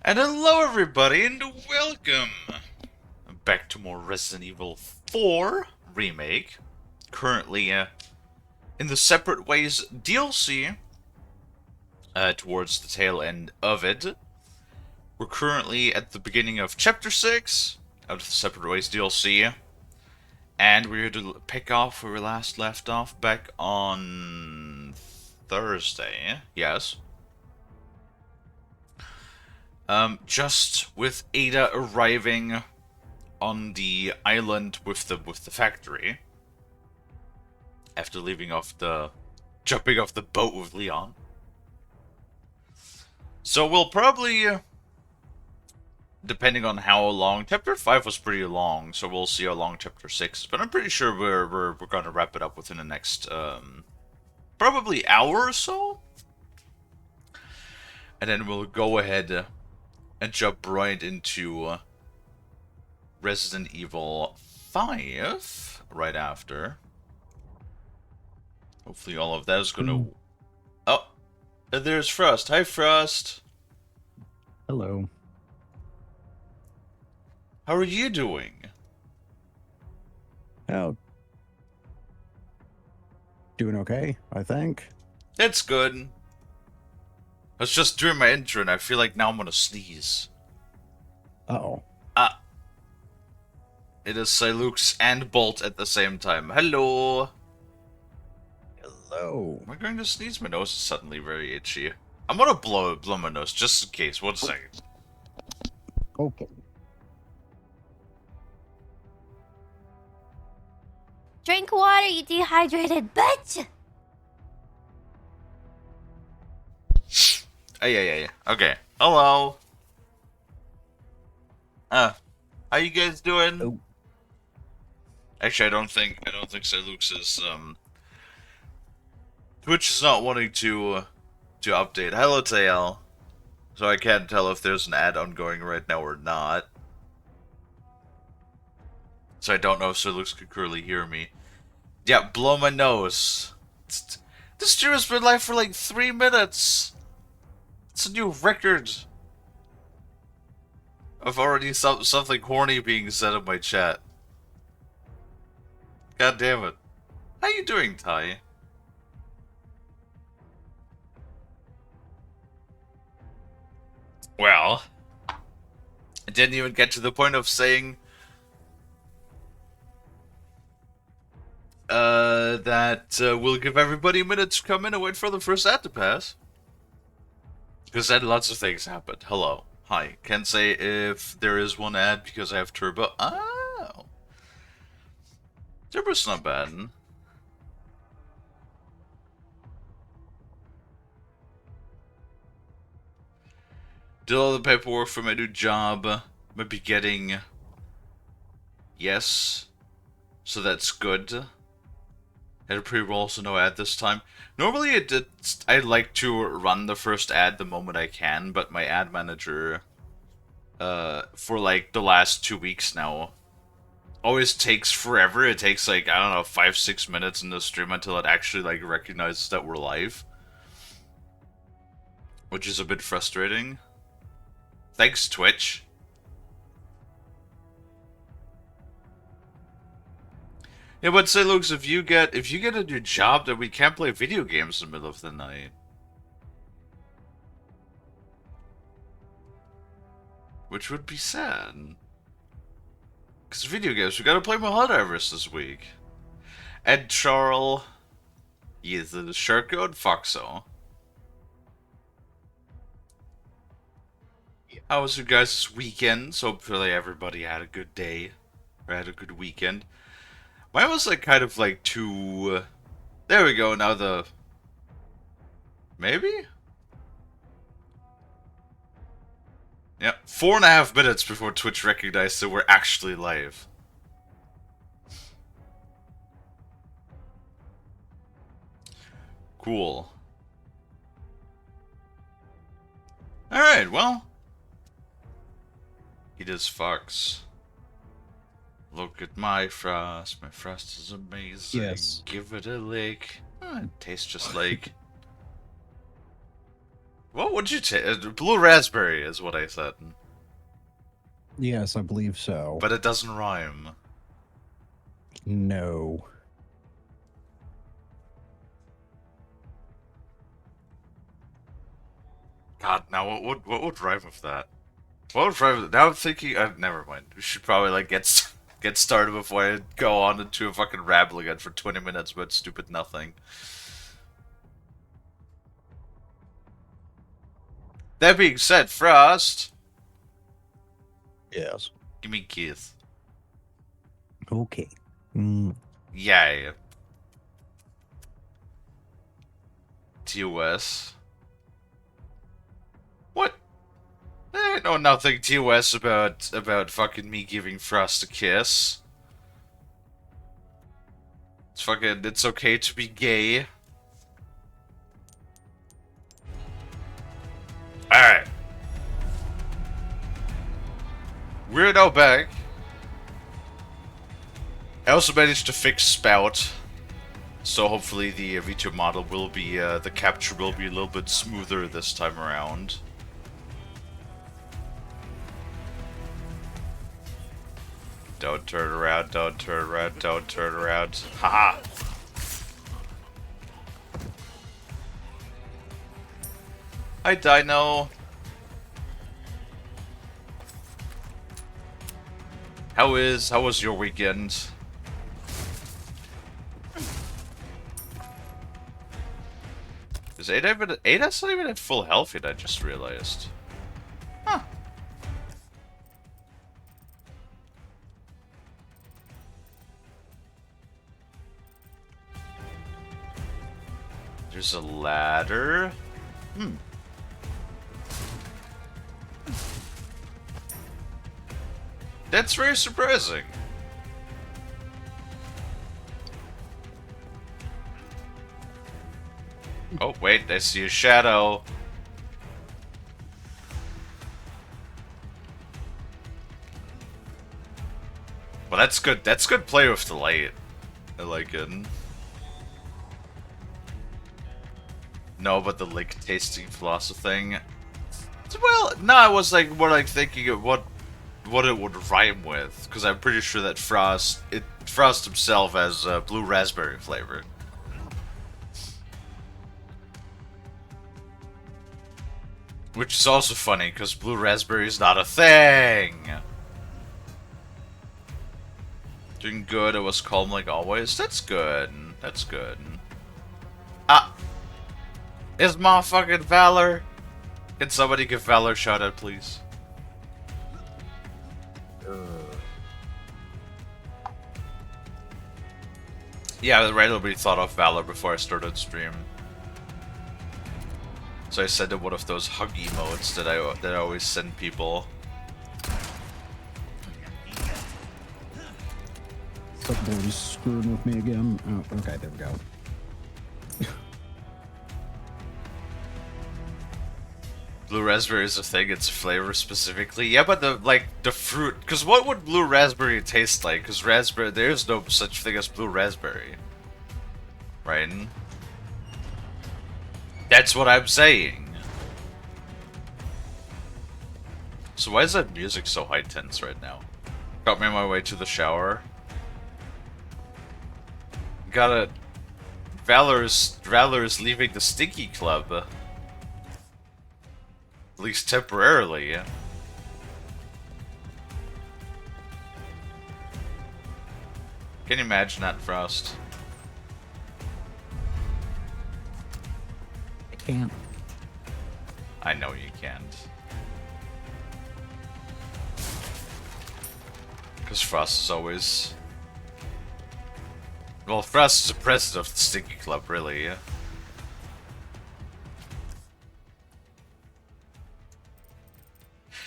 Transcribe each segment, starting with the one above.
And hello everybody and welcome back to more Resident Evil 4 Remake. Currently in the Separate Ways DLC, towards the tail end of it. We're currently at the beginning of Chapter 6 of the Separate Ways DLC. And we're here to pick off where we last left off back on Thursday. Yes. Just with Ada arriving on the island with the factory after jumping off the boat with Leon. So we'll probably, depending on how long, Chapter 5 was pretty long, so we'll see how long Chapter 6 is, but I'm pretty sure we're gonna wrap it up within the next, probably hour or so. And then we'll go ahead and jump right into Resident Evil 5 right after. Hopefully all of that is gonna... Oh, there's Frost. Hi, Frost. Hello. How are you doing? Oh, doing okay, I think. It's good. I was just doing my intro and I feel like now I'm gonna sneeze. Uh-oh. Ah. It is Silux and Bolt at the same time. Hello. Hello. Am I going to sneeze? My nose is suddenly very itchy. I'm gonna blow my nose just in case. 1 second. Okay. Drink water, you dehydrated bitch! Yeah. Okay. Hello. How you guys doing? Oh. Actually, I don't think Silux is Twitch is not wanting to update. Hello, TL. So I can't tell if there's an ad ongoing right now or not. So I don't know if Silux could clearly hear me. Yeah, blow my nose. This stream has been live for like 3 minutes. It's a new record. I've already something horny being said in my chat. God damn it. How you doing, Ty? Well, I didn't even get to the point of saying that we'll give everybody a minute to come in and wait for the first ad to pass. Because then lots of things happened. Hello. Hi. Can't say if there is one ad because I have Turbo. Oh. Turbo's not bad. Did all the paperwork for my new job. Might be getting... Yes. So that's good. Had a pre-roll, so no ad this time. Normally I like to run the first ad the moment I can, but my ad manager, for like the last 2 weeks now, always takes forever. It takes like, I don't know, 5-6 minutes in the stream until it actually like recognizes that we're live. Which is a bit frustrating. Thanks, Twitch. Yeah, but say, Luke, if you get a new job, then we can't play video games in the middle of the night. Which would be sad. Because video games, we gotta play Mahadivers this week. Ed Charles. Is the Shark Code? Foxo. How was your guys' weekend? So hopefully everybody had a good day. Or had a good weekend. Mine was like kind of like too... There we go, now the... Maybe? Yeah, 4.5 minutes before Twitch recognized that we're actually live. Cool. Alright, well. It is Fox. Look at my Frost. My Frost is amazing. Yes. Give it a lick. It tastes just like... What would you take? Blue raspberry is what I said. Yes, I believe so. But it doesn't rhyme. No. God, now what would rhyme with that? What would rhyme with Now I'm thinking, never mind. We should probably like get started before I go on into a fucking rabble again for 20 minutes about stupid nothing. That being said, Frost, Yes. give me a kiss. Okay. Yay. TOS. What? I know nothing TOS about fucking me giving Frost a kiss. It's okay to be gay. Alright. We're now back. I also managed to fix Spout. So hopefully the V2 model will be, the capture will be a little bit smoother this time around. Don't turn around, don't turn around, don't turn around. Haha! Hi, Dino! How was your weekend? Is Ada's not even at full health yet, I just realized. Huh. There's a ladder. That's very surprising. Oh, wait, I see a shadow. Well, that's good. That's good play with the light. I like it. No, but the lick tasting philosophy thing. Well, no, I was like more like thinking of what it would rhyme with, because I'm pretty sure that Frost himself has blue raspberry flavor. Which is also funny, because blue raspberry is not a thing! Doing good, I was calm like always. That's good. That's good. Ah! Is motherfucking Valor? Can somebody give Valor a shout out, please? Yeah, I randomly thought of Valor before I started stream. So I sent him one of those hug emotes that I always send people. Somebody's screwing with me again. Oh, okay, there we go. Blue raspberry is a thing, it's a flavor specifically. Yeah, but the fruit, because what would blue raspberry taste like? Because raspberry, there's no such thing as blue raspberry. Right? That's what I'm saying. So why is that music so high tense right now? Got me on my way to the shower. Gotta... Valor's leaving the Stinky Club. At least temporarily. Can you imagine that, Frost? I can't. I know you can't. Because Frost is always... Well, Frost is the president of the Stinky Club, really, yeah.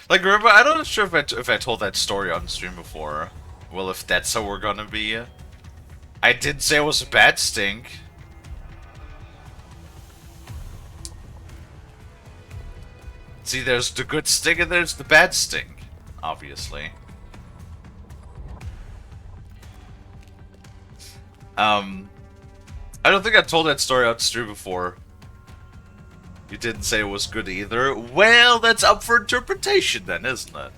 Like, remember, I don't know sure if I told that story on stream before. Well, if that's how we're gonna be. I did say it was a bad stink. See, there's the good stink and there's the bad stink, obviously. I don't think I told that story on stream before. You didn't say it was good either. Well, that's up for interpretation then, isn't it?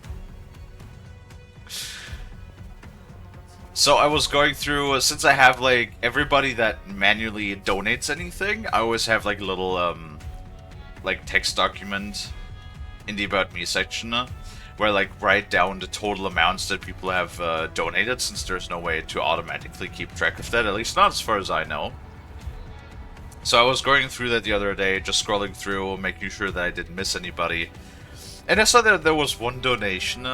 So I was going through, since I have like everybody that manually donates anything, I always have like a little like text document in the About Me section where I like write down the total amounts that people have donated, since there's no way to automatically keep track of that, at least not as far as I know. So I was going through that the other day, just scrolling through, making sure that I didn't miss anybody. And I saw that there was one donation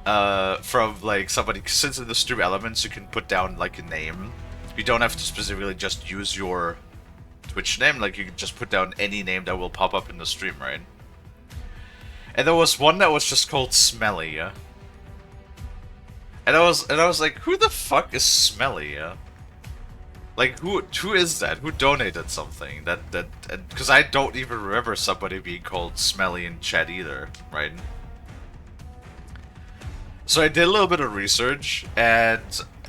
from like somebody, since in the stream elements you can put down like a name. You don't have to specifically just use your Twitch name, like you can just put down any name that will pop up in the stream, right? And there was one that was just called Smelly. And I was like, who the fuck is Smelly? Like, who is that? Who donated something? Because I don't even remember somebody being called Smelly in chat either, right? So I did a little bit of research, and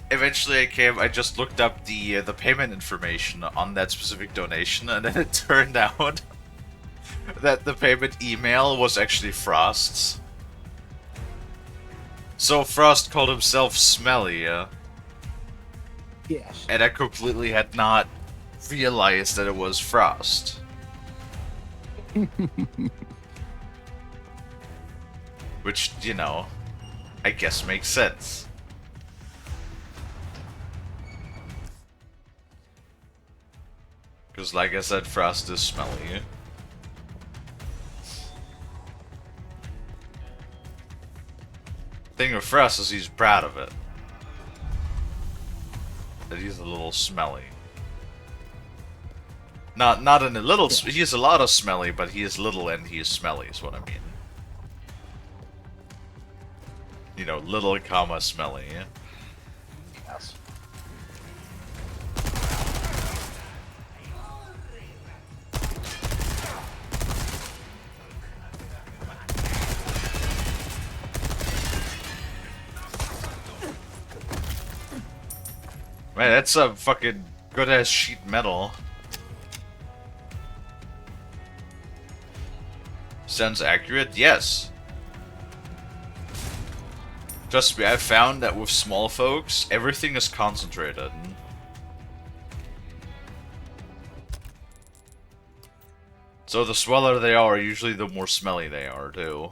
eventually I just looked up the payment information on that specific donation, and then it turned out that the payment email was actually Frost's. So Frost called himself Smelly, Yes. and I completely had not realized that it was Frost. Which, you know, I guess makes sense. Because like I said, Frost is smelly. Thing with Frost is he's proud of it. That he's a little smelly. Not in a little. He is a lot of smelly, but he is little and he is smelly. Is what I mean. You know, little comma smelly. Yes. Man, that's a fucking good ass sheet metal. Sounds accurate? Yes. Trust me, I've found that with small folks, everything is concentrated. So the smaller they are, usually the more smelly they are, too.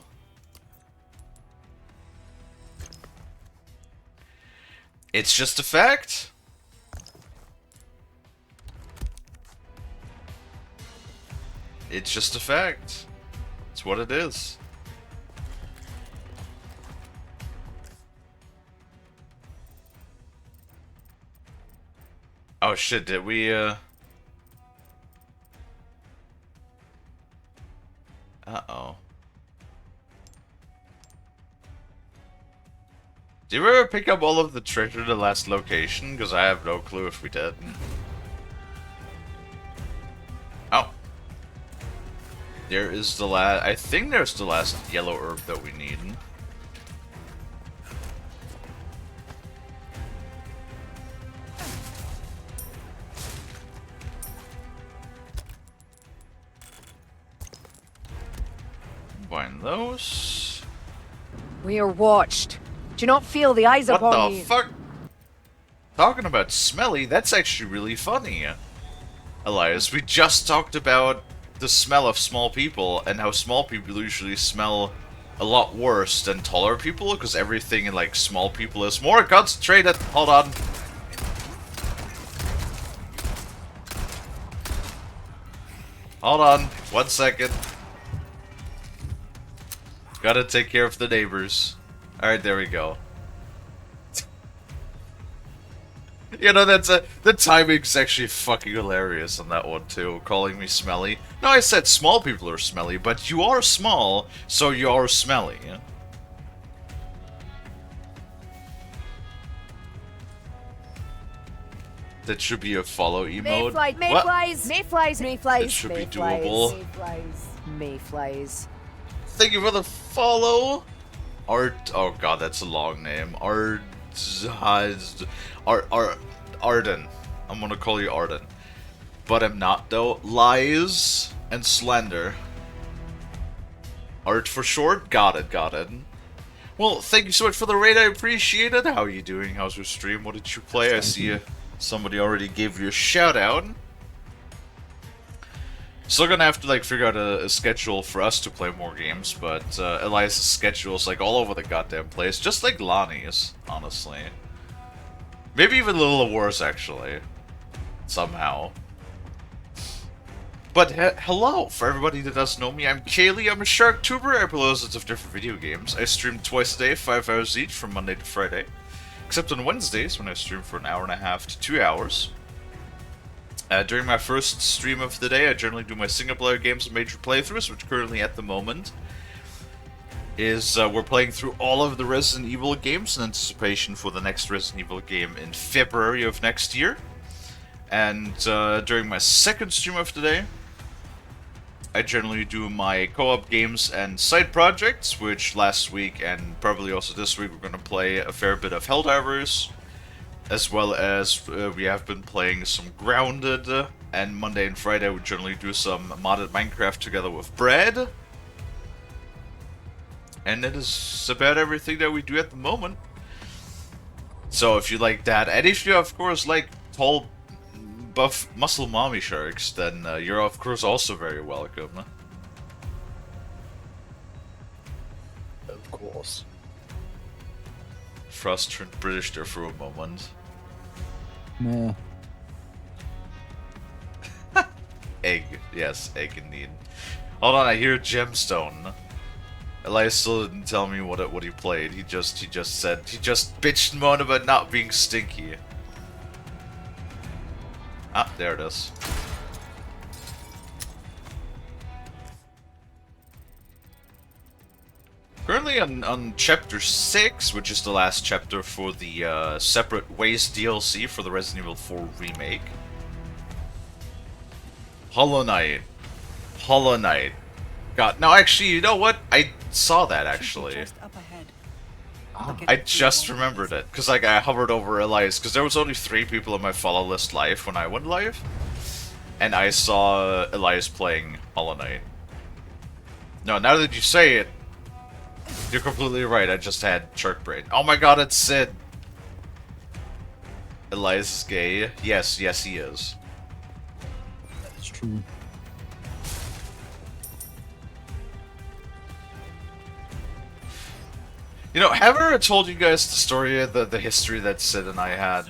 It's just a fact. It's just a fact. It's what it is. Oh shit, did we, Uh-oh. Did we ever pick up all of the treasure in the last location? Because I have no clue if we did. Oh. There is the last... I think there's the last yellow herb that we need. Combine those. We are watched. Do you not feel the eyes What upon the you? fuck? Talking about smelly, that's actually really funny. Elias, we just talked about the smell of small people and how small people usually smell a lot worse than taller people because everything in like small people is more concentrated. Hold on. Hold on. 1 second. Gotta take care of the neighbors. Alright, there we go. You know, the timing's actually fucking hilarious on that one too, calling me smelly. No, I said small people are smelly, but you are small, so you are smelly. That should be a follow emote. What? Mayflies, mayflies, mayflies. It should be mayflies, doable. Mayflies, mayflies. Thank you for the follow. Art. Oh god, that's a long name. Arden. I'm gonna call you Arden. But I'm not though. Lies. And Slender. Art for short? Got it, got it. Well, thank you so much for the raid, I appreciate it. How are you doing? How's your stream? What did you play? I see somebody already gave you a shout out. Still gonna have to like figure out a schedule for us to play more games, but Elias's schedule is like all over the goddamn place, just like Lonnie's, honestly. Maybe even a little worse, actually. Somehow. But hello, for everybody that doesn't know me, I'm Kalie, I'm a SharkTuber, I play loads of different video games. I stream twice a day, 5 hours each, from Monday to Friday. Except on Wednesdays, when I stream for an hour and a half to 2 hours. During my first stream of the day, I generally do my single-player games and major playthroughs, which currently at the moment is we're playing through all of the Resident Evil games in anticipation for the next Resident Evil game in February of next year. And during my second stream of the day, I generally do my co-op games and side projects, which last week and probably also this week we're going to play a fair bit of Helldivers, as well as we have been playing some Grounded, and Monday and Friday we generally do some modded Minecraft together with Brad. And that is about everything that we do at the moment. So if you like that, and if you of course like tall, buff, muscle mommy sharks, then you're of course also very welcome. Of course. Frost turned British there for a moment. Nah. Egg, yes, egg indeed. Hold on, I hear gemstone. Elias still didn't tell me what he played. He just bitched and moaned about not being stinky. Ah, there it is. Currently on chapter 6, which is the last chapter for the Separate Ways DLC for the Resident Evil 4 Remake. Hollow Knight. Hollow Knight. God, no, actually, you know what? I saw that, actually. I just remembered it, because like I hovered over Elias, because there was only 3 people on my follow list live when I went live, and I saw Elias playing Hollow Knight. No, now that you say it, you're completely right, I just had Shark Brain. Oh my god, it's Sid! Elias is gay. Yes, yes he is. That's true. You know, have I ever told you guys the story of the history that Sid and I had?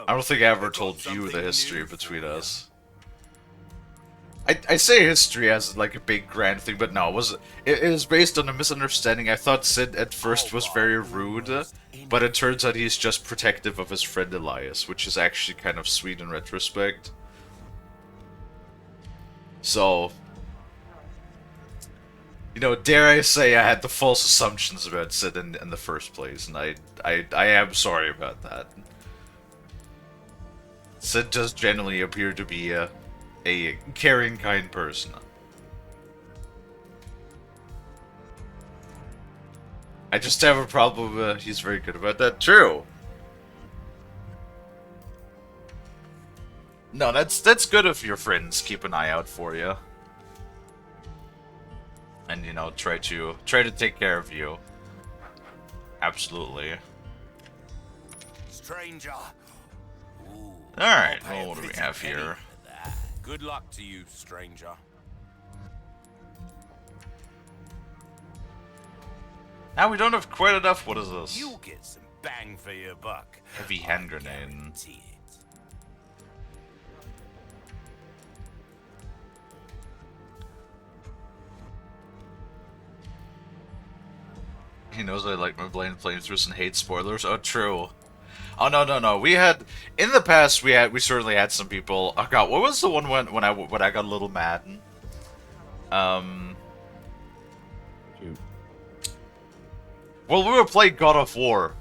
I don't think I ever told you the history between us. I say history as like a big grand thing, but no, it was based on a misunderstanding. I thought Sid at first was very rude, but it turns out he's just protective of his friend Elias, which is actually kind of sweet in retrospect. So, you know, dare I say I had the false assumptions about Sid in the first place, and I am sorry about that. Sid does generally appear to be a caring, kind person. I just have a problem, he's very good about that. True! No, that's good if your friends keep an eye out for you. And, you know, try to take care of you. Absolutely. Stranger. Alright, well, what do we have here? Good luck to you, stranger. Now we don't have quite enough. What is this? You'll get some bang for your buck. Heavy hand grenade. Guarantee it. He knows I like my blind playthroughs and hate spoilers. Oh, true. Oh no. We had in the past. We certainly had some people. Oh god, what was the one when I got a little mad? Well, we were playing God of War,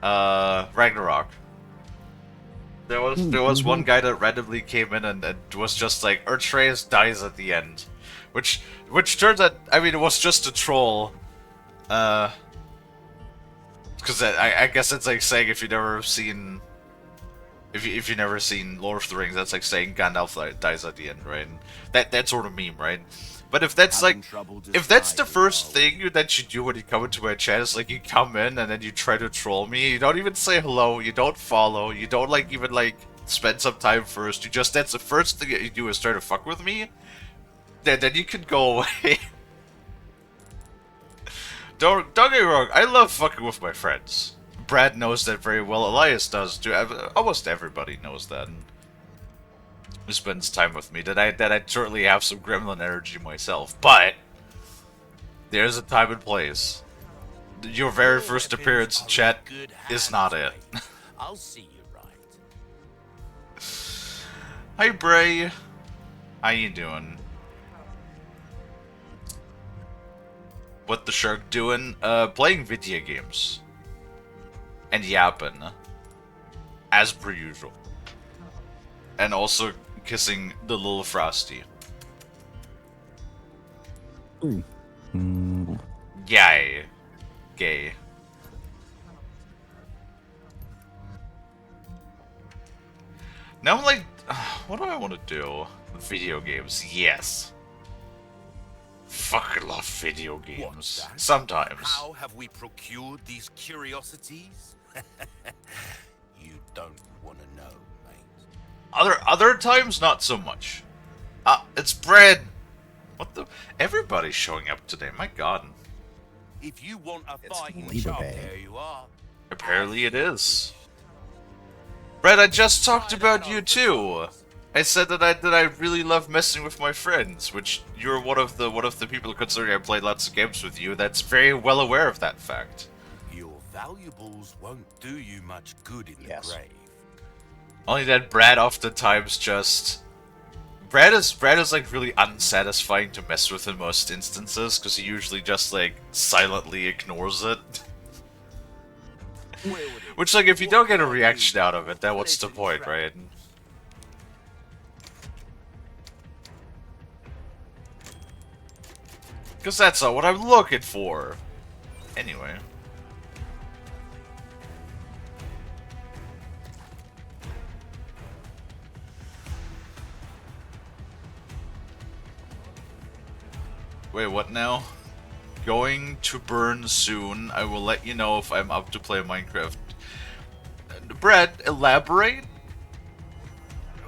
Ragnarok. There was one guy that randomly came in and was just like, Atreus dies at the end, which turns out, I mean, it was just a troll. Because I guess it's like saying if you've never seen If you've never seen Lord of the Rings, that's like saying Gandalf dies at the end, right? And that sort of meme, right? But if that's like, if that's the first thing that you do when you come into my chat, is like you come in and then you try to troll me, you don't even say hello, you don't follow, you don't like even like spend some time first, you just, that's the first thing that you do is try to fuck with me, then you can go away. Don't get me wrong, I love fucking with my friends. Brad knows that very well, Elias does too, almost everybody knows that. Who spends time with me, that I certainly have some gremlin energy myself, but there's a time and place. Your very first appearance in chat is not it. I'll see you right. Hi Bray, how you doing? What the shark doing? Playing video games. And yapping. As per usual. And also kissing the little Frosty. Ooh. Mm. Yay. Gay. Now I'm like, what do I want to do? Video games, yes. Fucking love video games. That? Sometimes. How have we procured these curiosities? You don't want to know, mate. Other times, not so much. It's bread. What the? Everybody's showing up today. My God. If you want a It's fighting Labor chance, Day. there you are. Apparently it is. Brad, I just talked about you too. I said that I really love messing with my friends, which you're one of the people, considering I played lots of games with you, that's very well aware of that fact. Your valuables won't do you much good in the Yes. grave. Only that Brad oftentimes just Brad is like really unsatisfying to mess with in most instances, because he usually just like silently ignores it. Which, like, if you don't get a reaction out of it, then what's the point, right? Because that's not what I'm looking for. Anyway. Wait, what now? Going to burn soon. I will let you know if I'm up to play Minecraft. Brad, elaborate?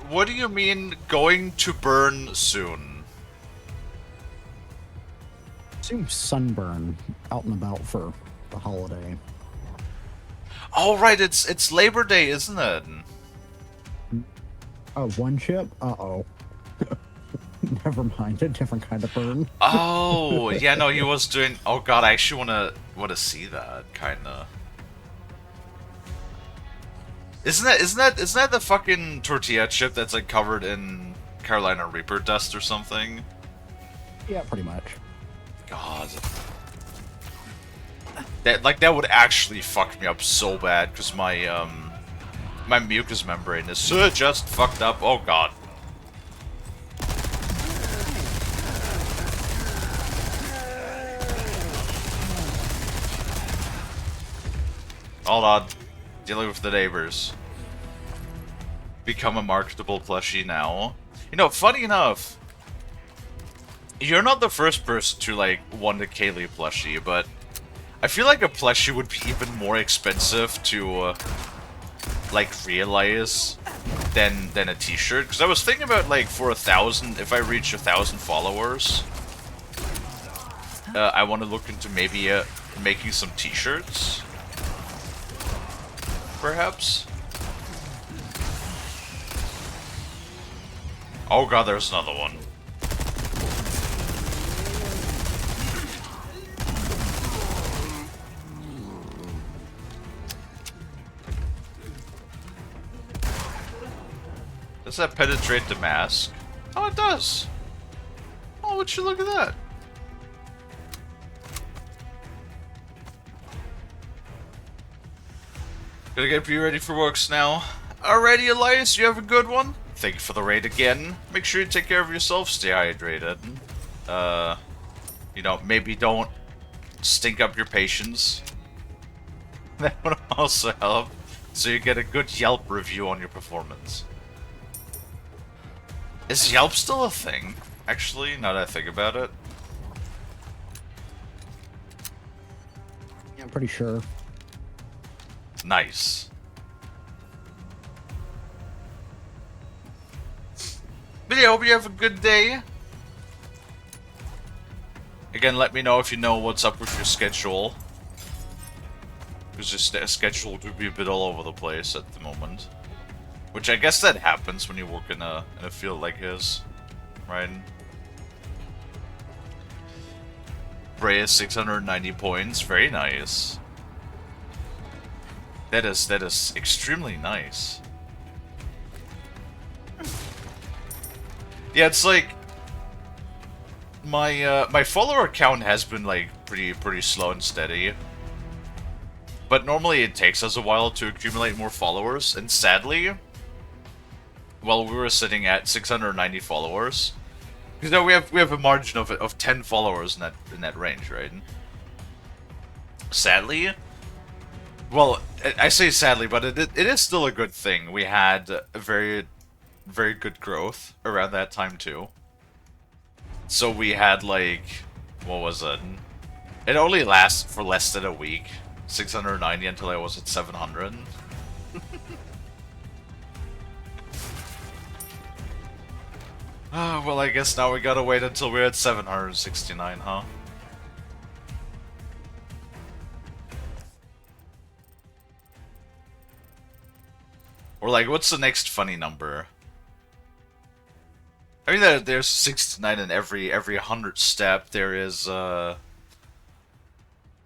What do you mean going to burn soon? Assume sunburn out and about for the holiday. Oh right, it's Labor Day, isn't it? Oh, one chip? Uh-oh. Never mind, a different kind of burn. Oh, yeah, no, he was doing. Oh god, I actually wanna see that kinda. Isn't that the fucking tortilla chip that's like covered in Carolina Reaper dust or something? Yeah, pretty much. God. That would actually fuck me up so bad, because my my mucous membrane is just fucked up. Oh god. Hold on. Dealing with the neighbors. Become a marketable plushie now. You know, funny enough, you're not the first person to, like, want a Kalie plushie, but I feel like a plushie would be even more expensive to, like, realize than a t-shirt. Because I was thinking about, like, for 1,000, if I reach 1,000 followers, I want to look into maybe making some t-shirts. Perhaps? Oh god, there's another one. Does that penetrate the mask? Oh, it does! Oh, would you look at that? Gonna get you ready for works now. Alrighty, Elias, you have a good one? Thank you for the raid again. Make sure you take care of yourself, stay hydrated. You know, maybe don't stink up your patience. That would also help. So you get a good Yelp review on your performance. Is Yelp still a thing? Actually, now that I think about it. Yeah, I'm pretty sure. Nice. But yeah, hope you have a good day. Again, let me know if you know what's up with your schedule. Because your schedule would be a bit all over the place at the moment. Which I guess that happens when you work in a field like his. Right? Brea 690 points, very nice. That is extremely nice. Yeah, it's like my follower count has been like pretty slow and steady. But normally it takes us a while to accumulate more followers, and sadly, well, we were sitting at 690 followers. Because now we have a margin of 10 followers in that range, right? Sadly, well, I say sadly, but it is still a good thing. We had a very good growth around that time too. So we had like, what was it? It only lasted for less than a week. 690 until I was at 700. Well, I guess now we gotta wait until we're at 769, huh? Or like, what's the next funny number? I mean, there's 69 in every 100 step. There is, I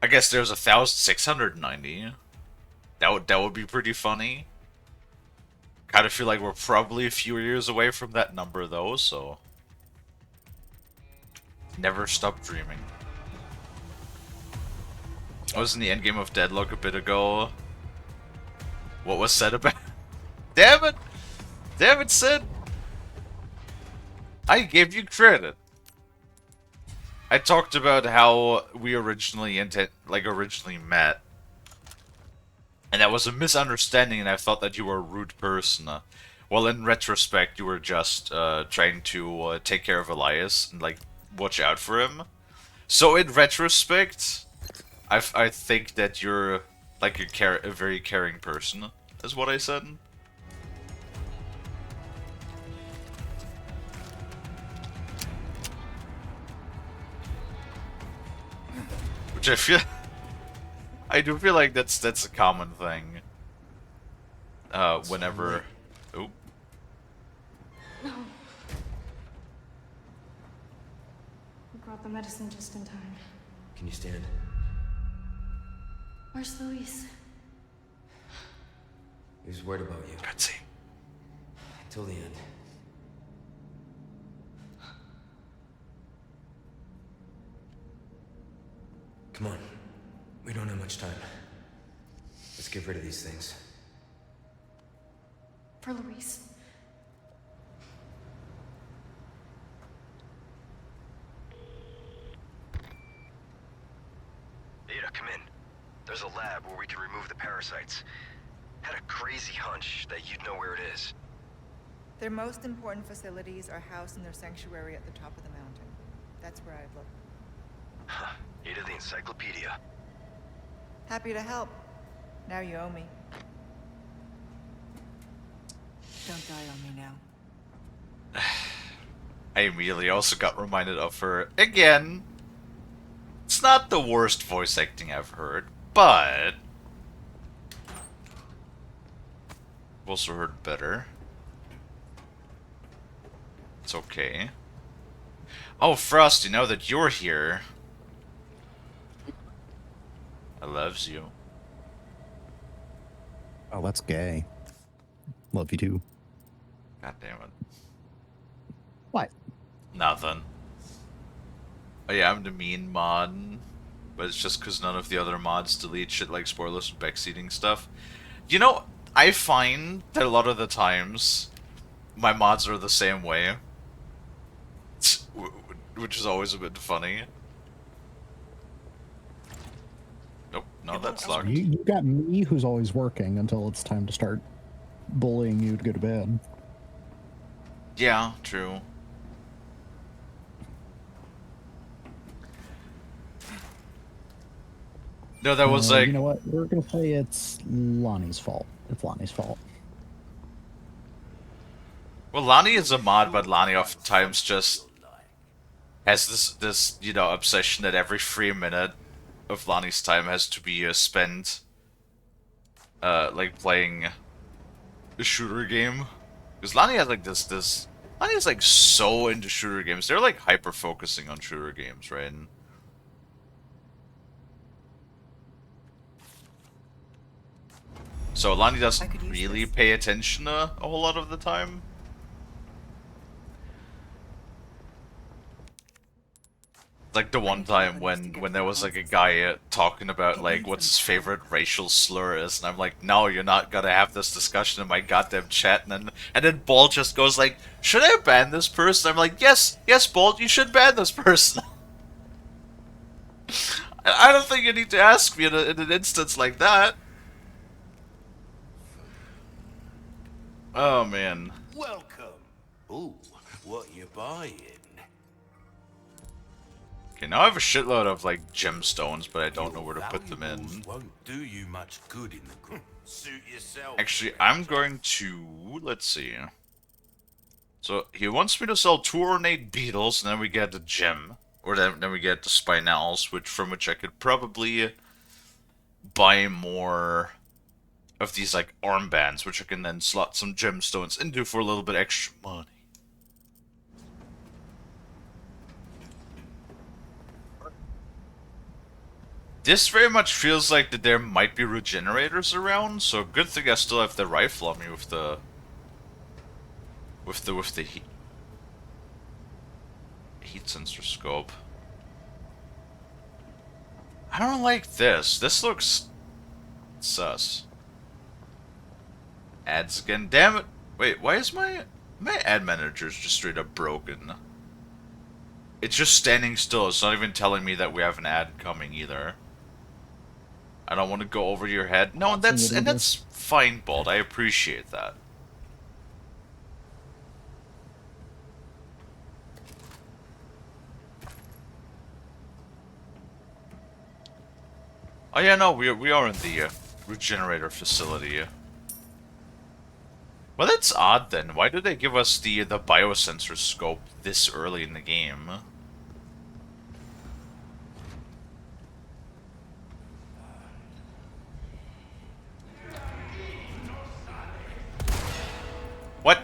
guess there's 1,690. That would be pretty funny. Kind of feel like we're probably a few years away from that number, though, so... Never stop dreaming. I was in the endgame of Deadlock a bit ago. What was said about... Damn it! Damn it, Sid! I gave you credit. I talked about how we originally met. And that was a misunderstanding, and I thought that you were a rude person. Well, in retrospect, you were just trying to take care of Elias and like watch out for him. So in retrospect, I think that you're like a very caring person, is what I said. Which I do feel like that's a common thing. Whenever... Oh. No. We brought the medicine just in time. Can you stand? Where's Luis? He was worried about you. Let's see. Till the end. Come on. We don't have much time. Let's get rid of these things. For Luis. Ada, come in. There's a lab where we can remove the parasites. Had a crazy hunch that you'd know where it is. Their most important facilities are housed in their sanctuary at the top of the mountain. That's where I'd look. Huh. Ada the encyclopedia. Happy to help. Now you owe me. Don't die on me now. I immediately also got reminded of her again. It's not the worst voice acting I've heard, but I've also heard better. It's okay. Oh, Frosty, now that you're here, I loves you. Oh, that's gay. Love you too. God damn it. What? Nothing. Oh yeah, I'm the mean mod, but it's just because none of the other mods delete shit like spoilers and backseating stuff. You know, I find that a lot of the times, my mods are the same way. Which is always a bit funny. Nope, No, that's locked. You got me, who's always working until it's time to start bullying you to go to bed. Yeah, true. No, that was like... You know what? We're gonna say it's Lonnie's fault. It's Lonnie's fault. Well, Lonnie is a mod, but Lonnie oftentimes just has this you know, obsession that every 3 minute of Lonnie's time has to be spent like playing a shooter game. Because Lonnie has like this Lonnie is like so into shooter games. They're like hyper focusing on shooter games, right? And so Lonnie doesn't really pay attention a whole lot of the time. Like the one time when there was like a guy talking about like what's his favorite racial slur is, and I'm like, no, you're not gonna have this discussion in my goddamn chat. And then Bald just goes like, should I ban this person? I'm like, yes, Bald, you should ban this person. I don't think you need to ask me in an instance like that. Oh man. Welcome. Ooh, what you buying? Okay, now I have a shitload of like gemstones, but I don't know where to put them in. Won't do you much good in the group. Suit yourself. Actually, I'm going to... let's see. So, he wants me to sell 2 ornate beetles, and then we get the gem. Or then we get the spinels, from which I could probably buy more of these, like, armbands, which I can then slot some gemstones into for a little bit extra money. This very much feels like that there might be regenerators around, so good thing I still have the rifle on me with the heat sensor scope. I don't like this. This looks sus. Ads again. Damn it. Wait, why is my ad manager just straight up broken? It's just standing still. It's not even telling me that we have an ad coming either. I don't want to go over your head. No, that's fine, Bald. I appreciate that. Oh yeah, no, we are in the regenerator facility. Well, that's odd then. Why did they give us the biosensor scope this early in the game? What?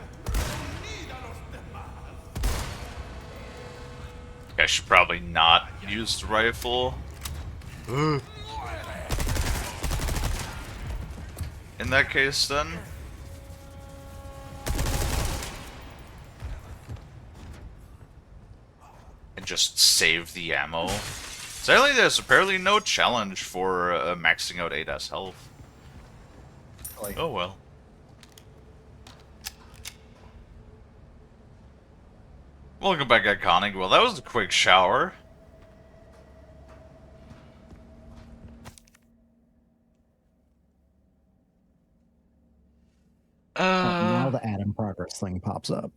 I should probably not use the rifle. In that case, then. And just save the ammo. Sadly, there's apparently no challenge for maxing out ADAS health. Oh well. Welcome back, Iconic. Well, that was a quick shower. Now the ad in progress thing pops up.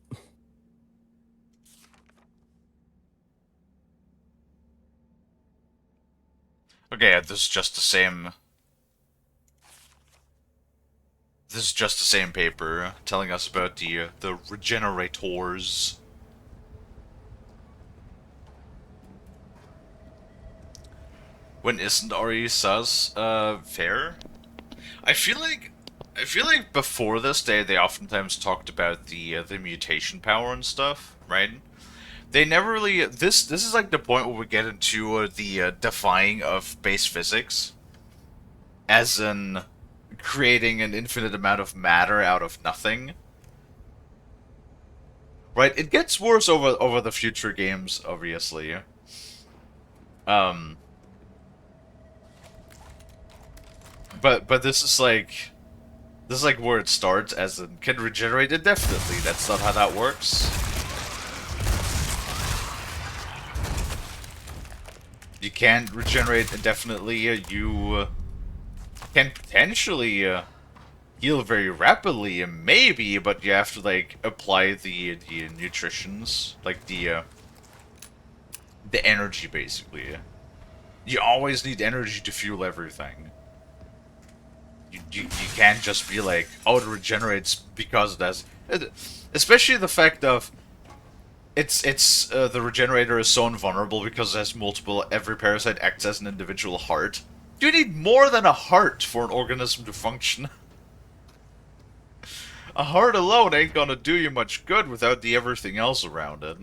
Okay, this is just the same. This is just the same paper telling us about the regenerators. When isn't RE sus fair? I feel like before this they oftentimes talked about the mutation power and stuff, right? They never really this is like the point where we get into the defying of base physics, as in creating an infinite amount of matter out of nothing. Right? It gets worse over the future games, obviously. But this is like where it starts, as in can regenerate indefinitely. That's not how that works. You can't regenerate indefinitely. You can potentially heal very rapidly, maybe, but you have to like apply the nutritions, like the energy basically. You always need energy to fuel everything. You can't just be like, oh, it regenerates because it does. Especially the fact of the regenerator is so invulnerable because it has multiple. Every parasite acts as an individual heart. You need more than a heart for an organism to function. A heart alone ain't gonna do you much good without the everything else around it.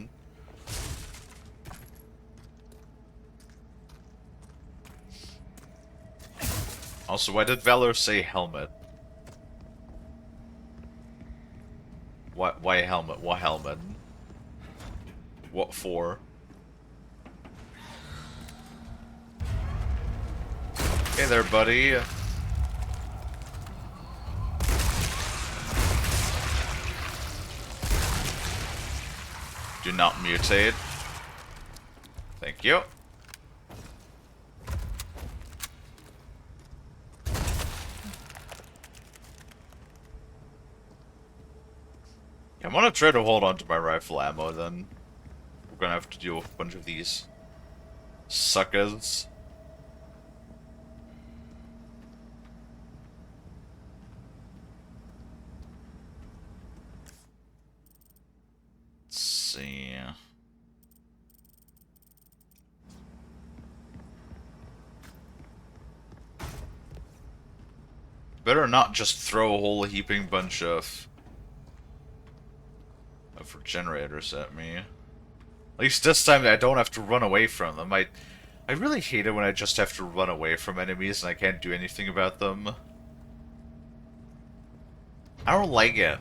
Also, why did Valor say helmet? Why helmet? What helmet? What for? Hey there, buddy. Do not mutate. Thank you. Yeah, I'm gonna try to hold on to my rifle ammo then. We're gonna have to deal with a bunch of these suckers. Let's see. Better not just throw a whole heaping bunch of regenerators at me. At least this time I don't have to run away from them. I really hate it when I just have to run away from enemies and I can't do anything about them. I don't like it.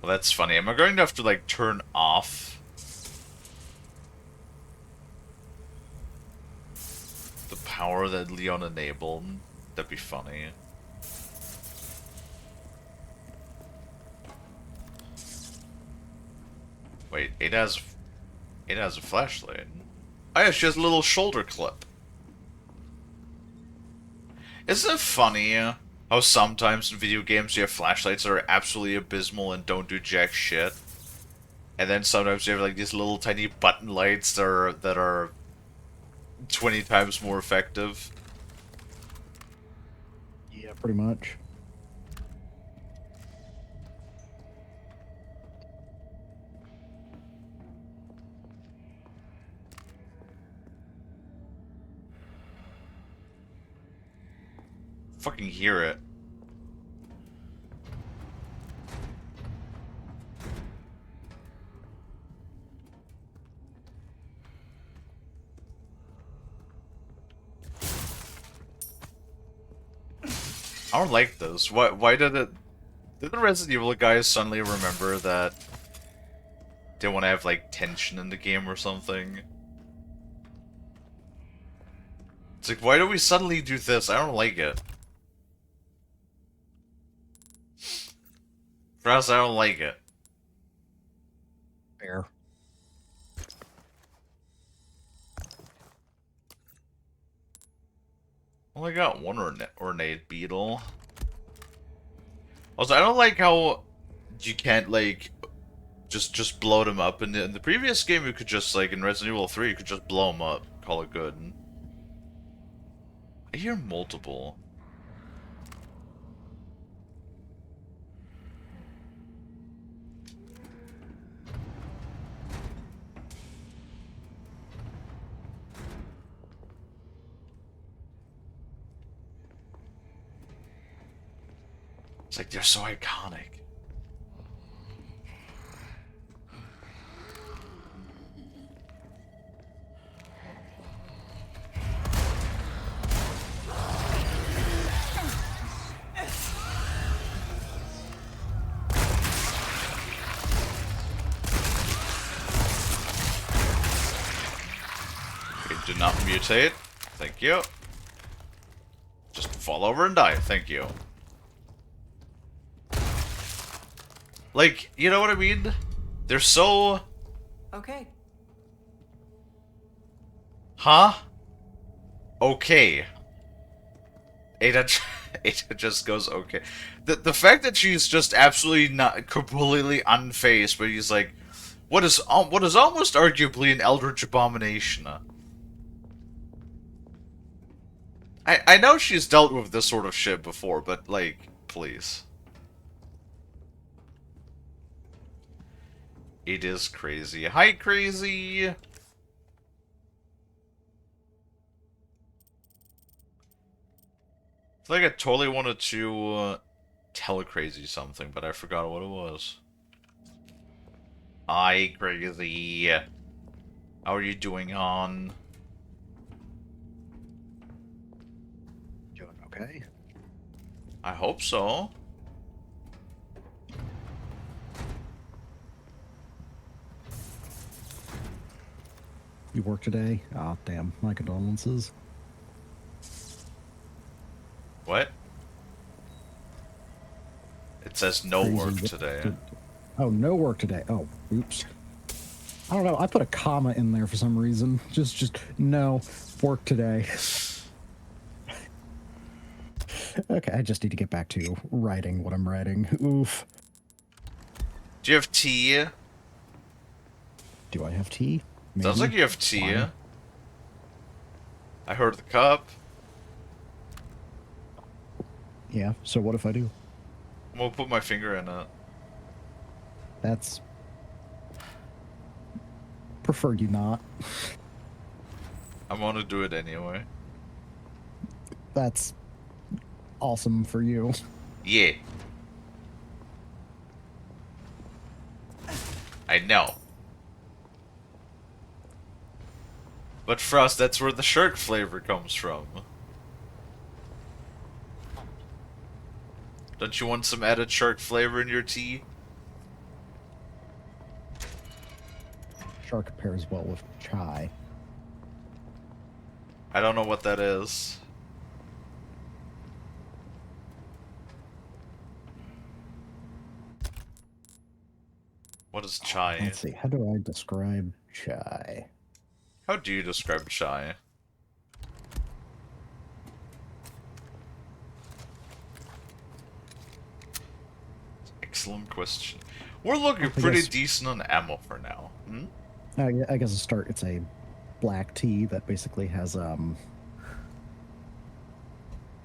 Well, that's funny. Am I going to have to, like, turn off the power that Leon enabled? That'd be funny. Wait, it has a flashlight. Oh yeah, she has a little shoulder clip. Isn't it funny how sometimes in video games you have flashlights that are absolutely abysmal and don't do jack shit? And then sometimes you have like these little tiny button lights that are 20 times more effective. Yeah, pretty much. Fucking hear it. I don't like this. Why did it... Did the Resident Evil guys suddenly remember that they want to have, like, tension in the game or something? It's like, why do we suddenly do this? I don't like it. For us, I don't like it. Fair. Only got one ornate beetle. Also, I don't like how you can't, like, just blow them up. In the previous game, you could just, like, in Resident Evil 3, you could just blow them up. Call it good. I hear multiple. It's like, they're so iconic. Okay, do not mutate. Thank you. Just fall over and die. Thank you. Like, you know what I mean? They're so... Okay. Huh? Okay. Ada, Ada just goes, okay. The fact that she's just absolutely not completely unfazed, but he's like, what is almost arguably an eldritch abomination. I know she's dealt with this sort of shit before, but like, please. It is crazy. Hi, crazy. I feel like I totally wanted to tell Crazy something, but I forgot what it was. Hi, Crazy. How are you doing on? Doing okay. I hope so. You work today? Ah, damn. My condolences. What? It says no Crazy. work today. Oh, no work today. Oh, oops. I don't know. I put a comma in there for some reason. Just no work today. Okay, I just need to get back to writing what I'm writing. Oof. Do you have tea? Do I have tea? Sounds Maybe. like you have tea. Fine. I heard the cup. Yeah, so what if I do? I'm gonna put my finger in it. That's... Prefer you not. I'm gonna do it anyway. That's awesome for you. Yeah. I know. But for us, that's where the shark flavor comes from. Don't you want some added shark flavor in your tea? Shark pairs well with chai. I don't know what that is. What is chai? Let's see, how do I describe chai? How do you describe chai? Excellent question. We're looking pretty decent on ammo for now. Hmm? Yeah, I guess it's a black tea that basically has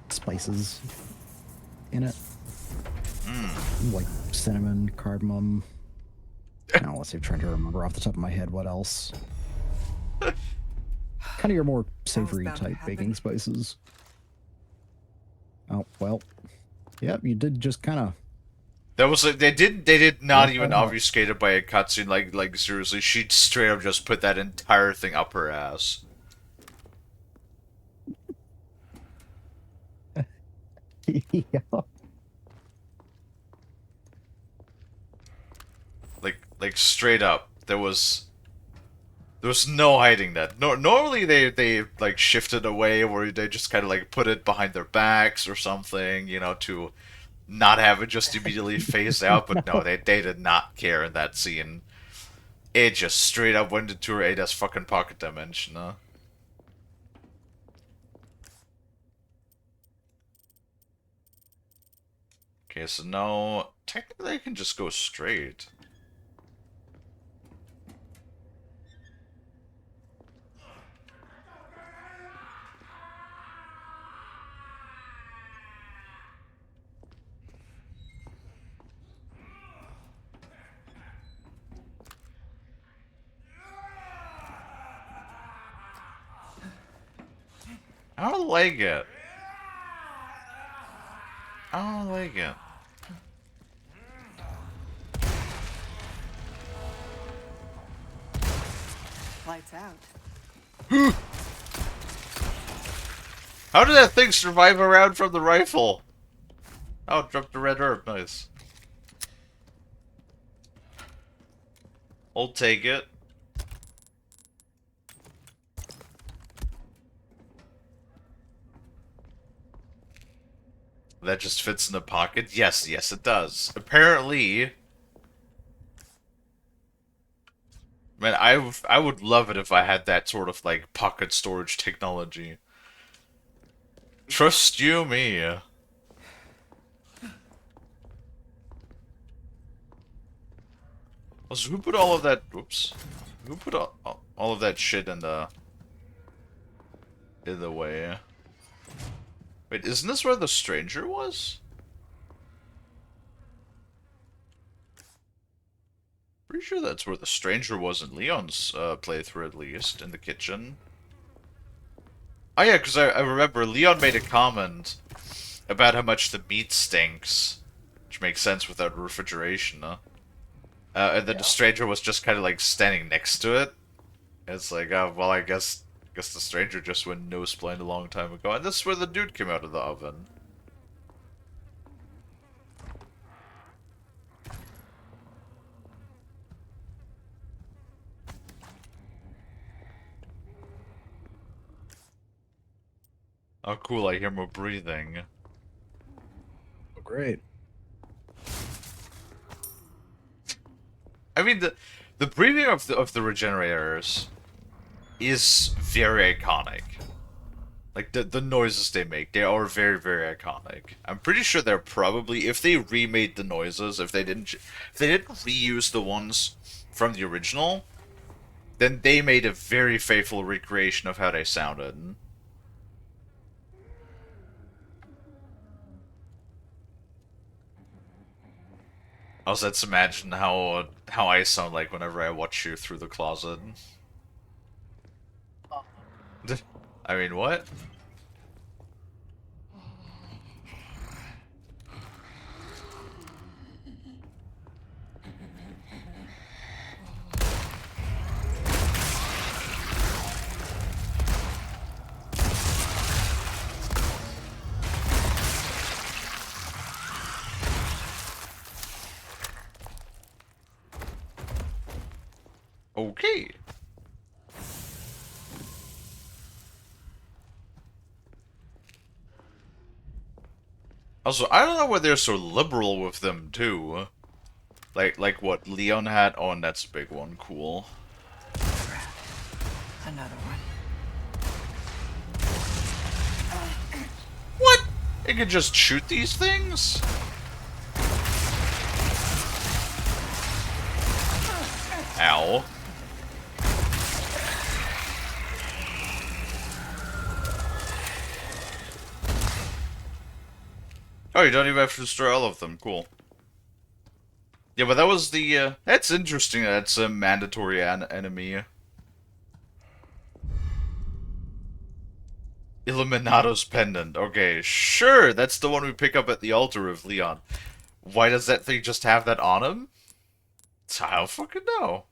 spices in it. Like cinnamon, cardamom. Now let's see, I'm trying to remember off the top of my head what else. Kind of your more savory bound to type happen. baking spices. Oh, well. Yep, you did just kind of... That was they did not Yep, even I know. obfuscate it by a cutscene. Like seriously, she straight up just put that entire thing up her ass. Yeah. Like straight up, there was no hiding that. No, normally they like shifted away, or they just kind of like put it behind their backs or something, you know, to not have it just immediately phase out. But no, they did not care in that scene. It just straight up went into her Ada's fucking pocket dimension. Okay, so now technically I can just go straight. I don't like it. I don't like it. Lights out. How did that thing survive around from the rifle? Oh, it dropped the red herb. Nice. I'll take it. That just fits in the pocket? Yes, yes it does. Apparently, Man, I would love it if I had that sort of like pocket storage technology. Trust you me. Also, who put all of that? Whoops. Who put all of that shit in the way? Wait, isn't this where the stranger was? Pretty sure that's where the stranger was in Leon's playthrough, at least, in the kitchen. Oh yeah, because I remember Leon made a comment about how much the meat stinks, which makes sense without refrigeration, huh? And then the stranger was just kind of like standing next to it. It's like, oh, well, I guess the stranger just went nose blind a long time ago, and this is where the dude came out of the oven. Oh, cool! I hear more breathing. Oh, great. I mean, the breathing of the regenerators is very iconic. Like the noises they make, they are very, very iconic. I'm pretty sure they're probably, if they remade the noises, if they didn't reuse the ones from the original, then they made a very faithful recreation of how they sounded. Also, let's imagine how I sound like whenever I watch you through the closet. I mean, what? Okay. Also, I don't know why they're so liberal with them too. Like what Leon had. Oh, and that's a big one. Cool. Another one. What? It could just shoot these things? Ow. Oh, you don't even have to destroy all of them. Cool. Yeah, but that was the, that's interesting. That's a mandatory enemy. Illuminato's Pendant. Okay, sure, that's the one we pick up at the altar of Leon. Why does that thing just have that on him? I don't fucking know.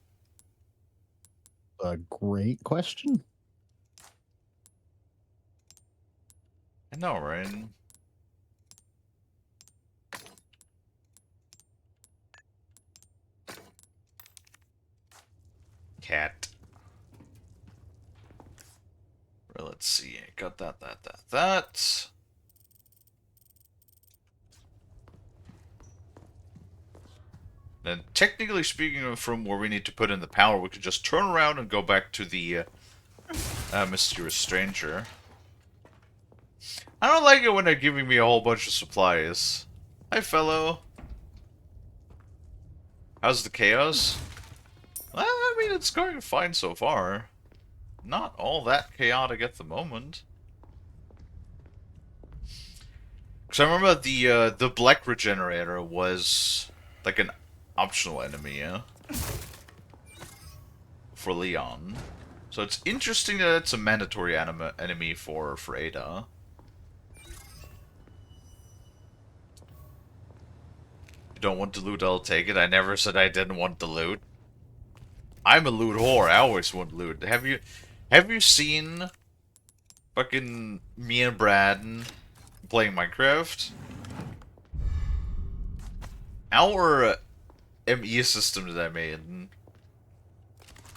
A great question. I know, right? Cat. Well, let's see. Got that. Then, technically speaking, from where we need to put in the power, we could just turn around and go back to the mysterious stranger. I don't like it when they're giving me a whole bunch of supplies. Hi, fellow. How's the chaos? Well, I mean, it's going fine so far. Not all that chaotic at the moment. Because I remember the black regenerator was like an optional enemy, yeah? For Leon. So it's interesting that it's a mandatory enemy for Ada. You don't want the loot, I'll take it. I never said I didn't want the loot. I'm a loot whore. I always want loot. Have you seen fucking me and Brad playing Minecraft? Our ME system that I made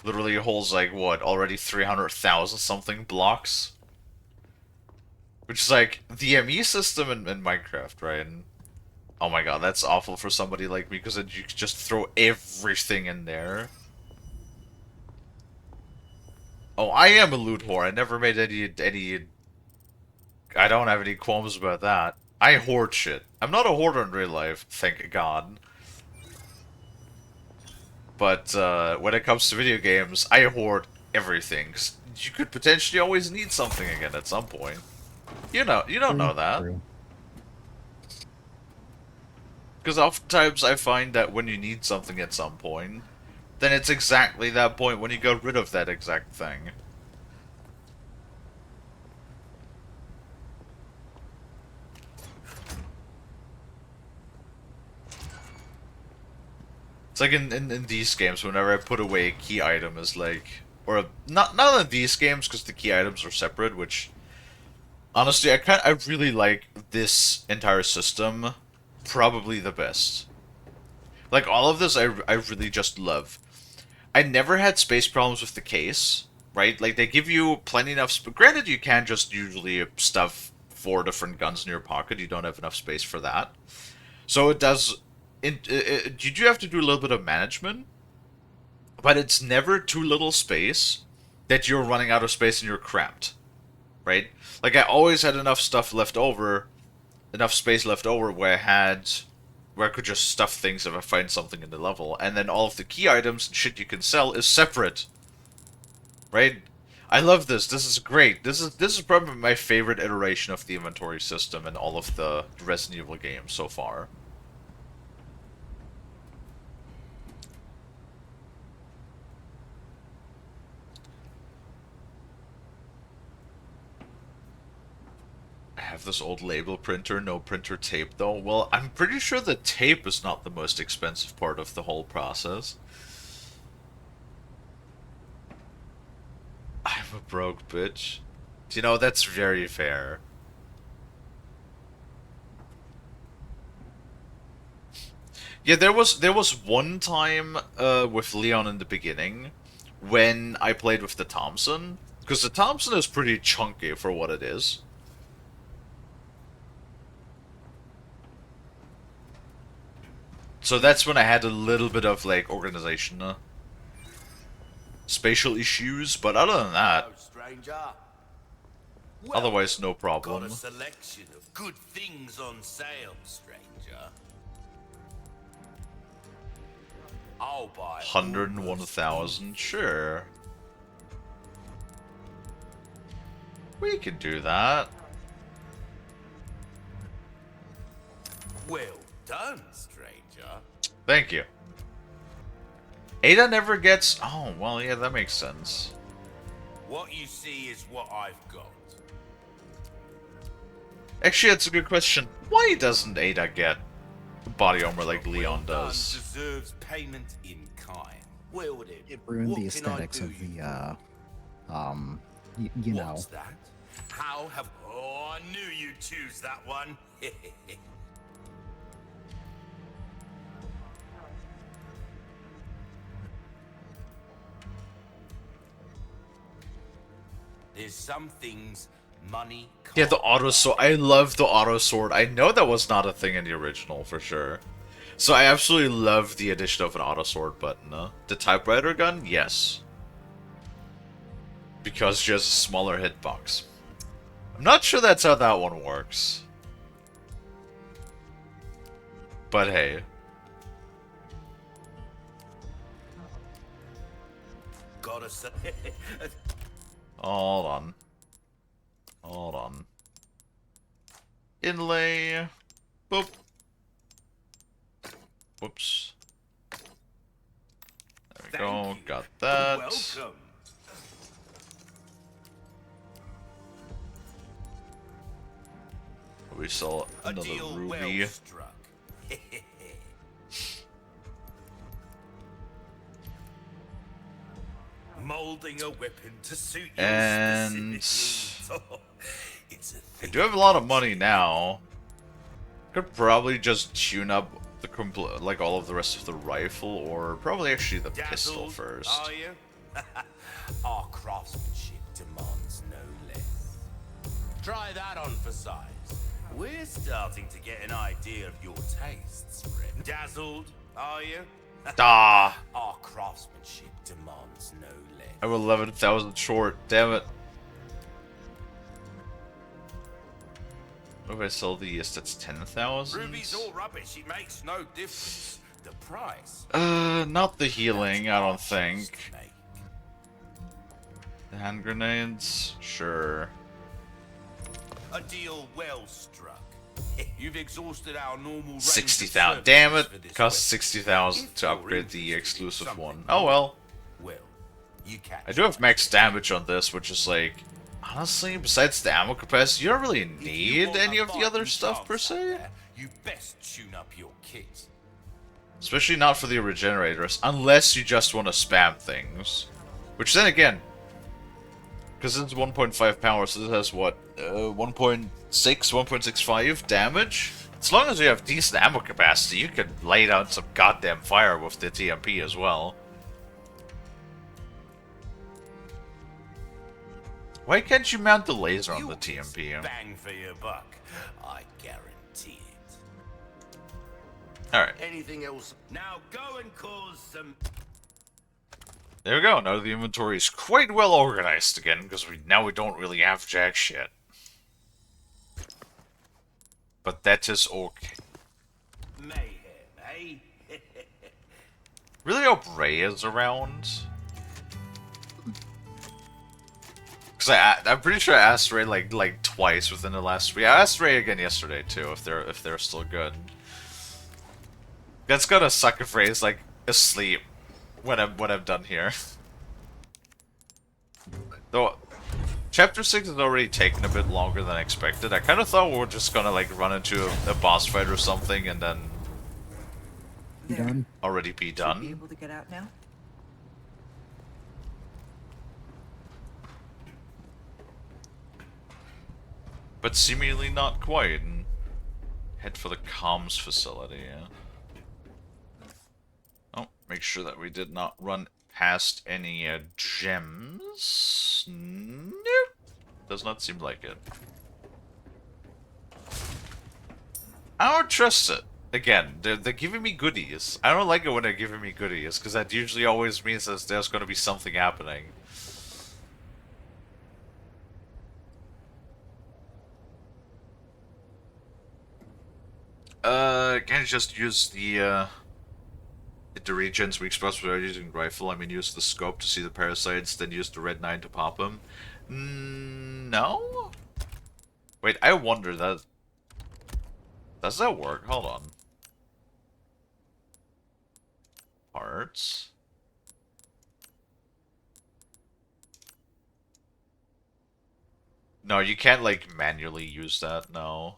literally holds like what, already 300,000 something blocks? Which is like the ME system in Minecraft, right? And oh my god, that's awful for somebody like me because you could just throw everything in there. Oh, I am a loot whore. I never made any. I don't have any qualms about that. I hoard shit. I'm not a hoarder in real life, thank God. But when it comes to video games, I hoard everything. 'Cause you could potentially always need something again at some point. You don't know that. True. Because oftentimes I find that when you need something at some point, then it's exactly that point when you get rid of that exact thing. It's like in these games, whenever I put away a key item is like... Or, not in these games, because the key items are separate, which... Honestly, I really like this entire system. Probably the best. Like, all of this I really just love. I never had space problems with the case, right? Like, they give you plenty enough... Granted, you can just usually stuff 4 different guns in your pocket. You don't have enough space for that. So it does... you do have to do a little bit of management, but it's never too little space that you're running out of space and you're cramped, right? Like, I always had enough stuff left over, enough space left over where I could just stuff things if I find something in the level, and then all of the key items and shit you can sell is separate, right? I love this. This is great. This is probably my favorite iteration of the inventory system in all of the Resident Evil games so far. I have this old label printer, no printer tape though. Well, I'm pretty sure the tape is not the most expensive part of the whole process. I'm a broke bitch. You know, that's very fair. Yeah, there was one time with Leon in the beginning when I played with the Thompson, because the Thompson is pretty chunky for what it is. So that's when I had a little bit of, like, organization, spatial issues, but other than that, Hello, stranger. otherwise no Got problem. a selection of good things on sale, stranger. I'll buy 101,000, sure. We could do that. Well done, stranger. Thank you. Ada never gets... Oh, well, yeah, that makes sense. What you see is what I've got. Actually, that's a good question. Why doesn't Ada get body armor like Leon Well done does? deserves payment in kind. Wielded. It ruined What the can I aesthetics do of you the, you know. What's that? How have... Oh, I knew you'd choose that one. There's some things money can't Yeah, the auto sword. I love the auto sword. I know that was not a thing in the original, for sure. So I absolutely love the addition of an auto sword button. The typewriter gun? Yes. Because she has a smaller hitbox. I'm not sure that's how that one works. But hey. Gotta say... Hold on. Hold on. Inlay. Boop. Whoops. There we go. you. Got that. Welcome. We saw A another deal ruby. well struck. Molding a weapon to suit your And specific needs. It's a I thing. do have a lot of money now. Could probably just tune up the like all of the rest of the rifle, or probably actually the pistol Dazzled, first. Are you? Our craftsmanship demands no less. Try that on for size. We're starting to get an idea of your tastes, friend. Dazzled, are you? Ah, Our craftsmanship demands no less. I'm 11,000 short. Damn it. What if I sell these? That's 10,000. Ruby's all rubbish. It makes no difference. The price. Not the healing. I don't That's our choice think. to make. The hand grenades, sure. A deal well struck. You've exhausted our normal range of 60,000. Damn it! services for this Costs weapon. 60,000 If to you're upgrade the interested in exclusive something one. Oh well. Well, you can. I do have max damage on this, which is like, honestly, besides the ammo capacity, you don't really need any of the other stuff per se. You best tune up your kit. Especially not for the regenerators, unless you just want to spam things. Which then again, because it's 1.5 power, so this has what, 1.6, 1.65 damage? As long as you have decent ammo capacity, you can lay down some goddamn fire with the TMP as well. Why can't you mount the laser on the TMP? Bang for your buck. I guarantee it. Alright. Anything else? Now go and cause some... There we go. Now the inventory is quite well organized again, because now we don't really have jack shit. But that is okay. Mayhem, eh? Really hope Ray is around. Because I'm pretty sure I asked Ray like twice within the last week. I asked Ray again yesterday too, if they're still good. That's gonna suck if Ray's like asleep when I'm done here. Though Chapter 6 has already taken a bit longer than expected. I kind of thought we were just gonna like run into a boss fight or something and then Done. already be Should be done. able to get out now. But seemingly not quite. And head for the comms facility, yeah. Oh, make sure that we did not run past any gems. Nope. Does not seem like it. I don't trust it. Again, they're giving me goodies. I don't like it when they're giving me goodies, because that usually always means that there's going to be something happening. Can I just use the regens we express without using rifle? I mean, use the scope to see the parasites, then use the red 9 to pop them? No? Wait, I wonder that... Does that work? Hold on. Parts. No, you can't, like, manually use that, no.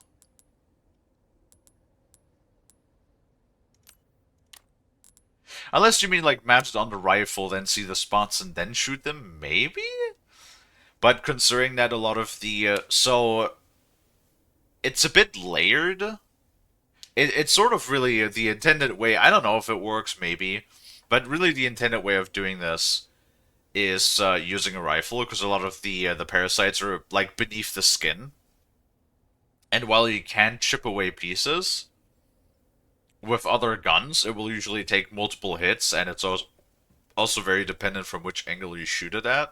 Unless you mean, like, mount it on the rifle, then see the spots and then shoot them, maybe? But considering that a lot of the, so... It's a bit layered. It's sort of really the intended way, I don't know if it works, maybe, but really the intended way of doing this is using a rifle, because a lot of the parasites are, like, beneath the skin. And while you can chip away pieces, with other guns, it will usually take multiple hits, and it's also very dependent from which angle you shoot it at.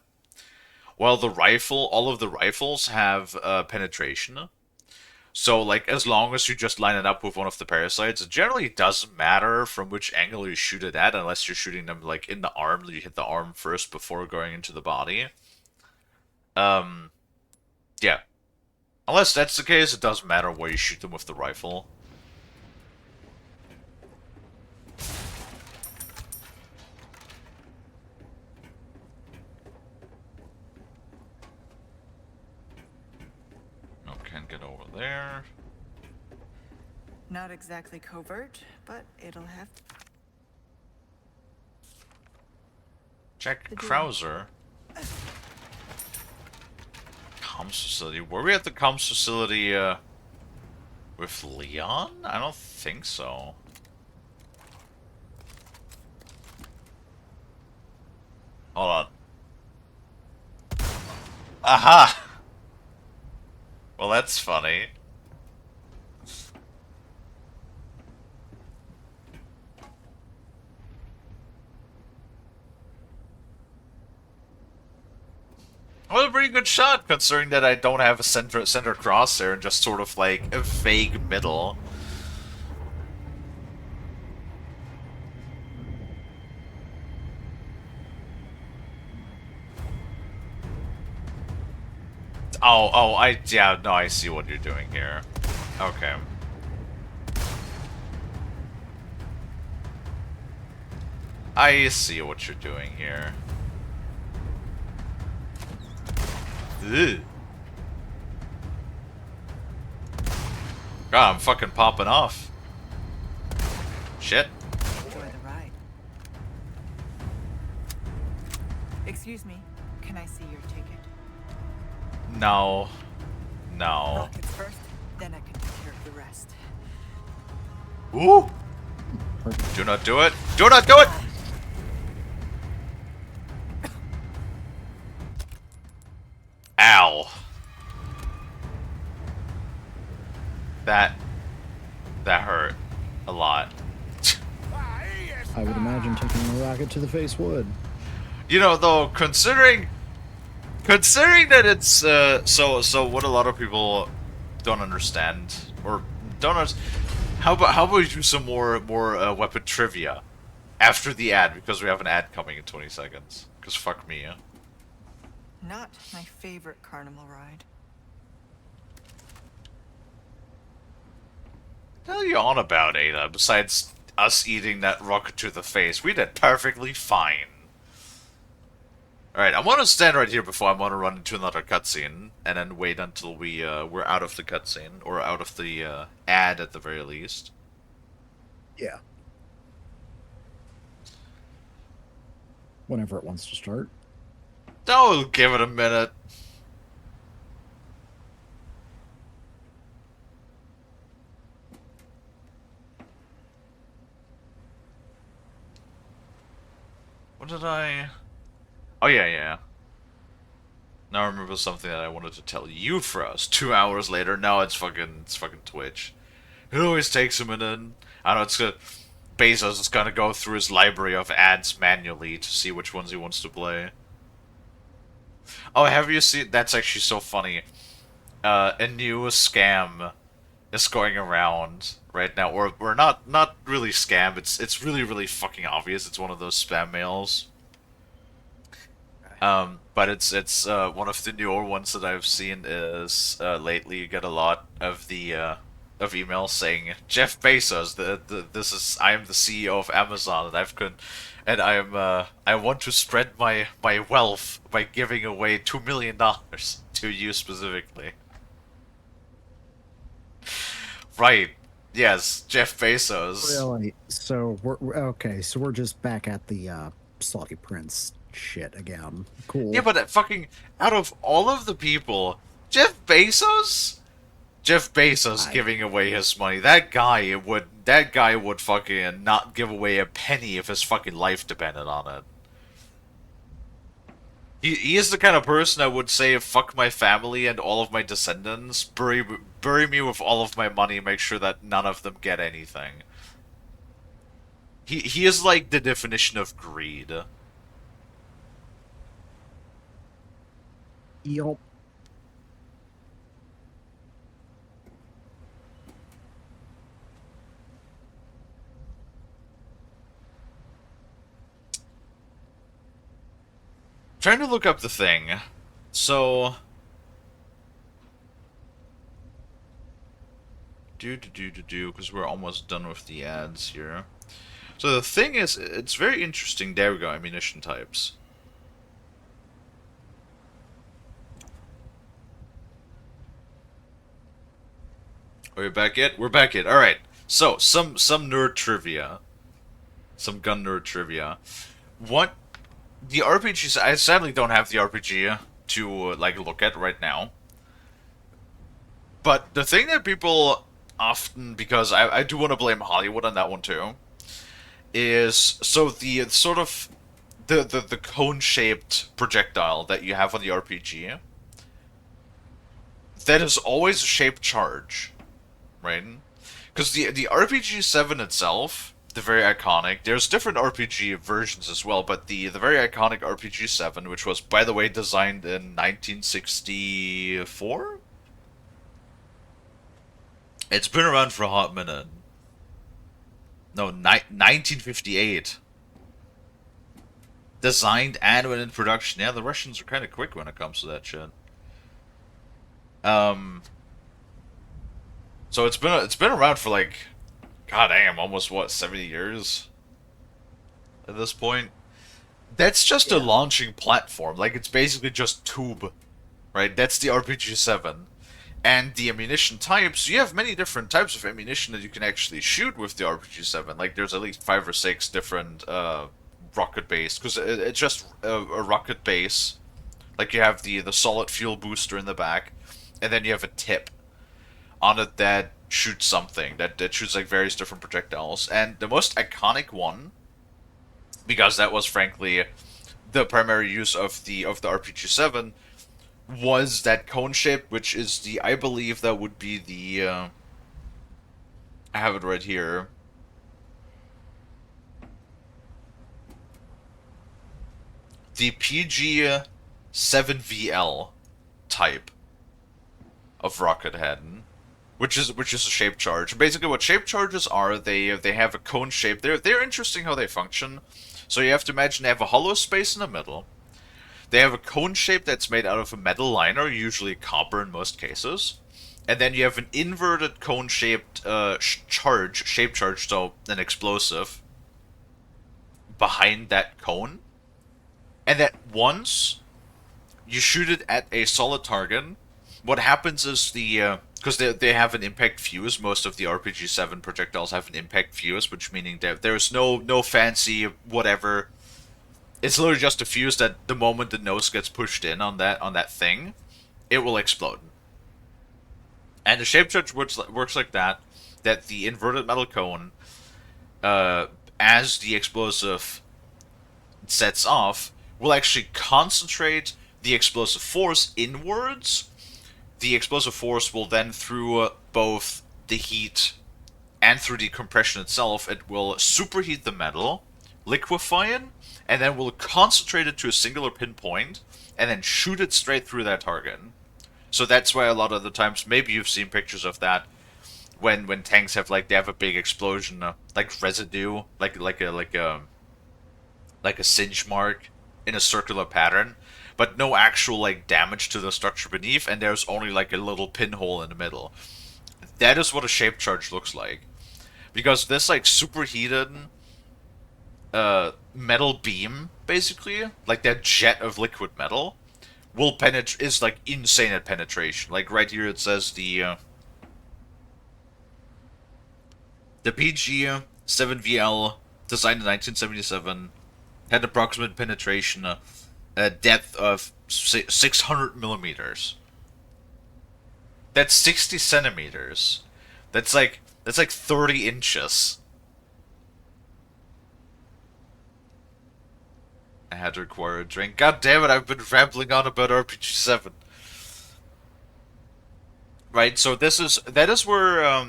While the rifle, all of the rifles have penetration. So, like, as long as you just line it up with one of the parasites, it generally doesn't matter from which angle you shoot it at, unless you're shooting them, like, in the arm. You hit the arm first before going into the body. Yeah. Unless that's the case, it doesn't matter where you shoot them with the rifle. No, can't get over there. Not exactly covert, but it'll have to. Jack The deal. Krauser. Comms facility. Were we at the comms facility, with Leon? I don't think so. Hold on. Aha! Well, that's funny. pretty good shot, considering that I don't have a center crosshair and just sort of like a vague middle. Oh, yeah, no, I see what you're doing here. Okay. I see what you're doing here. Ugh. God, I'm fucking popping off. Shit. Enjoy the ride. Excuse me, can I see your ticket? No. No. Rockets first, then I can take care of the rest. Ooh! Do not do it! Do not do it! Ow. That hurt a lot. I would imagine taking a rocket to the face would. You know, though, considering that it's so what a lot of people don't understand or don't understand. How about we do some more weapon trivia after the ad, because we have an ad coming in 20 seconds. Because fuck me. Not my favorite carnival ride. What are you on about, Ada? Besides us eating that rocket to the face, we did perfectly fine. Alright, I want to stand right here before I want to run into another cutscene, and then wait until we're out of the cutscene, or out of the ad at the very least. Yeah. Whenever it wants to start. Oh, give it a minute. What did I... Oh, yeah. Now I remember something that I wanted to tell you first. 2 hours later, now it's fucking Twitch. It always takes a minute. I know it's good. Bezos is gonna go through his library of ads manually to see which ones he wants to play. Oh, have you seen... That's actually so funny. A new scam is going around right now. Or not really scam. It's really fucking obvious. It's one of those spam mails. But it's one of the newer ones that I've seen is lately you get a lot of the of emails saying Jeff Bezos, I am the CEO of Amazon, and I want to spread my wealth by giving away $2 million to you specifically. Right. Yes, Jeff Bezos. Really? So we're just back at the Saudi Prince shit again. Cool. Yeah, but fucking out of all of the people, Jeff Bezos giving away his money. That guy would fucking not give away a penny if his fucking life depended on it. He is the kind of person that would say, fuck my family and all of my descendants, bury me with all of my money, make sure that none of them get anything. He is like the definition of greed. Yup. Trying to look up the thing. So... because we're almost done with the ads here. So the thing is, it's very interesting. There we go, ammunition types. Are we back yet? We're back yet. Alright. So, some nerd trivia. Some gun nerd trivia. What... The RPGs... I sadly don't have the RPG to, like, look at right now. But the thing that people often... Because I do want to blame Hollywood on that one, too. Is... So, the sort of... The cone-shaped projectile that you have on the RPG... That is always a shaped charge. Right? Because the RPG-7 itself the very iconic. There's different RPG versions as well, but the very iconic RPG 7, which was, by the way, designed in 1964. It's been around for a hot minute. No, 1958. Designed and went in production. Yeah, the Russians are kind of quick when it comes to that shit. So it's been around for like, god damn, almost what, 70 years at this point. That's just a launching platform. Like, it's basically just tube, right? That's the RPG 7. And the ammunition types, you have many different types of ammunition that you can actually shoot with the RPG 7. Like, there's at least 5 or 6 different rocket base, because it's just a rocket base. Like, you have the solid fuel booster in the back, and then you have a tip on it that shoots something, that shoots like various different projectiles. And the most iconic one, because that was frankly the primary use of the RPG-7, was that cone shape, which is the, I believe that would be the, I have it right here. The PG-7VL type of rocket head, which is a shape charge. Basically, what shape charges are, they have a cone shape. They're interesting how they function. So you have to imagine they have a hollow space in the middle. They have a cone shape that's made out of a metal liner, usually copper in most cases. And then you have an inverted cone-shaped shape charge, so an explosive, behind that cone. And that once you shoot it at a solid target, what happens is because they have an impact fuse. Most of the RPG-7 projectiles have an impact fuse, which meaning that there's no fancy whatever. It's literally just a fuse that the moment the nose gets pushed in on that thing, it will explode. And the shape charge works like that. That the inverted metal cone, as the explosive sets off, will actually concentrate the explosive force inwards. The explosive force will then, through both the heat and through the compression itself, it will superheat the metal, liquefy it, and then will concentrate it to a singular pinpoint, and then shoot it straight through that target. So that's why a lot of the times, maybe you've seen pictures of that, when tanks have they have a big explosion, like residue, like a singe mark in a circular pattern, but no actual damage to the structure beneath, and there's only a little pinhole in the middle. That is what a shape charge looks like, because this superheated metal beam, basically, like that jet of liquid metal, will is insane at penetration. Like right here it says the PG-7VL, designed in 1977, had approximate penetration, a depth of 600 millimeters. That's 60 centimeters. That's like 30 inches. I had to require a drink. God damn it, I've been rambling on about RPG-7. Right, so that is where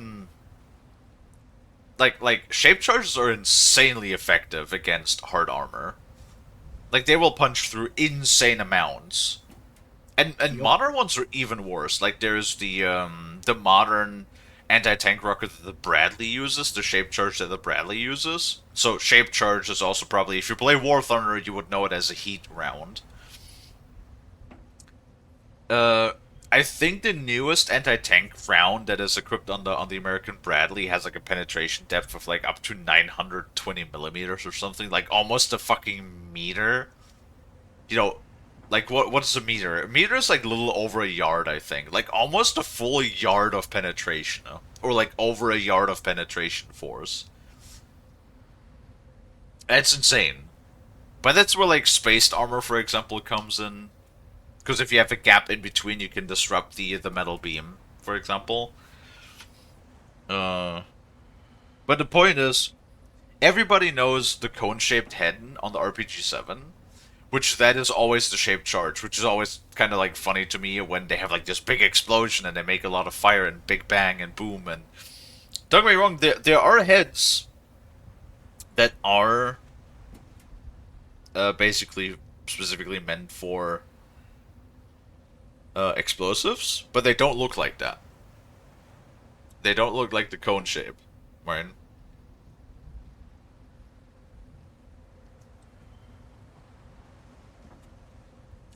shape charges are insanely effective against hard armor. Like, they will punch through insane amounts. And modern ones are even worse. Like, there's the modern anti-tank rocket that the Bradley uses, the shape charge that the Bradley uses. So shape charge is also probably, if you play War Thunder, you would know it as a heat round. I think the newest anti-tank round that is equipped on the American Bradley has a penetration depth of up to 920 millimeters or something, almost a fucking meter. You know, what's a meter? A meter is a little over a yard, I think. Almost a full yard of penetration. Or over a yard of penetration force. That's insane. But that's where spaced armor, for example, comes in. Because if you have a gap in between, you can disrupt the metal beam, for example. But the point is, everybody knows the cone-shaped head on the RPG-7. Which that is always the shape charge, which is always kind of funny to me when they have this big explosion and they make a lot of fire and big bang and boom. And don't get me wrong, there are heads that are basically specifically meant for explosives, but they don't look like that. They don't look like the cone shape, right?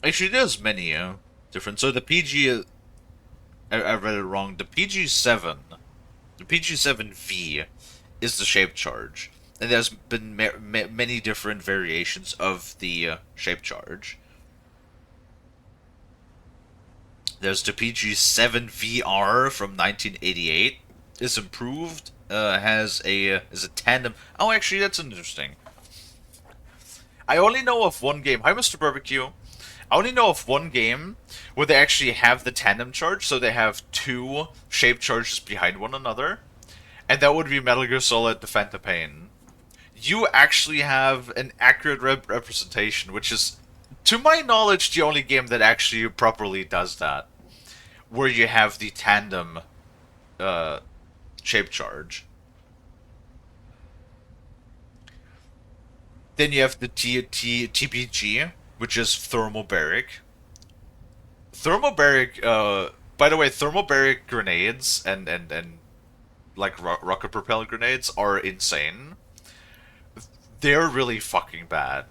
Actually, there's many different. So the PG, I read it wrong. The PG-7, the PG-7V is the shape charge, and there's been many different variations of the shape charge. There's the PG-7VR from 1988. It's improved. Has a is a tandem. Oh, actually, that's interesting. I only know of one game. Hi, Mr. Barbecue. I only know of one game where they actually have the tandem charge, so they have two shape charges behind one another, and that would be Metal Gear Solid: The Phantom Pain. You actually have an accurate representation, which is, to my knowledge, the only game that actually properly does that, where you have the tandem shape charge. Then you have the TPG, which is thermobaric. Thermobaric, by the way, thermobaric grenades and like rocket propelled grenades are insane. They're really fucking bad.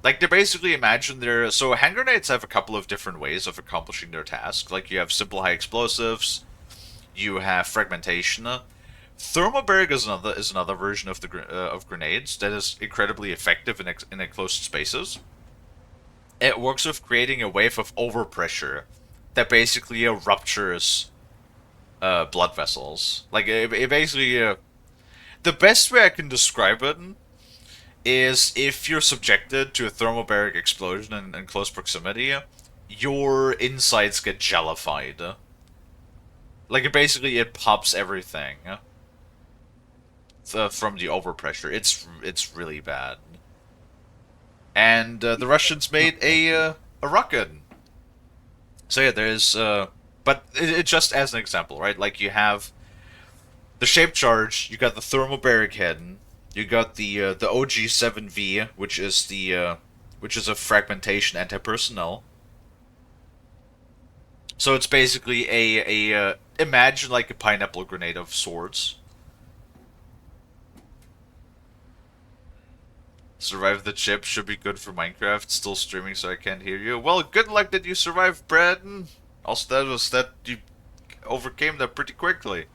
Like, they basically imagine they're... So, hand grenades have a couple of different ways of accomplishing their task. Like, you have simple high explosives, you have fragmentation. Thermobaric is another version of the of grenades that is incredibly effective in enclosed spaces. It works with creating a wave of overpressure that basically ruptures blood vessels. Like, it basically... the best way I can describe it is if you're subjected to a thermobaric explosion in close proximity, your insides get jellified. Like, it pops everything from the overpressure. It's really bad. And the Russians made a rocket. So yeah, there's but it just as an example, right? Like, you have the shape charge, you got the thermobaric head, you got the OG-7V, which is a fragmentation anti-personnel. So it's basically a imagine like a pineapple grenade of sorts. Survive the chip should be good for Minecraft. Still streaming, so I can't hear you. Well, good luck that you survived, Braden. Also, that you overcame that pretty quickly.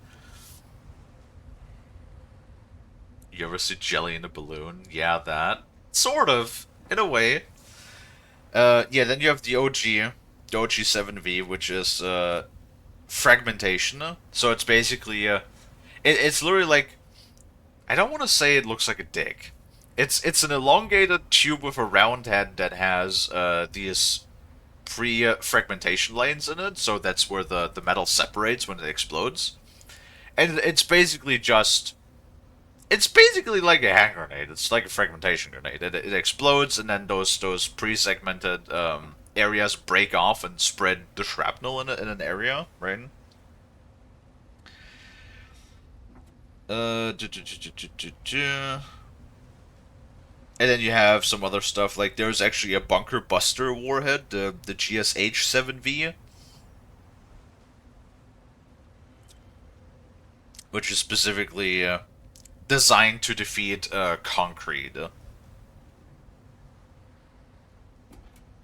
You ever see jelly in a balloon? Yeah, that. Sort of, in a way. Yeah, then you have the OG-7V, which is fragmentation. So it's basically it's literally like, I don't want to say it looks like a dick. It's an elongated tube with a round head that has these pre-fragmentation lanes in it, so that's where the metal separates when it explodes. And it's basically like a hand grenade. It's like a fragmentation grenade. It explodes, and then those pre-segmented areas break off and spread the shrapnel in an area, right? And then you have some other stuff, like there's actually a bunker buster warhead, the GSH-7V, which is specifically designed to defeat concrete.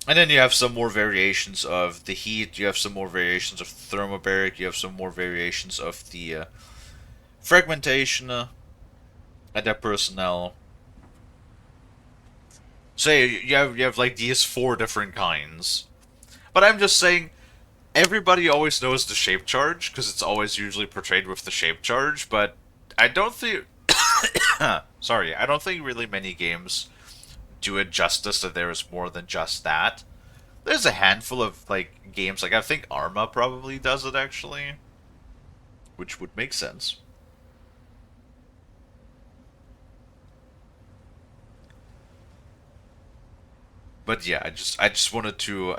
And then you have some more variations of the heat, you have some more variations of thermobaric, you have some more variations of the fragmentation, and their personnel. So you have like these 4 different kinds. But I'm just saying, everybody always knows the shape charge, because it's always usually portrayed with the shape charge, but I don't think... Sorry, I don't think really many games do it justice that there is more than just that. There's a handful of, like, games, like I think Arma probably does it, actually. Which would make sense. But yeah, I just wanted to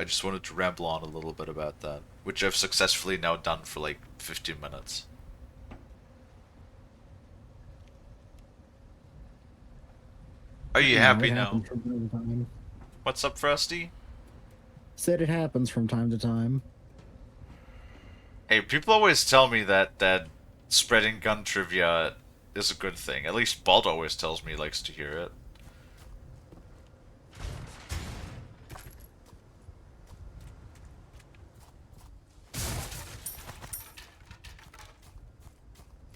ramble on a little bit about that, which I've successfully now done for like 15 minutes. Are you You know, happy it now? happens from time to time. What's up, Frosty? Said it happens from time to time. Hey, people always tell me that spreading gun trivia is a good thing. At least Bald always tells me he likes to hear it.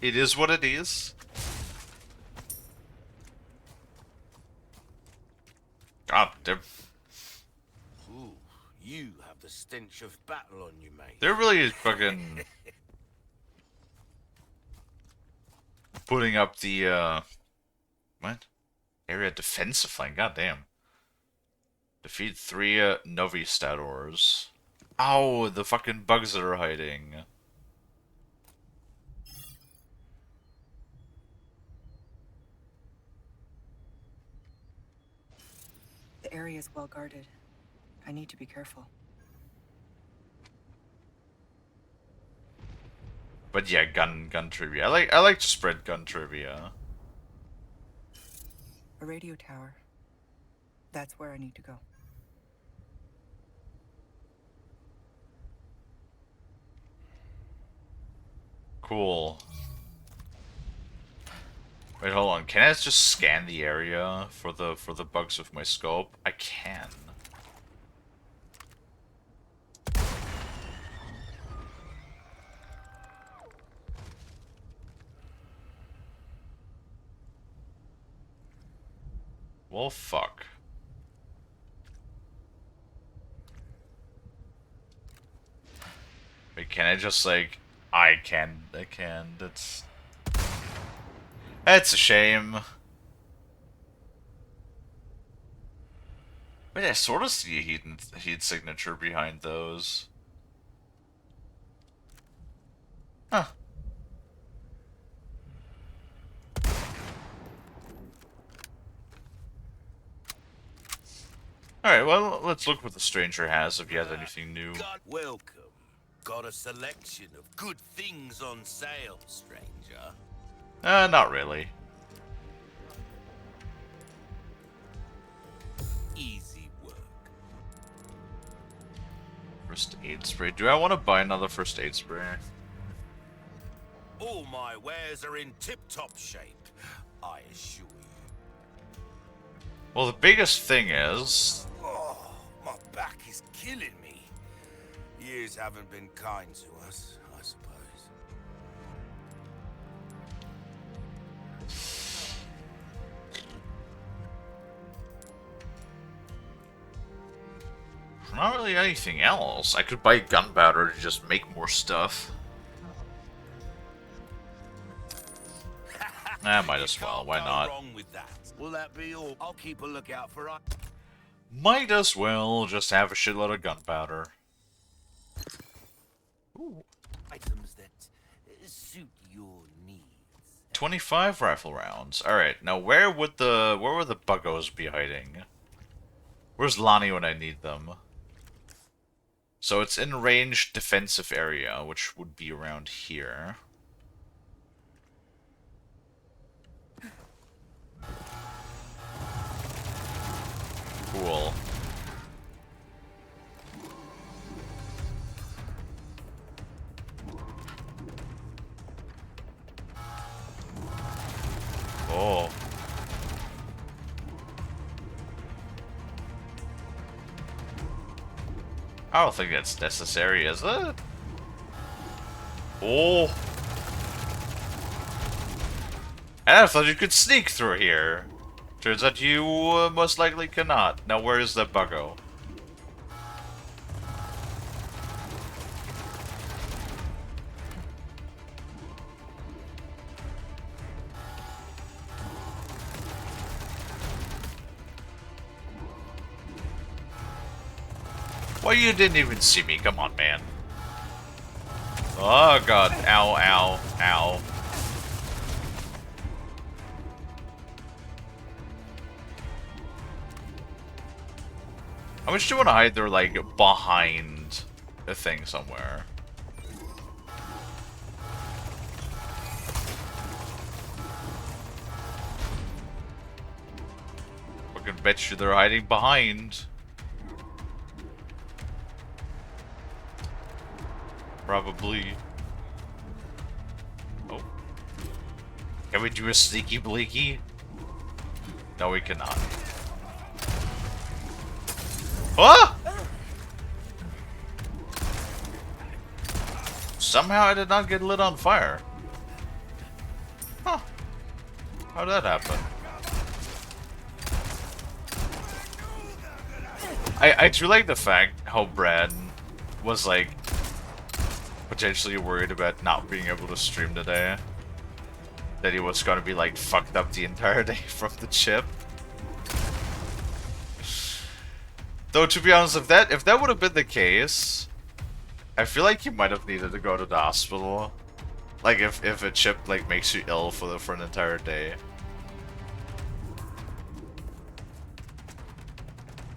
It is what it is. God, Ooh, you have the stench of battle on you, mate. they're really fucking putting up the what? Area defensive line. God damn. Defeat 3 Novi Stators. Ow, the fucking bugs that are hiding. The area is well guarded. I need to be careful. But yeah, gun trivia. I like to spread gun trivia. A radio tower. That's where I need to go. Cool. Wait, hold on. Can I just scan the area for the bugs with my scope? I can. Well, fuck. Wait, can I just like... I can. That's a shame. Wait, I sort of see a heat signature behind those. Huh. Alright, well, let's look what the stranger has if he has anything new. Welcome. Got a selection of good things on sale, stranger. Not really. Easy work. First aid spray. Do I want to buy another first aid spray? All my wares are in tip-top shape, I assure you. Well, the biggest thing is... Oh, my back is killing me. Years haven't been kind to us, I suppose. Not really anything else. I could buy gunpowder to just make more stuff. Might as well. Why not? Wrong with that. Will that be all? I'll keep a lookout for us. Might as well just have a shitload of gunpowder. Ooh. Items that suit your needs. 25 rifle rounds. Alright, now where would the buggos be hiding? Where's Lonnie when I need them? So it's in range defensive area, which would be around here. Cool. Oh. I don't think that's necessary, is it? Oh. And I thought you could sneak through here. Turns out you most likely cannot. Now where is that buggo? Well, you didn't even see me. Come on, man. Oh, God. Ow, ow, ow. How much do you want to hide there, like, behind a thing somewhere? fucking bet you they're hiding behind. Probably. Oh. Can we do a sneaky bleaky? No, we cannot. Ah! Somehow I did not get lit on fire. Huh. How'd that happen? I do like the fact how Brad was like potentially worried about not being able to stream today. That he was gonna be like fucked up the entire day from the chip. Though to be honest, if that would have been the case, I feel like he might have needed to go to the hospital. Like if a chip like makes you ill for an entire day.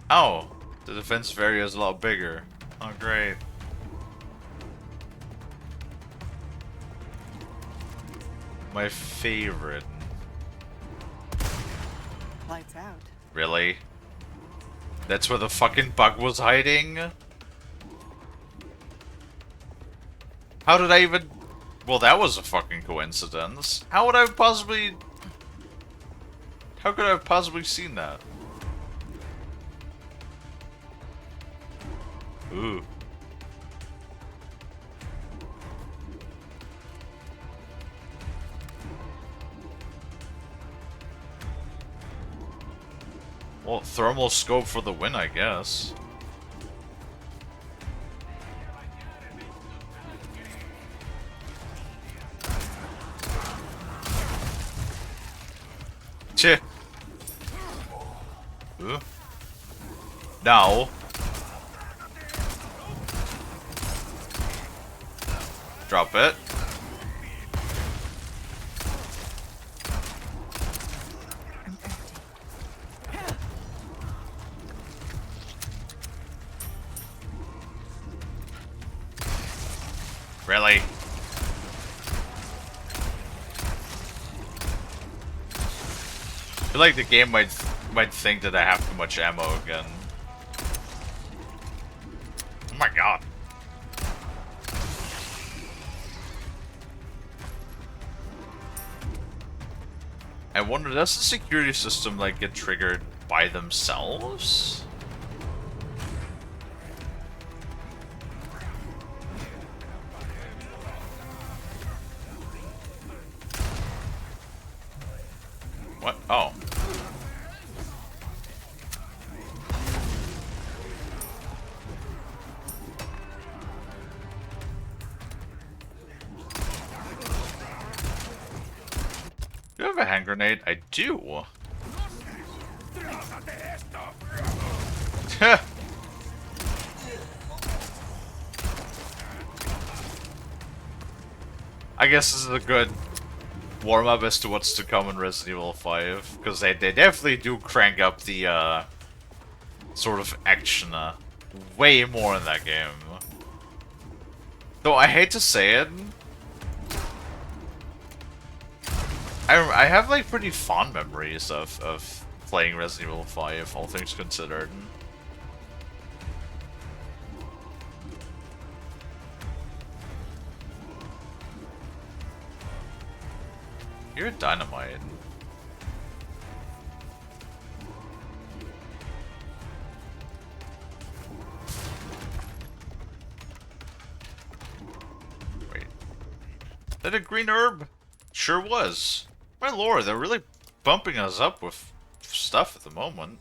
Oh, the defense area is a lot bigger. Oh great. My favorite. Lights out. Really? That's where the fucking bug was hiding? How did I even... Well, that was a fucking coincidence. How would I have possibly... How could I have possibly seen that? Ooh. Well, thermal scope for the win, I guess. Cheh. Ooh. Now. Drop it. Really? I feel like the game might think that I have too much ammo again. Oh my god. I wonder, does the security system like get triggered by themselves? What? Oh. Do you have a hand grenade? I do. I guess this is a good warm-up as to what's to come in Resident Evil 5, because they definitely do crank up the sort of action way more in that game. Though I hate to say it, I have like pretty fond memories of playing Resident Evil 5, all things considered. You're dynamite. Wait. Is that a green herb? Sure was. My lord, they're really bumping us up with stuff at the moment.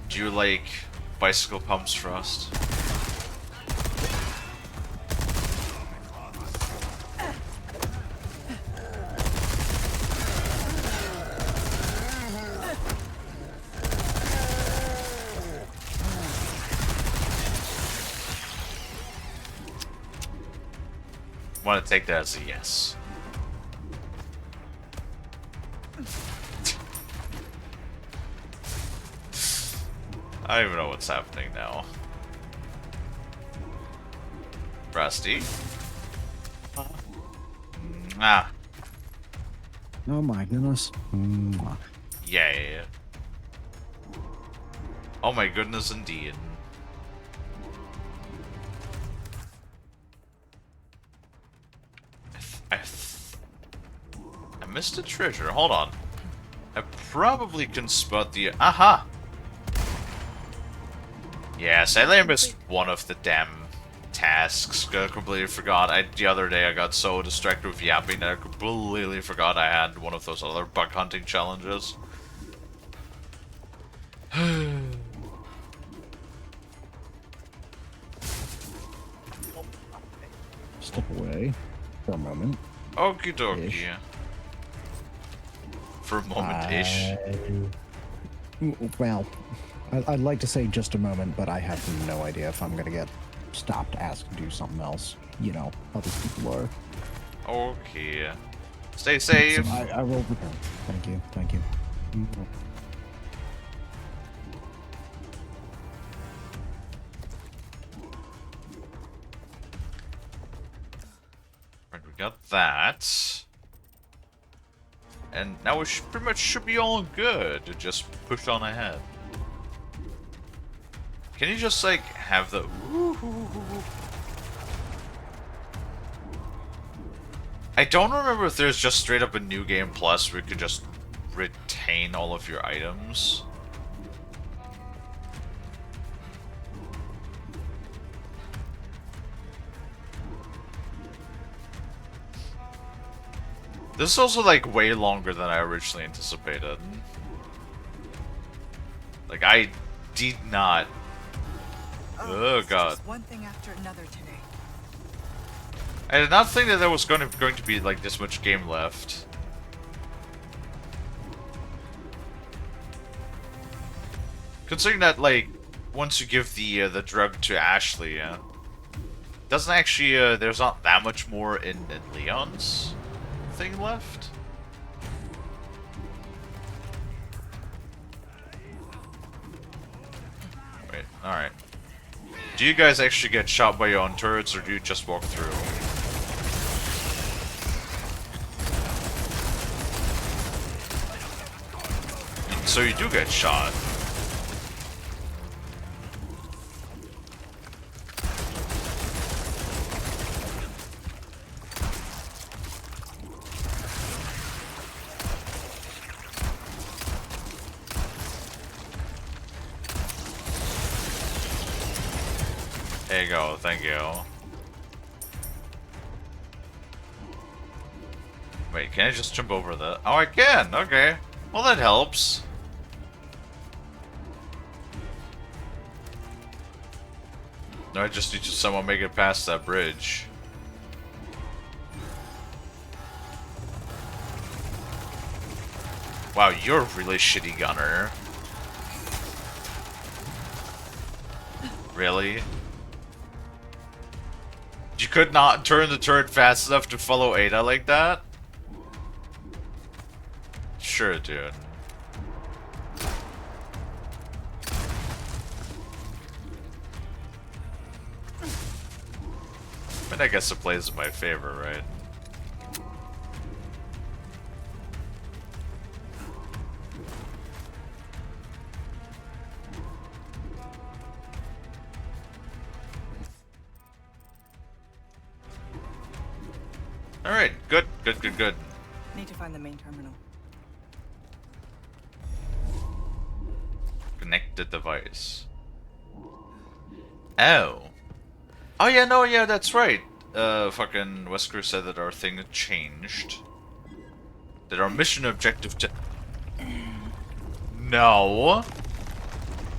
Do you like bicycle pumps, Frost? Want to take that as a yes. I don't even know what's happening now. Frosty. Ah, Oh my goodness. Mwah. yeah. Oh my goodness, indeed. I missed a treasure. Hold on. I probably can spot the... Aha! Yes, I missed one of the damn tasks. I completely forgot. The other day I got so distracted with yapping that I completely forgot I had one of those other bug hunting challenges. Step away for a moment. Okie dokie. Ish. For a moment-ish. Well, I'd like to say just a moment, but I have no idea if I'm gonna get stopped, asked to do something else. You know, other people are. Okay. Stay safe. So I will return. Thank you. Thank you. Right, we got that. And now we pretty much should be all good to just push on ahead. Can you just, like, have the... I don't remember if there's just straight up a New Game Plus where you can just retain all of your items. This is also, like, way longer than I originally anticipated. Like, I did not... Oh, God. Just one thing after another today. I did not think that there was going to be, like, this much game left. Considering that, like, once you give the drug to Ashley, doesn't actually, there's not that much more in Leon's thing left. Wait, alright. Do you guys actually get shot by your own turrets, or do you just walk through? So you do get shot. There you go, thank you. Wait, can I just jump over the... Oh, I can! Okay. Well, that helps. No, I just need to someone make it past that bridge. Wow, you're a really shitty gunner. Really? You could not turn the turret fast enough to follow Ada like that? Sure, dude. I mean, I guess it plays in my favor, right? Alright, good. Need to find the main terminal. Connect the device. Oh. Oh yeah, no, yeah, that's right. Fucking Wesker said that our thing had changed. That our mission objective to... No.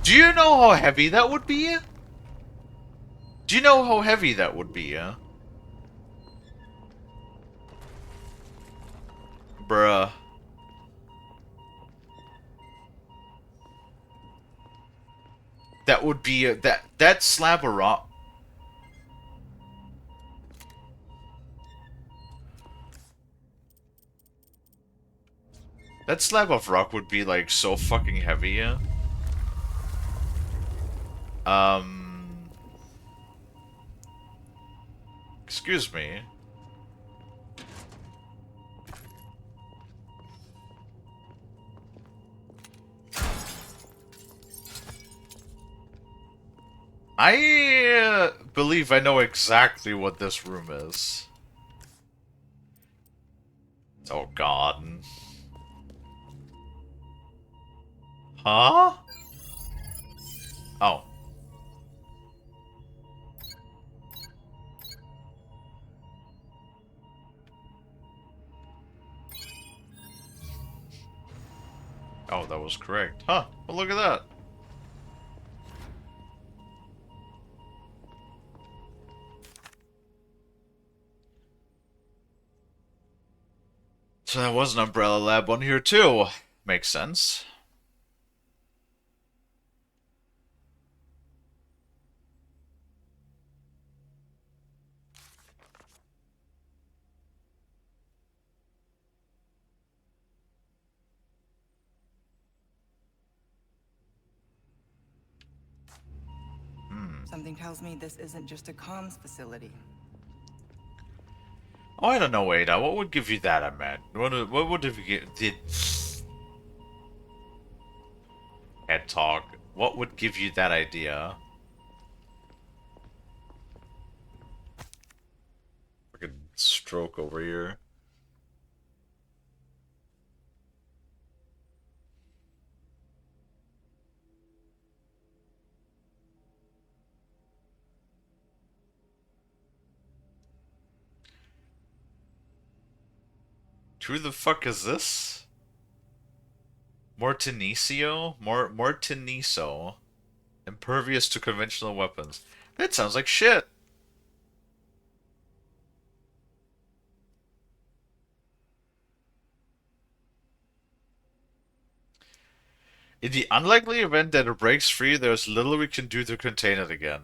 Do you know how heavy that would be? Do you know how heavy that would be, Bruh. That would be that slab of rock. That slab of rock would be like so fucking heavy. Excuse me. I believe I know exactly what this room is. Oh god. Huh? Oh. Oh, that was correct. Huh. Well, look at that. So that was an Umbrella Lab one here too. Makes sense. Something tells me this isn't just a comms facility. Oh, I don't know, Ada. What would give you that, I meant? What would have you did head talk? What would give you that idea? Freaking stroke over here. Who the fuck is this? Mortinicio? Mortiniso. Impervious to conventional weapons. That sounds like shit. In the unlikely event that it breaks free, there's little we can do to contain it again.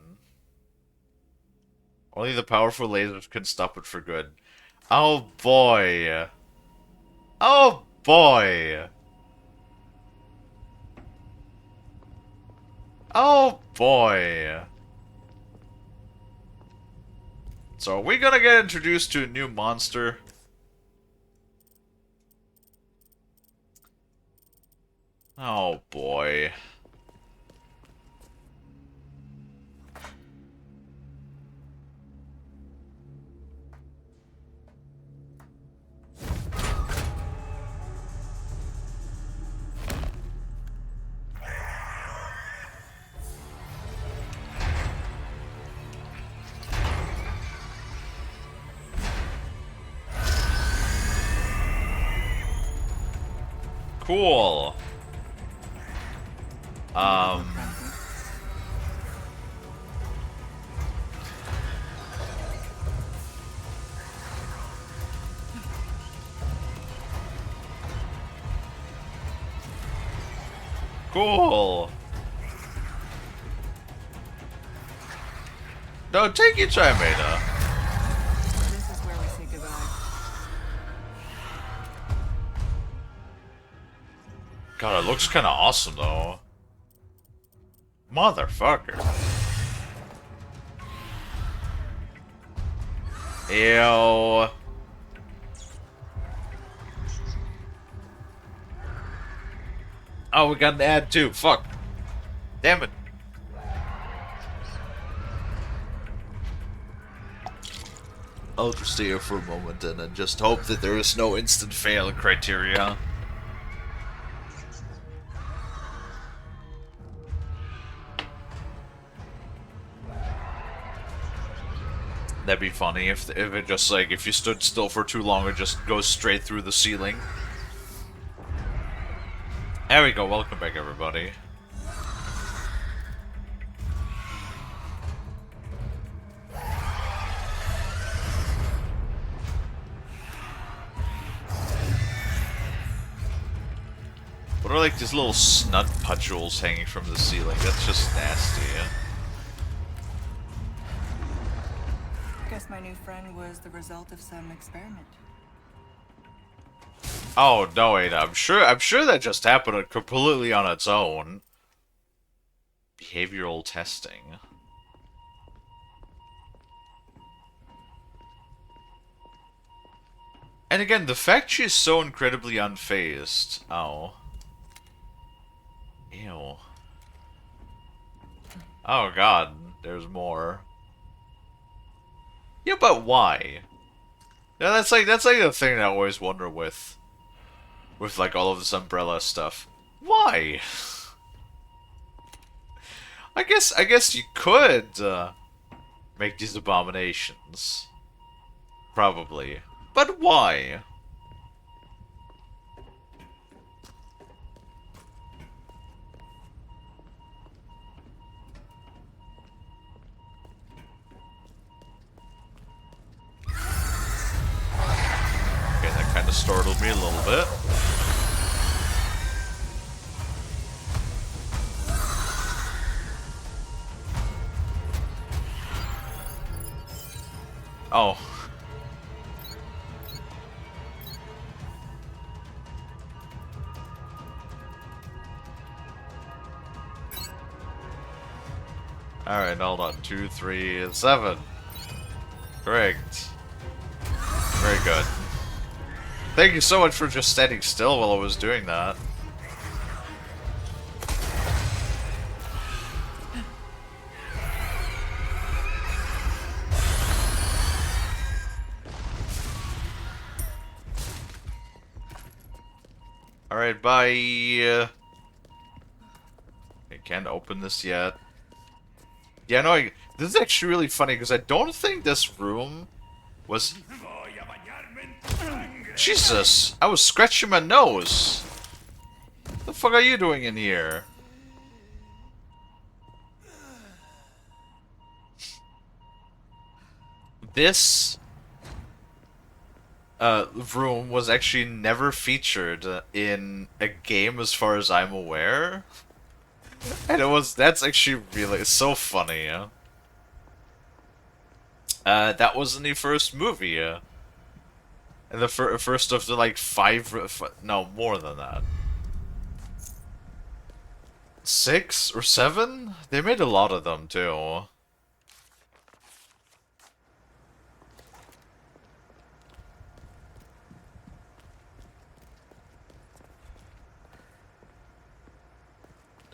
Only the powerful lasers can stop it for good. Oh boy. Oh boy. Oh boy. So are we gonna get introduced to a new monster? Oh boy. Cool. Cool. No, take your time, Ada. This is where we say goodbye. God, it looks kind of awesome, though. Motherfucker. Ew. Oh, we got an ad, too. Fuck. Damn it. I'll just stay here for a moment and then just hope that there is no instant fail criteria. That'd be funny if it just like if you stood still for too long, it just goes straight through the ceiling. There we go. Welcome back, everybody. What are like these little snot pustules hanging from the ceiling? That's just nasty. Guess my new friend was the result of some experiment. Oh no, wait, I'm sure that just happened completely on its own. Behavioral testing. And again, the fact she's so incredibly unfazed. Ow. Ew. Oh god, there's more. Yeah, but why? Yeah, that's like the thing that I always wonder with like all of this Umbrella stuff. Why? I guess you could make these abominations. Probably. But why? Okay, that kind of startled me a little bit. Oh. Alright, hold on. 2, 3, and 7. Correct. Very good. Thank you so much for just standing still while I was doing that. Alright, bye. I can't open this yet. Yeah, no, this is actually really funny because I don't think this room was... Jesus! I was scratching my nose! What the fuck are you doing in here? This room was actually never featured in a game as far as I'm aware. And that's actually really so funny, yeah. That wasn't the first movie, and the first of the like 5, no, more than that. 6 or 7? They made a lot of them too.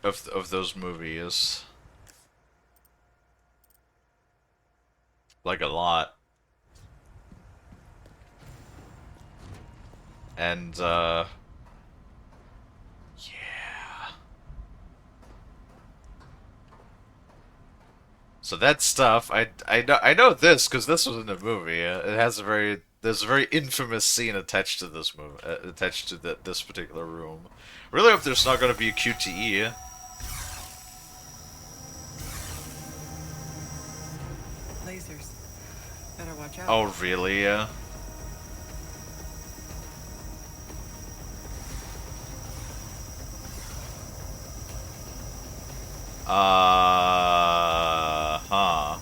Of those movies. Like a lot. And yeah. So that stuff, I know this because this was in the movie. It has there's a very infamous scene attached to this movie, attached to this particular room. Really hope there's not going to be a QTE. Lasers. Better watch out. Oh really? Huh.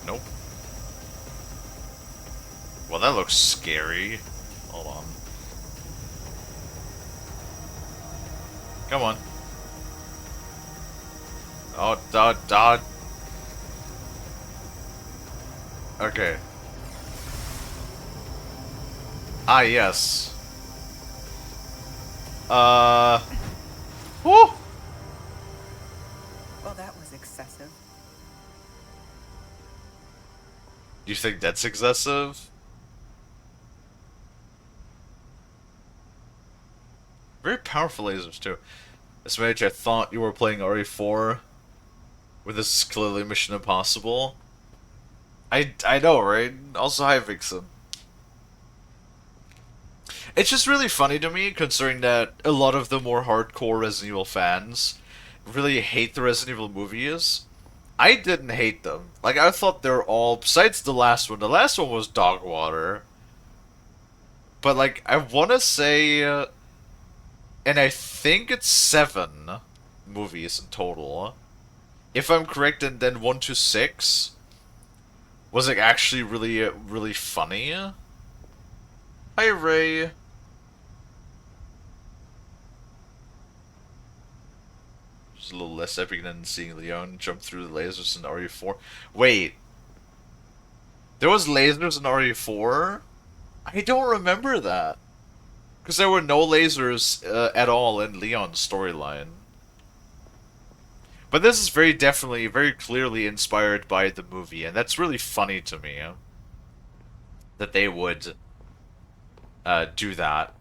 Nope. Well, that looks scary. Hold on. Come on. Oh, dot. Okay. Ah, yes. Whew! Well, that was excessive. Do you think that's excessive? Very powerful lasers, too. This mage, I thought you were playing RE4. Where this is clearly Mission Impossible. I know, right? Also, hi, Vixen. It's just really funny to me, considering that a lot of the more hardcore Resident Evil fans really hate the Resident Evil movies. I didn't hate them. Like, I thought they were all, besides the last one was dog water. But, like, I want to say, and I think it's 7 movies in total. If I'm correct, and then 1 to 6 was, like, actually really, really funny. Hi, Ray. was a little less epic than seeing Leon jump through the lasers in RE4. Wait, there was lasers in RE4? I don't remember that. Because there were no lasers at all in Leon's storyline. But this is very definitely, very clearly inspired by the movie, and that's really funny to me. That they would do that.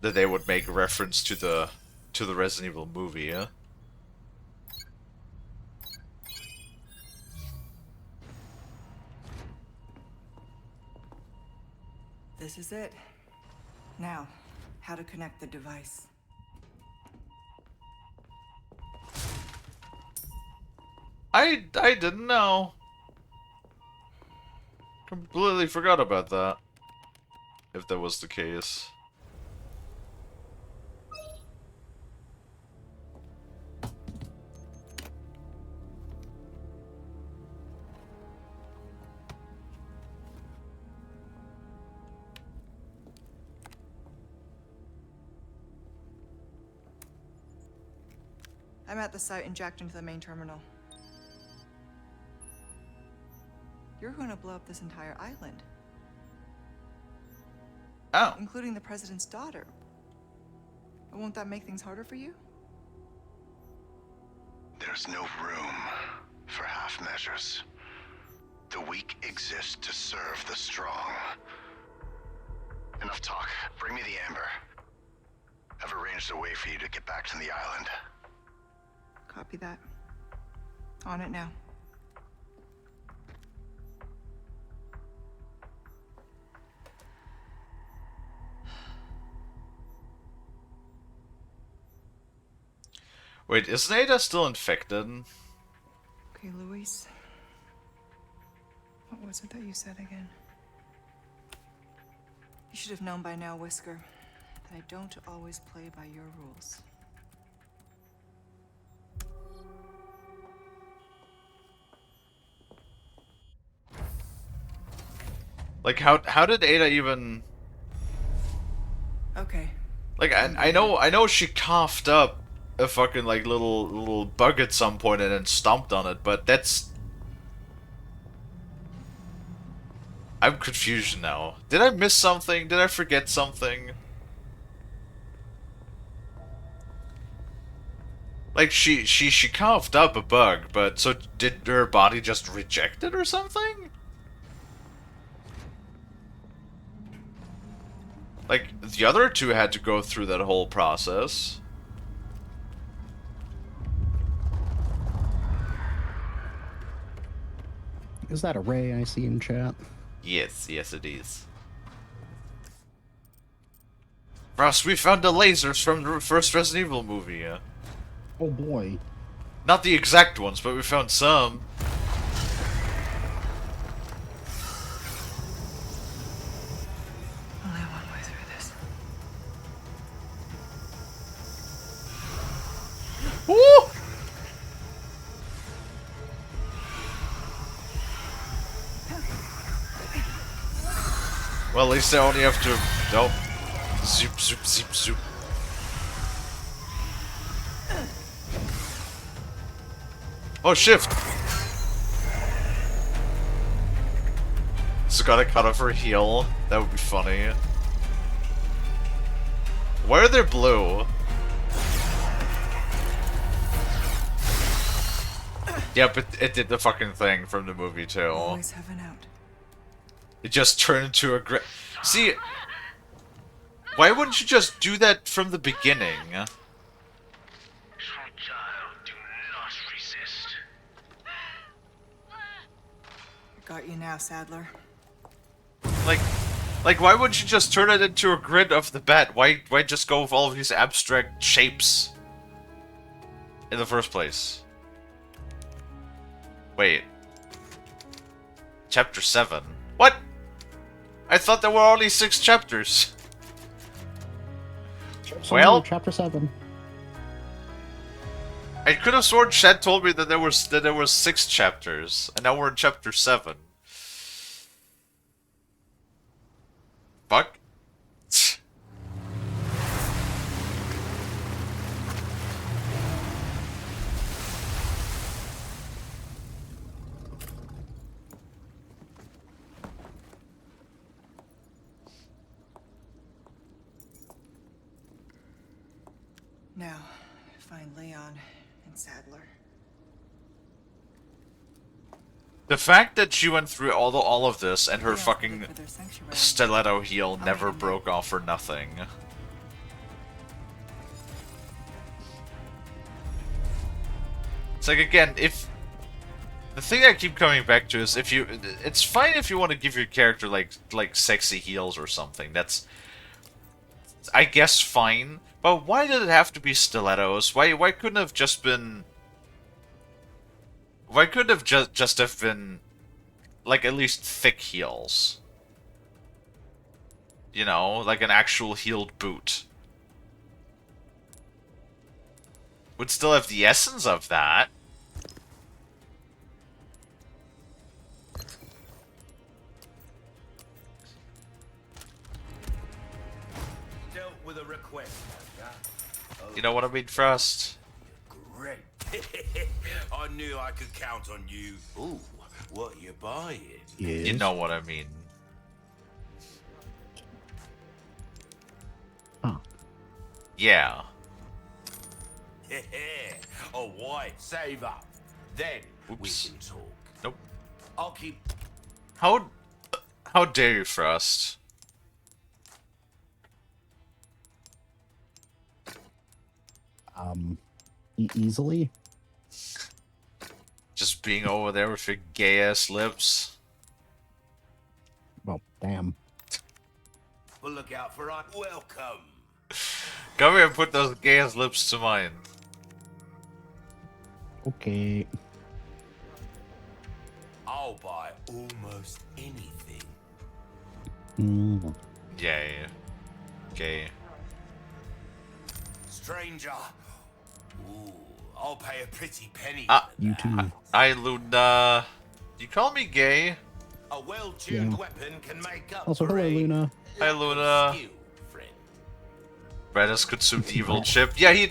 That they would make reference to the Resident Evil movie. This is it. Now, how to connect the device. I didn't know. Completely forgot about that. If that was the case. I'm at the site and jacked into the main terminal. You're going to blow up this entire island. Oh. Including the president's daughter. Won't that make things harder for you? There's no room for half measures. The weak exist to serve the strong. Enough talk. Bring me the amber. I've arranged a way for you to get back to the island. Copy that. On it now. Wait, is Ada still infected? Okay, Luis. What was it that you said again? You should have known by now, Whisker, that I don't always play by your rules. Like, how did Ada even... Okay. Like, I know she coughed up a fucking, like, little bug at some point and then stomped on it, but that's... I'm confused now. Did I miss something? Did I forget something? Like, she coughed up a bug, but so did her body just reject it or something? Like, the other two had to go through that whole process. Is that a ray I see in chat? Yes, yes it is. Ross, we found the lasers from the first Resident Evil movie. Oh boy. Not the exact ones, but we found some. Only one way through this. Woo! Well, at least I only have to... Nope. Zoop, zoop, zoop, zoop. Oh, shift! Just gotta cut off her heel. That would be funny. Why are they blue? Yep, it did the fucking thing from the movie too. Always have an out. It just turned into a See, why wouldn't you just do that from the beginning? Sweet child, do not resist. Got you now, Sadler. Like, why wouldn't you just turn it into a grid off the bat? Why just go with all of these abstract shapes in the first place? Wait. Chapter 7. What? I thought there were only 6 chapters. Well, Chapter 7. I could have sworn Chad told me that there was 6 chapters, and now we're in chapter 7. Fuck. Now, find Leon and Sadler. The fact that she went through all of this and her Leon's fucking headed for their sanctuary. stiletto heel I'll never meet him broke off for nothing. It's like, again, if... The thing I keep coming back to is if you... It's fine if you want to give your character, like sexy heels or something. That's... I guess fine. But why did it have to be stilettos? Why couldn't it have just been... Why couldn't it have just have been... Like, at least thick heels? You know, like an actual heeled boot. Would still have the essence of that. Dealt with a request, have ya? You know what I mean, Frost? Great. I knew I could count on you. Ooh, what you buying? Yes. You know what I mean. Oh. Yeah. Oh, why? Save up. Then we Oops. can talk. Nope. I'll keep... How dare you, Frost? Easily? Just being over there with your gay-ass lips. Well, damn. Well, look out for us. Welcome. Come here and put those gay-ass lips to mine. Okay. I'll buy almost anything. Mm. Yay. Gay. Stranger. Ooh, I'll pay a pretty penny Ah, for You that. too. Hi, Luna. You call me gay? A well-tuned Yeah. weapon can make up Also, for hello, a Luna. Hi, lack of Luna. skill, friend. Bradis could suit the evil chip. Yeah, he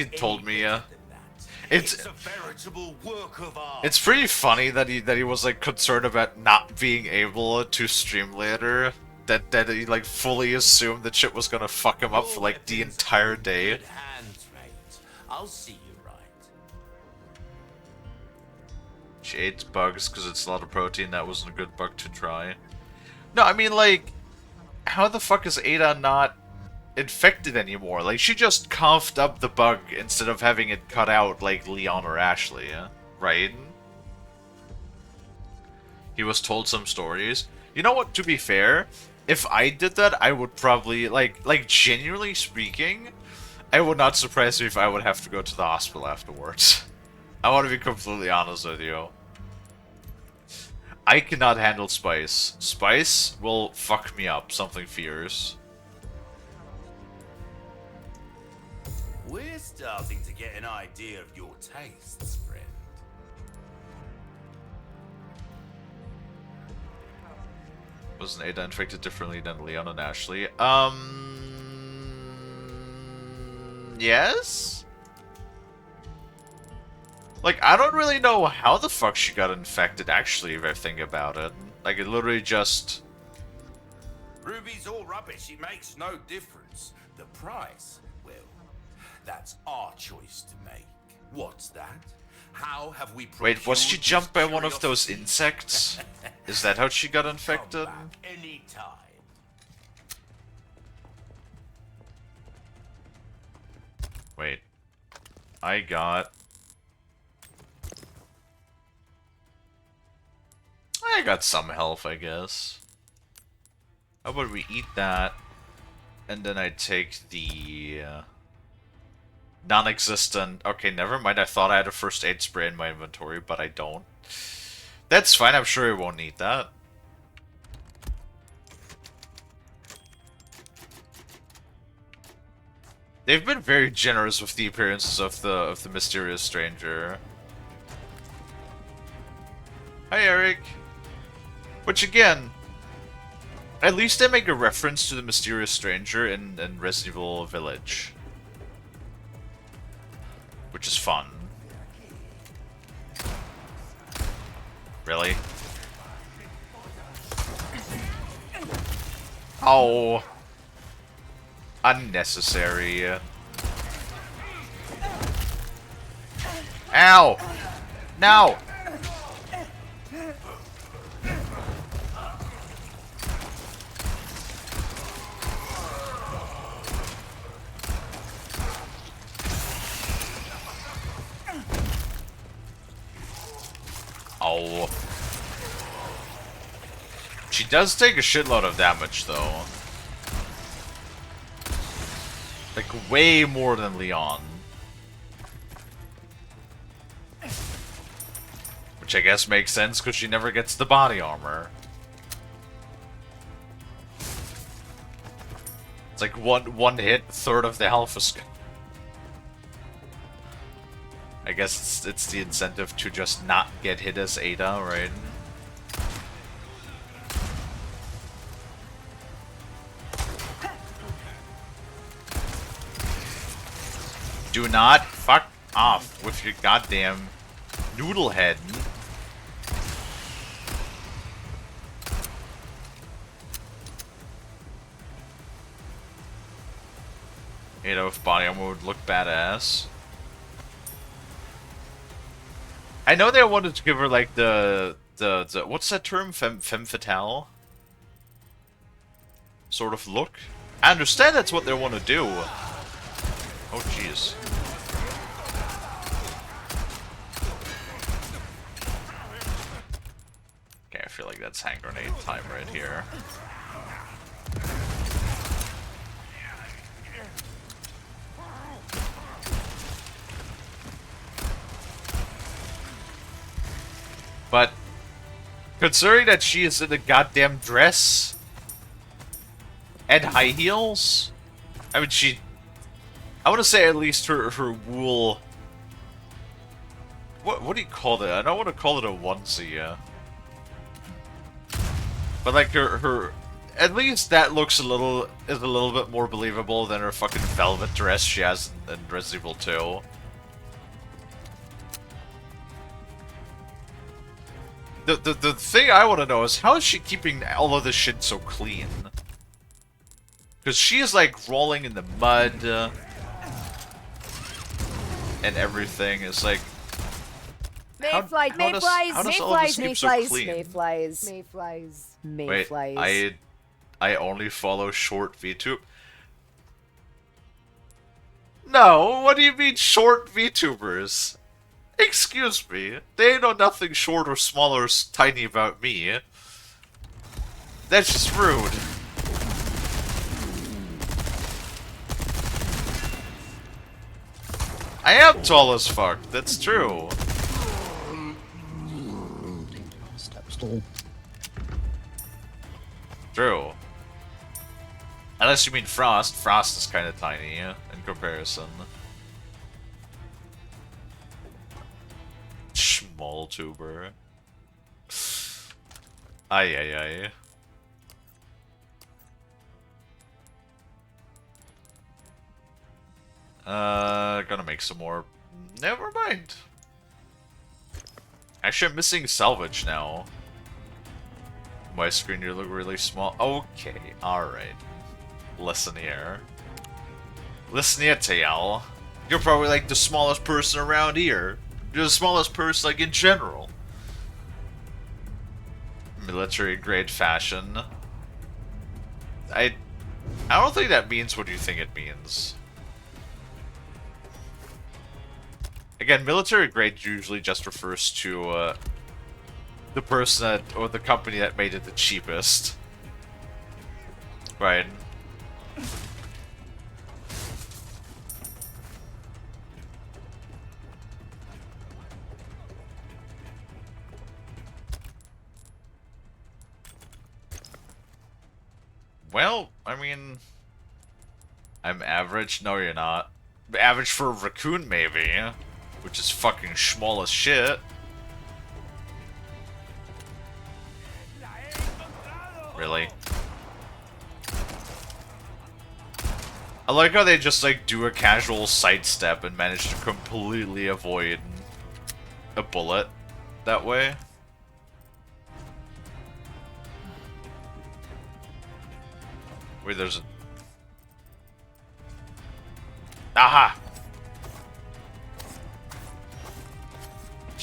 told me, Any yeah. better than that. It's It's a veritable work of art. It's pretty funny that he was like concerned about not being able to stream later. That he like fully assumed that shit was gonna fuck him up for like the entire day. Good hands, mate. I'll see you right. She ate bugs because it's a lot of protein. That wasn't a good bug to try. No, I mean like, how the fuck is Ada not infected anymore? Like she just coughed up the bug instead of having it cut out like Leon or Ashley, right? He was told some stories. You know what? To be fair, if I did that, I would probably like genuinely speaking, it would not surprise me if I would have to go to the hospital afterwards. I want to be completely honest with you. I cannot handle spice. Spice will fuck me up. Something fierce. We're starting to get an idea of your tastes, friend. Wasn't Ada infected differently than Leon and Ashley? Yes? Like, I don't really know how the fuck she got infected, actually, if I think about it. Like, it literally just... Ruby's all rubbish. It makes no difference. The price, well, that's our choice to make. What's that? How have we Wait, was she procured jumped by this one of those curiosity? insects? Is that how she got infected? Come back anytime. Wait. I got some health, I guess. How about we eat that, and then I take the non-existent... Okay, never mind. I thought I had a first aid spray in my inventory, but I don't. That's fine. I'm sure I won't need that. They've been very generous with the appearances of the mysterious stranger. Hi, Eric. Which again, at least they make a reference to the mysterious stranger in Resident Evil Village, which is fun. Really? Oh. Unnecessary. Ow! No! Oh. She does take a shitload of damage, though. Like, way more than Leon. Which I guess makes sense, because she never gets the body armor. It's like one hit, third of the health is... I guess it's the incentive to just not get hit as Ada, right? Do not fuck off with your goddamn noodle head. Ada with body armor would look badass. I know they wanted to give her like the what's that term? Femme fatale? Sort of look. I understand that's what they want to do. Oh jeez. Okay, I feel like that's hand grenade time right here. But considering that she is in a goddamn dress and high heels, I mean, I want to say at least her wool. What do you call it? I don't want to call it a onesie, but like her, at least that looks a little bit more believable than her fucking velvet dress she has in Resident Evil 2. The thing I want to know is how is she keeping all of this shit so clean? Because she is like rolling in the mud and everything. It's like Mayflies, how does all of this keep so clean? mayflies. Wait, I only follow short VTube. No, what do you mean short VTubers? Excuse me, they know nothing short or small or tiny about me. That's just rude. I am tall as fuck, that's true. Step stool. True. Unless you mean Frost. Frost is kind of tiny in comparison. Small tuber. Ay ay ay. Gonna make some more. Never mind. Actually, I'm missing salvage now. My screen, you look really small. Okay, alright. Listen here. Listen here, TL. You're probably like the smallest person around here. You're the smallest person, like, in general. Military grade fashion. I don't think that means what you think it means. Again, military grade usually just refers to the person that, or the company that made it the cheapest. Right. Well, I mean, I'm average. No, you're not. Average for a raccoon, maybe, which is fucking small as shit. Really? I like how they just like do a casual sidestep and manage to completely avoid a bullet that way. Wait, there's a... Aha!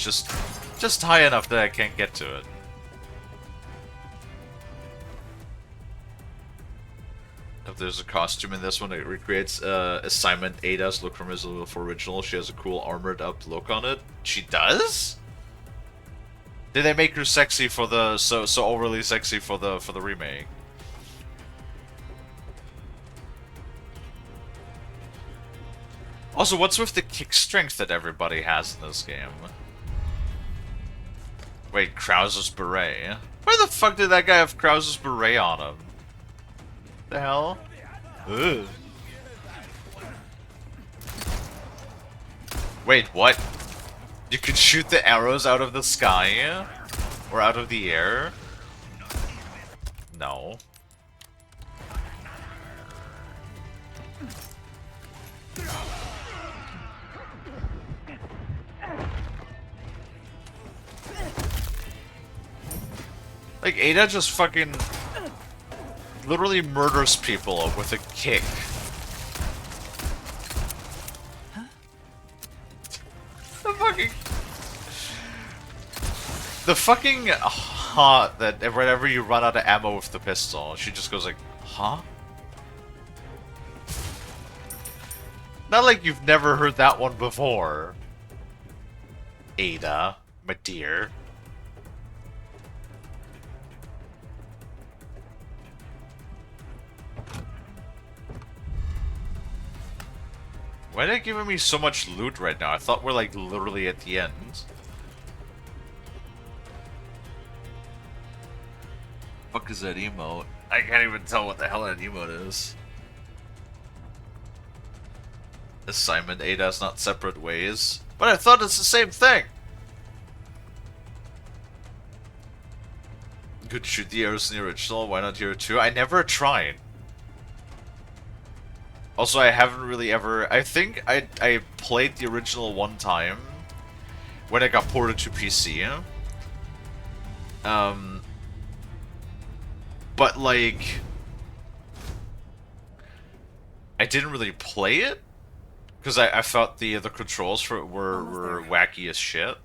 just high enough that I can't get to it. If there's a costume in this one, it recreates Assignment Ada's look from Resident Evil 4 original. She has a cool armored up look on it. She does? Did they make her sexy for the so overly sexy for the remake? Also, what's with the kick strength that everybody has in this game? Wait, Krauser's beret? Where the fuck did that guy have Krauser's beret on him? The hell? Ugh. Wait, what? You can shoot the arrows out of the sky? Or out of the air? No. Like, Ada just fucking literally murders people with a kick. The fucking that whenever you run out of ammo with the pistol, she just goes like, huh? Not like you've never heard that one before. Ada, my dear. Why are they giving me so much loot right now? I thought we're like literally at the end. Fuck is that emote? I can't even tell what the hell that emote is. Assignment Ada's not separate ways. But I thought it's the same thing! Could shoot the arrows in the original, why not here too? I never tried. Also, I haven't really ever... I think I played the original one time when it got ported to PC. But, like... I didn't really play it, because I felt the controls for it were wacky as shit.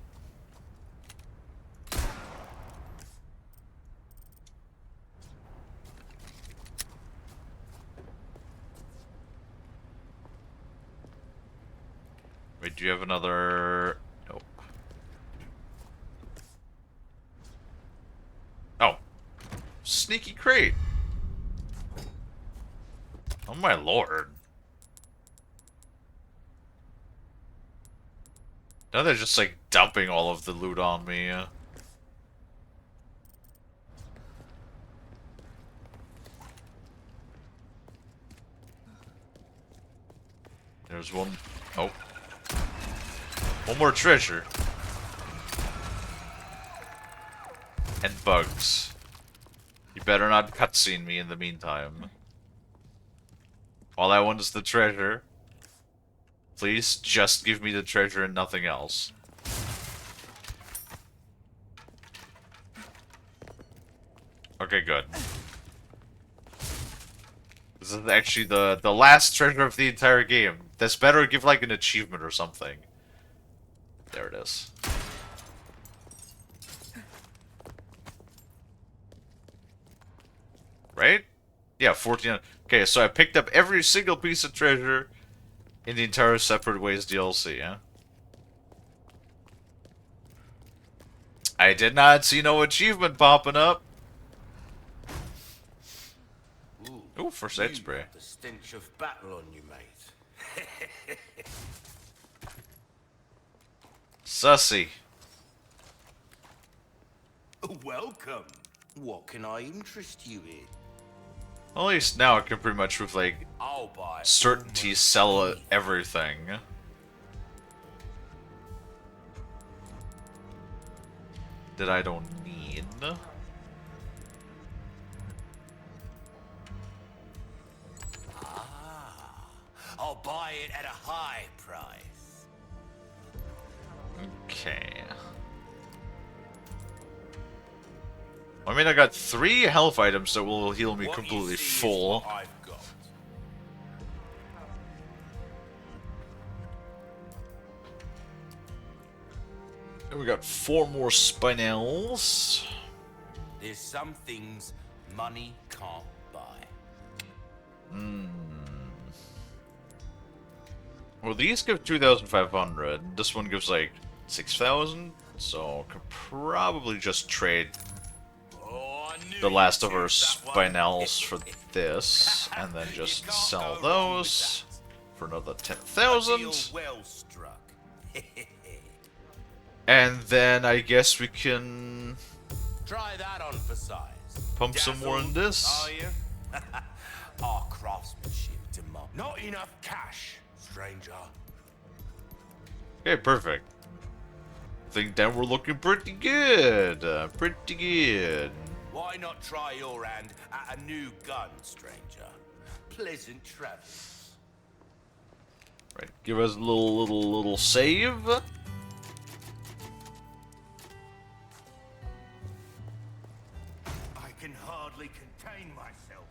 Wait, do you have another... Nope. Oh. Sneaky crate. Oh my lord. Now they're just like dumping all of the loot on me. There's one... Oh. One more treasure. And bugs. You better not cutscene me in the meantime. All I want is the treasure. Please, just give me the treasure and nothing else. Okay, good. This is actually the last treasure of the entire game. This better give like an achievement or something. There it is. Right? Yeah, 14. Okay, so I picked up every single piece of treasure in the entire Separate Ways DLC, yeah? I did not see no achievement popping up. Ooh, first aid spray. The stench of battle on you, mate. Sussy. Welcome. What can I interest you in? At least now I can pretty much with like I'll buy certainty sell everything. That I don't need. I'll buy it at a high price. Okay. I mean, I got 3 health items that will heal me completely full. I've got. And we got 4 more spinels. There's some things money can't buy. Well, these give 2,500. This one gives like 6,000. So could probably just trade Oh, I knew the last you'd of our choose that one. spinels for this, and then You just can't sell go wrong with those that. for another A deal 10,000. well struck. And then I guess we can Try that on for size. pump some more in this. Are you? Our craftsmanship demand. Not enough cash, stranger. Okay, perfect. I think then we're looking pretty good. Pretty good. Why not try your hand at a new gun, stranger? Pleasant travels. Right, give us a little save. I can hardly contain myself.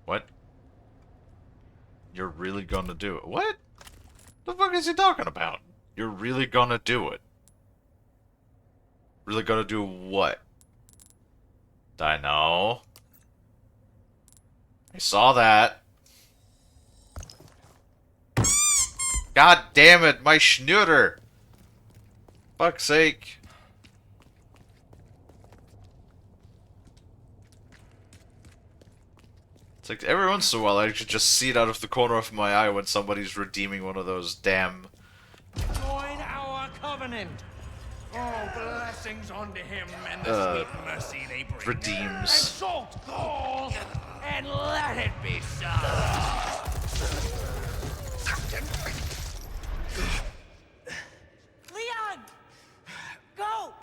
What? You're really gonna do it? What? The fuck is he talking about? You're really gonna do it? Really gonna do what? I know. I saw that. God damn it, my schnooter! Fuck's sake. It's like every once in a while I should just see it out of the corner of my eye when somebody's redeeming one of those damn... Join our covenant. All blessings unto him and the sweet mercy they bring. redeems. Exalt Gaul and let it be so. Leon! Go!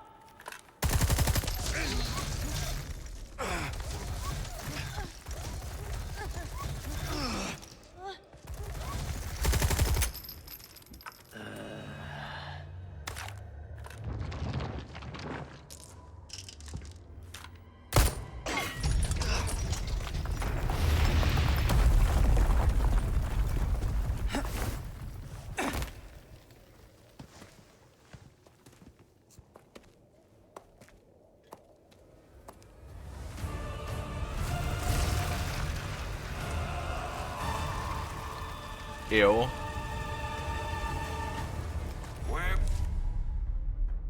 Ew.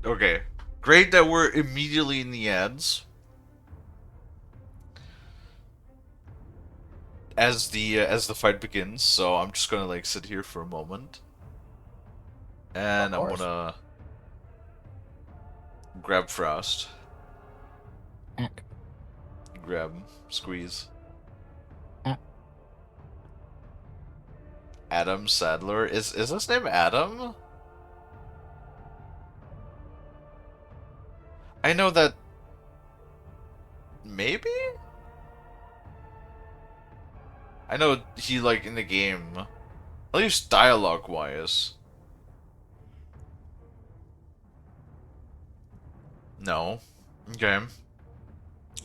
Okay. Great that we're immediately in the ads. As the fight begins, so I'm just gonna like sit here for a moment. And I'm gonna grab Frost. Ack. Grab him. Squeeze. Ah. Adam Sadler. Is his name Adam? I know that... Maybe? I know he, like, in the game. At least dialogue-wise. No. Okay.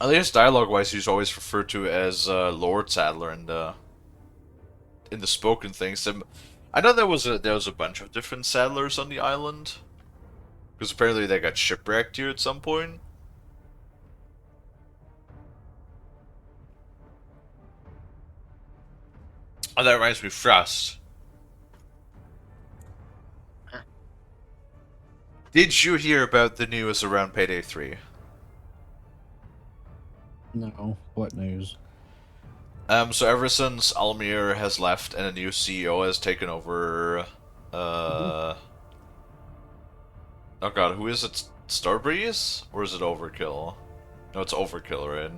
At least dialogue-wise, he's always referred to as Lord Sadler in the spoken things. I know there was a bunch of different Sadlers on the island, because apparently they got shipwrecked here at some point. Oh, that reminds me, Frost. Did you hear about the news around Payday 3? No. What news? So ever since Almir has left and a new CEO has taken over, oh god, who is it? Starbreeze? Or is it Overkill? No, it's Overkill, right?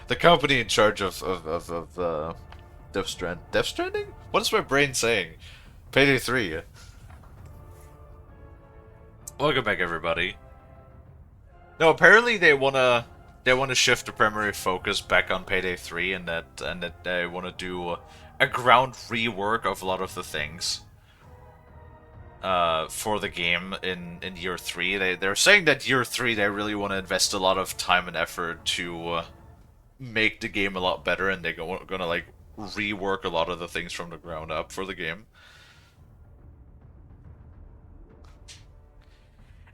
The company in charge of Death Stranding? What is my brain saying? Payday 3. Welcome back, everybody. No, apparently they wanna shift the primary focus back on Payday 3, and that they wanna do a ground rework of a lot of the things for the game in year 3. They're saying that year 3 they really want to invest a lot of time and effort to make the game a lot better, and they're gonna like rework a lot of the things from the ground up for the game.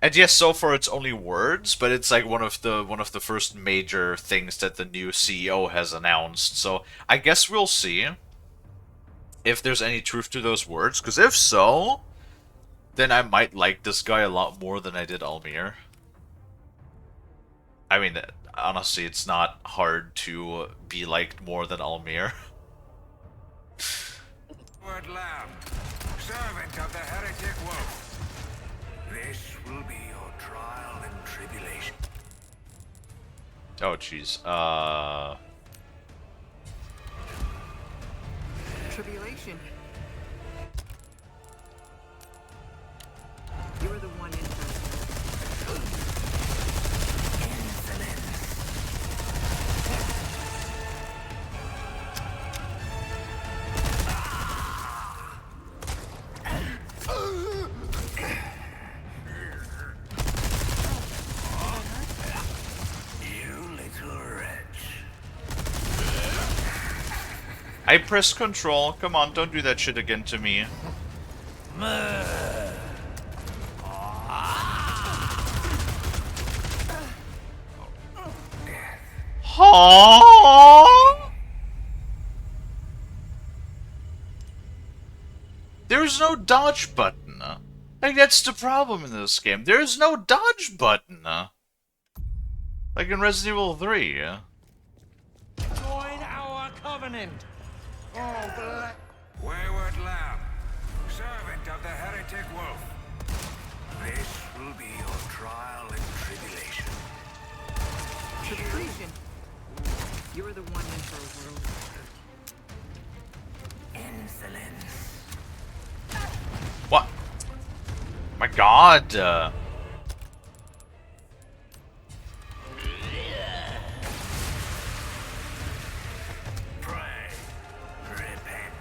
And yes, so far it's only words, but it's like one of the first major things that the new CEO has announced. So I guess we'll see if there's any truth to those words, because if so, then I might like this guy a lot more than I did Almir. I mean, honestly, it's not hard to be liked more than Almir. Word Lamb, servant of the heretic wolf. This will be your trial and tribulation. Oh, jeez. Tribulation. You're the one in I pressed control. Come on, don't do that shit again to me. Huh? There's no dodge button. Like, that's the problem in this game. There's no dodge button. Like in Resident Evil 3. Join our covenant. Oh, bless. Wayward Lamb, servant of the heretic wolf. This will be your trial and tribulation. tribulation. You're the one in for world. Insolence. What? My god. Pray. Repent.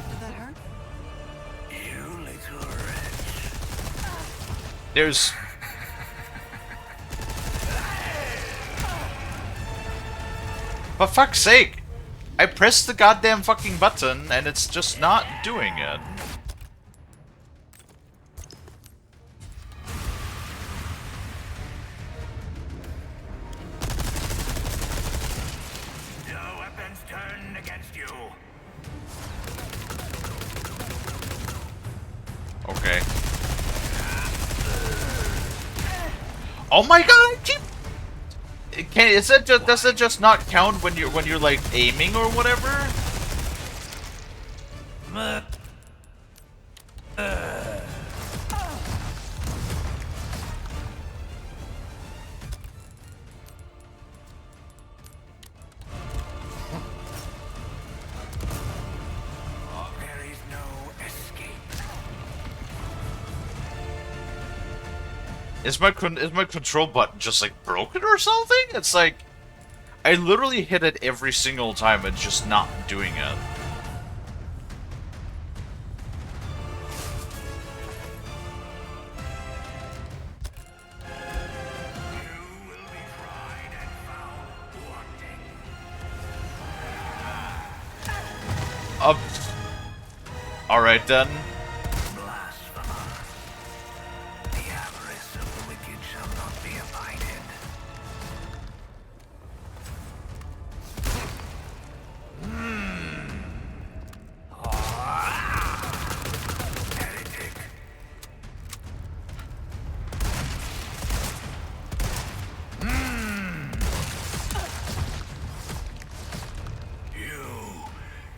Did that hurt? You little wretch. There's... For fuck's sake! I pressed the goddamn fucking button and it's just not doing it. No weapons turned against you. Okay. Oh my god! I keep... Is it just, does it just not count when you're like aiming or whatever? There is no escape. Is my control button just like broken or something? It's like I literally hit it every single time and just not doing it. All right then.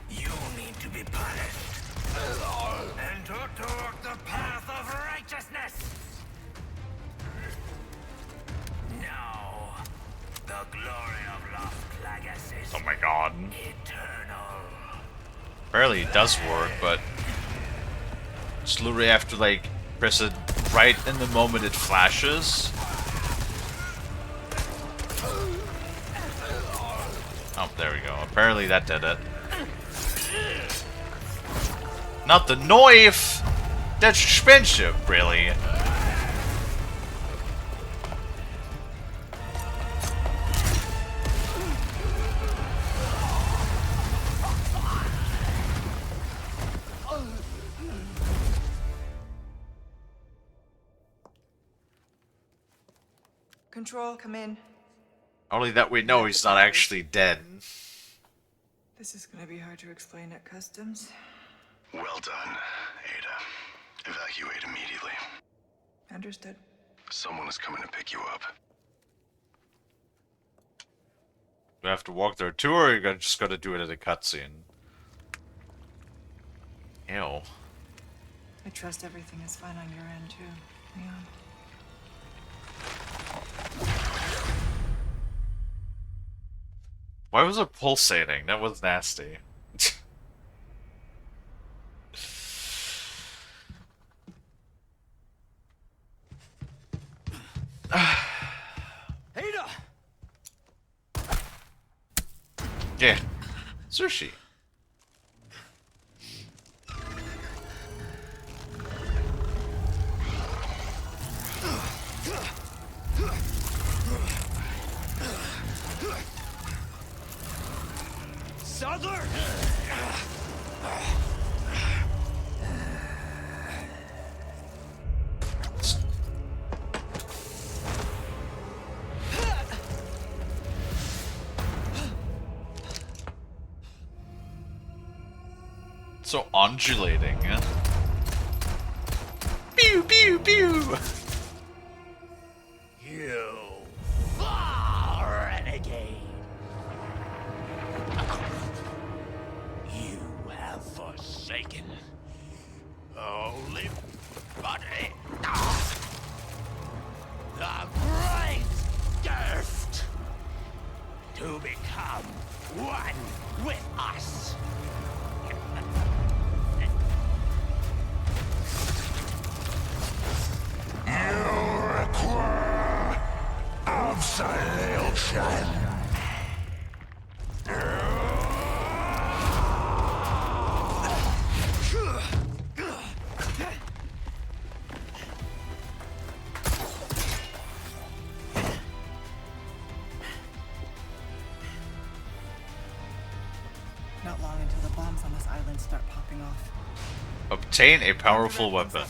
You need to be punished. And to walk the path of righteousness. Now, the glory of Las Plagas is Oh my god. eternal. Apparently it does work, but just literally have to like press it right in the moment it flashes. Oh, there we go. Apparently that did it. Not the knife! That's expensive, really. Control, come in. Only that we know he's not actually dead. This is gonna be hard to explain at customs. Well done, Ada. Evacuate immediately. Understood. Someone is coming to pick you up. Do I have to walk there too, or you just gotta do it at a cutscene? Ew. I trust everything is fine on your end too, Leon. Why was it pulsating? That was nasty. Ada! Yeah. Sushi. Sadler! So undulating. Pew pew pew. You renegade! You have forsaken holy body. The great gift to become one with us. You require absolution. Not long until the bombs on this island start popping off. Obtain a powerful weapon.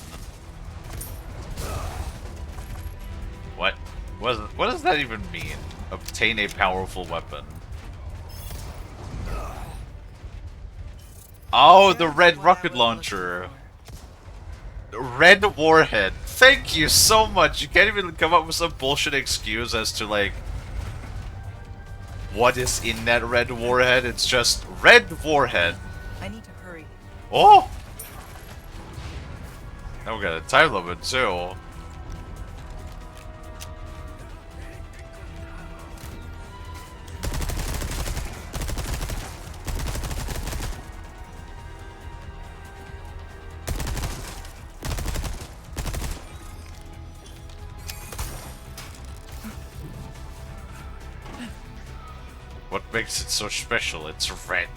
What? What does that even mean? Obtain a powerful weapon. Oh, the red rocket launcher. Red warhead. Thank you so much. You can't even come up with some bullshit excuse as to, like, what is in that red warhead. It's just red warhead. I need to hurry. Oh! Now we got a time limit too. What makes it so special? It's red.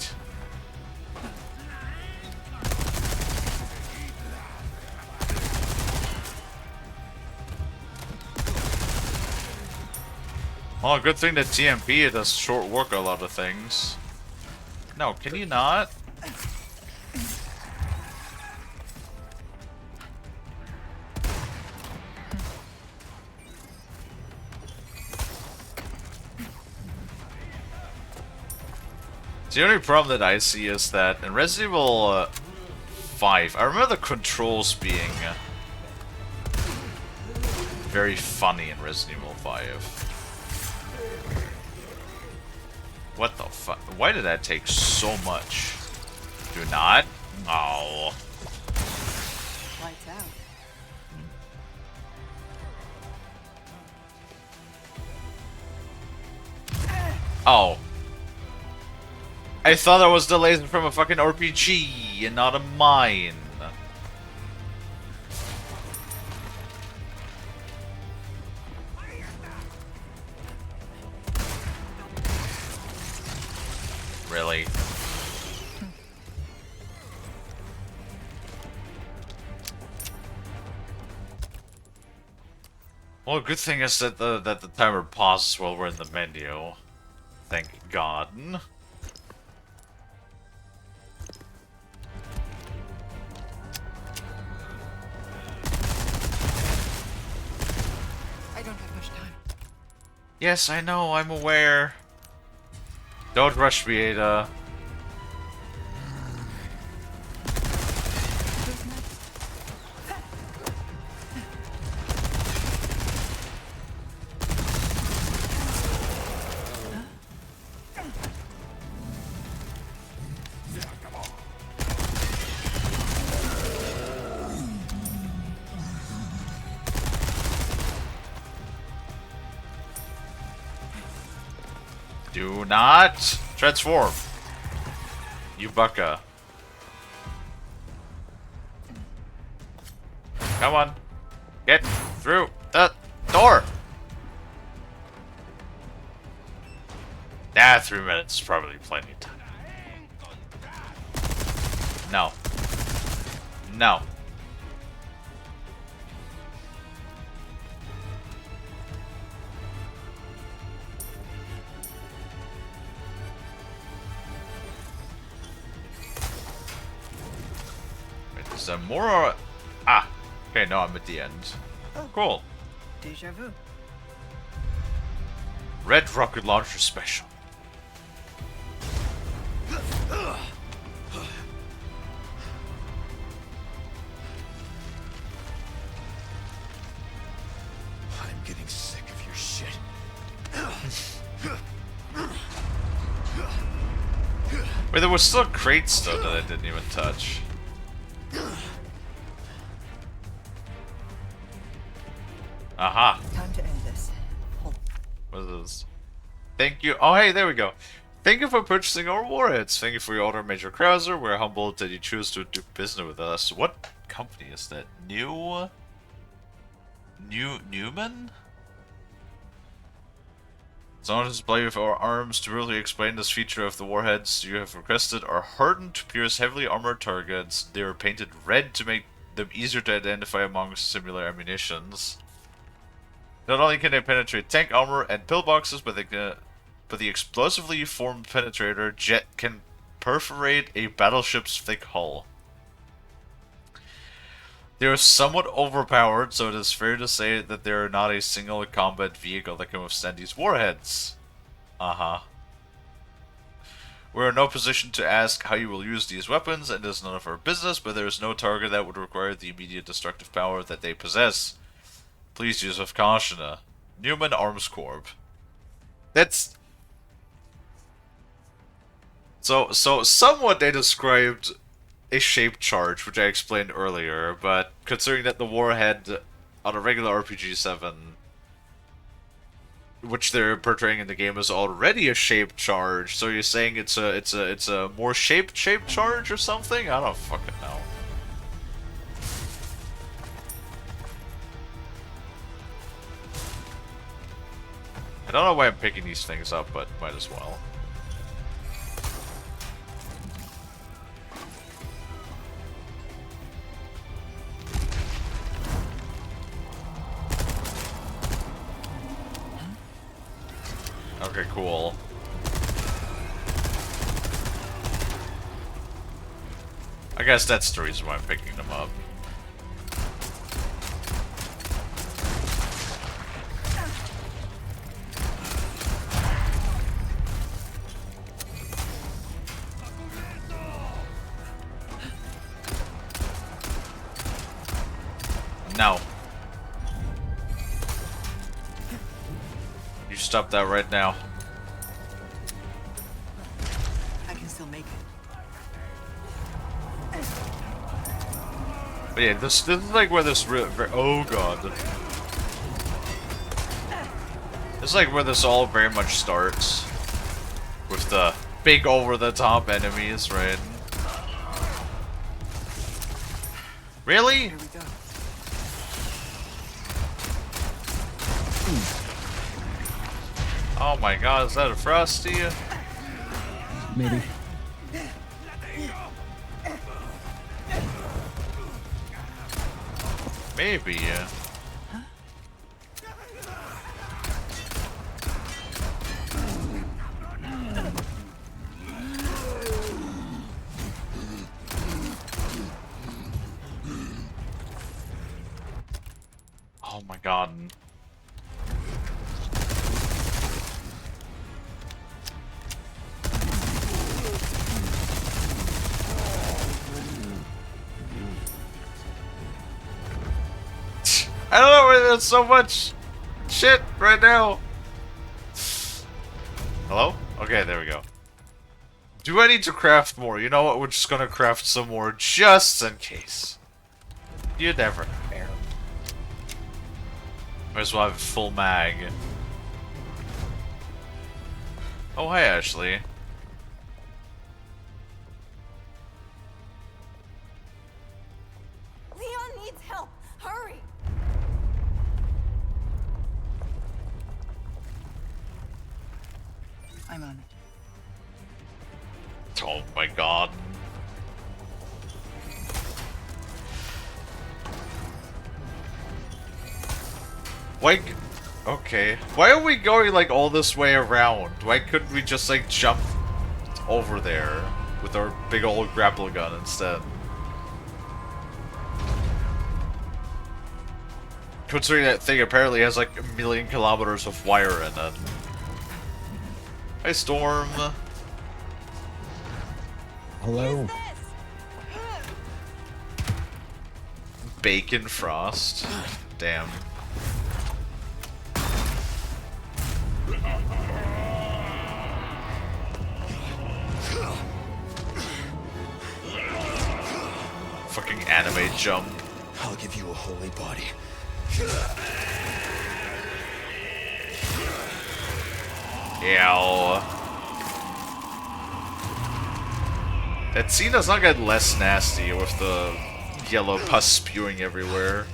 Oh, good thing that TMP does short work a lot of things. No, can you not? The only problem that I see is that in Resident Evil 5, I remember the controls being very funny in Resident Evil 5. What the fuck? Why did that take so much? Do not? Oh. Lights out. Oh. I thought that was the laser from a fucking RPG and not a mine. Really? Well, good thing is that the timer pauses while we're in the menu. Thank God. I don't have much time. Yes, I know, I'm aware. Don't rush me, Ada. Do not transform. You bucka. Come on. Get through the door. 3 minutes is probably plenty of time. No. No. Is there more or... Ah! Okay, no, I'm at the end. Cool. Deja vu. Red Rocket Launcher Special. I'm getting sick of your shit. Wait, there was still crates though that I didn't even touch. Aha. Time to end this. What is this? Thank you. Oh, hey, there we go. Thank you for purchasing our warheads. Thank you for your order, Major Krauser. We're humbled that you choose to do business with us. What company is that? Newman? Someone who's played with our arms to really explain this feature of the warheads you have requested are hardened to pierce heavily armored targets. They are painted red to make them easier to identify among similar ammunitions. Not only can they penetrate tank armor and pillboxes, but the explosively formed penetrator jet can perforate a battleship's thick hull. They are somewhat overpowered, so it is fair to say that they are not a single combat vehicle that can withstand these warheads. Uh-huh. We are in no position to ask how you will use these weapons, and it is none of our business, but there is no target that would require the immediate destructive power that they possess. Please use with caution. Newman Arms Corp. That's... So somewhat they described a shaped charge, which I explained earlier, but considering that the warhead on a regular RPG-7, which they're portraying in the game, is already a shaped charge, so you're saying it's a more shaped charge or something? I don't fucking know. I don't know why I'm picking these things up, but might as well. Okay, cool. I guess that's the reason why I'm picking them up. No. You stop that right now. I can still make it. But yeah, this is like where this oh god. This is like where this all very much starts. With the big over-the-top enemies, right? Really? Here we go. Oh my god, is that a Frosty? Maybe. Maybe, yeah. Oh my god. I don't know why there's so much shit right now. Hello? Okay, there we go. Do I need to craft more? You know what? We're just gonna craft some more just in case. You never know. Might as well have a full mag. Oh, hi, Ashley. Leon needs help. Hurry. I'm on it. Oh my god. Why? Okay. Why are we going like all this way around? Why couldn't we just like jump over there with our big old grapple gun instead? Considering that thing apparently has like 1,000,000 kilometers of wire in it. Hi, Storm. Hello. Bacon Frost. Damn. Fucking anime jump. I'll give you a holy body. Ow. That scene does not get less nasty with the yellow pus spewing everywhere.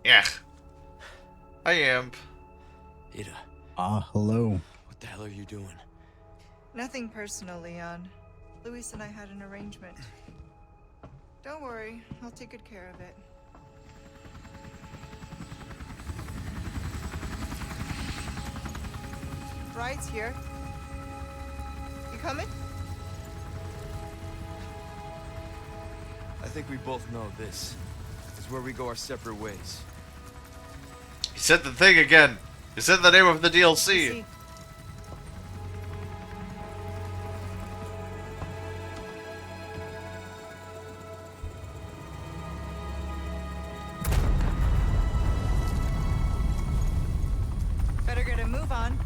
Yeah. I am. Ada. Hello. What the hell are you doing? Nothing personal, Leon. Luis and I had an arrangement. Don't worry, I'll take good care of it. Bride's here. You coming? I think we both know this is where we go our separate ways. He said the thing again. He said the name of the DLC. Better get a move on.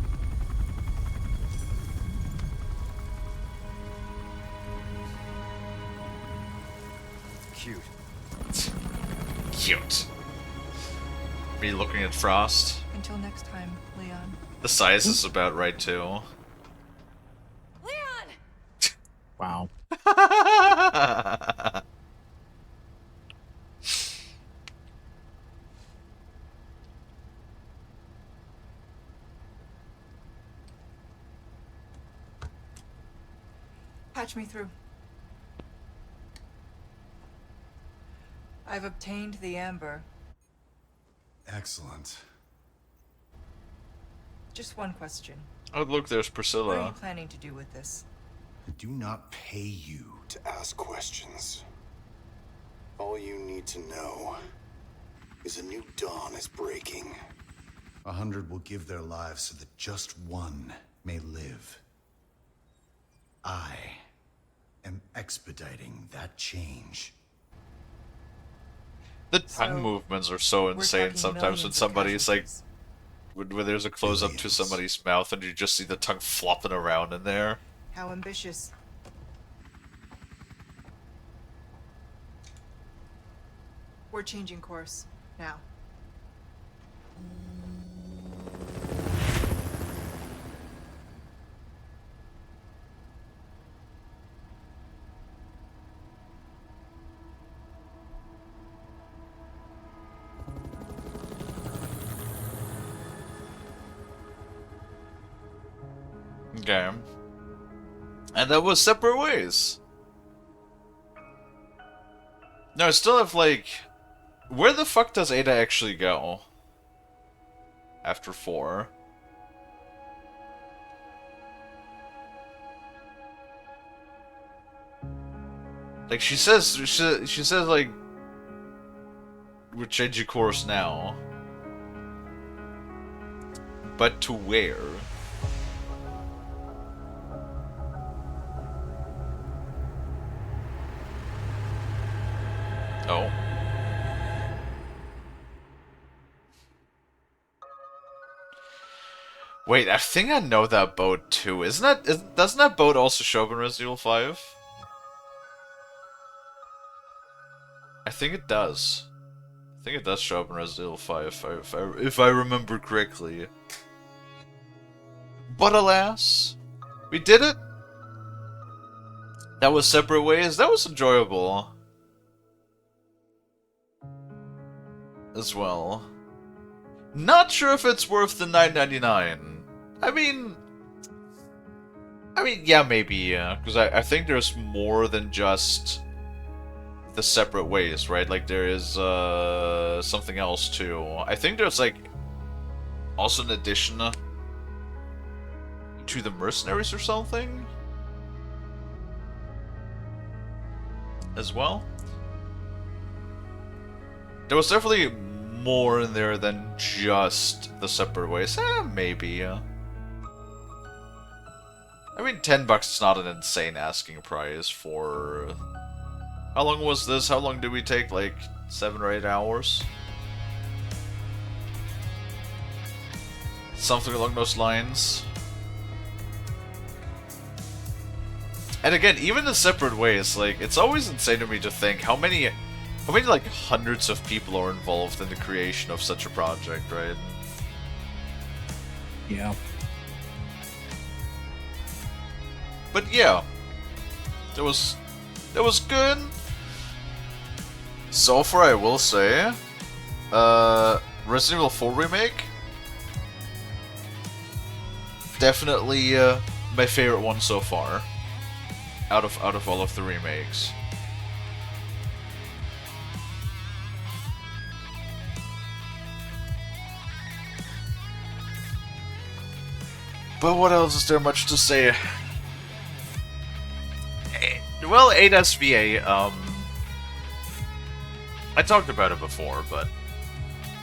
Cute. Cute. Me looking at Frost. Until next time, Leon. The size is about right too. Leon! Wow. Patch me through. I've obtained the amber. Excellent. Just one question. Oh, look, there's What are you Priscilla. planning to do with this? I do not pay you to ask questions. All you need to know is a new dawn is breaking. 100 will give their lives so that just one may live. I am expediting that change. The tongue So, movements are so we're insane talking sometimes when millions of somebody's like, casualties. when there's a close up to Billions. somebody's mouth and you just see the tongue flopping around in there. How ambitious. We're changing course now. Okay. And that was Separate Ways. No, I still have, like... Where the fuck does Ada actually go? After 4? Like, she says, like... We're changing course now. But to where? Oh. Wait, I think I know that boat too. Doesn't that boat also show up in Resident Evil 5? I think it does. I think it does show up in Resident Evil 5 if I remember correctly. But alas, we did it. That was Separate Ways. That was enjoyable. As well. Not sure if it's worth the $9.99. I mean, yeah, maybe, yeah. Because I think there's more than just the Separate Ways, right? Like, there is, something else, too. I think there's, like, also an addition to the Mercenaries or something? As well? There was definitely more in there than just the Separate Ways. Maybe. I mean, $10 is not an insane asking price for... How long was this? How long did we take? Like, 7 or 8 hours? Something along those lines. And again, even the Separate Ways, like, it's always insane to me to think how many like hundreds of people are involved in the creation of such a project, right? Yeah. But yeah, that was good. So far, I will say, Resident Evil 4 Remake, definitely my favorite one so far. Out of all of the remakes. But what else is there much to say? Well, 8SVA, I talked about it before, but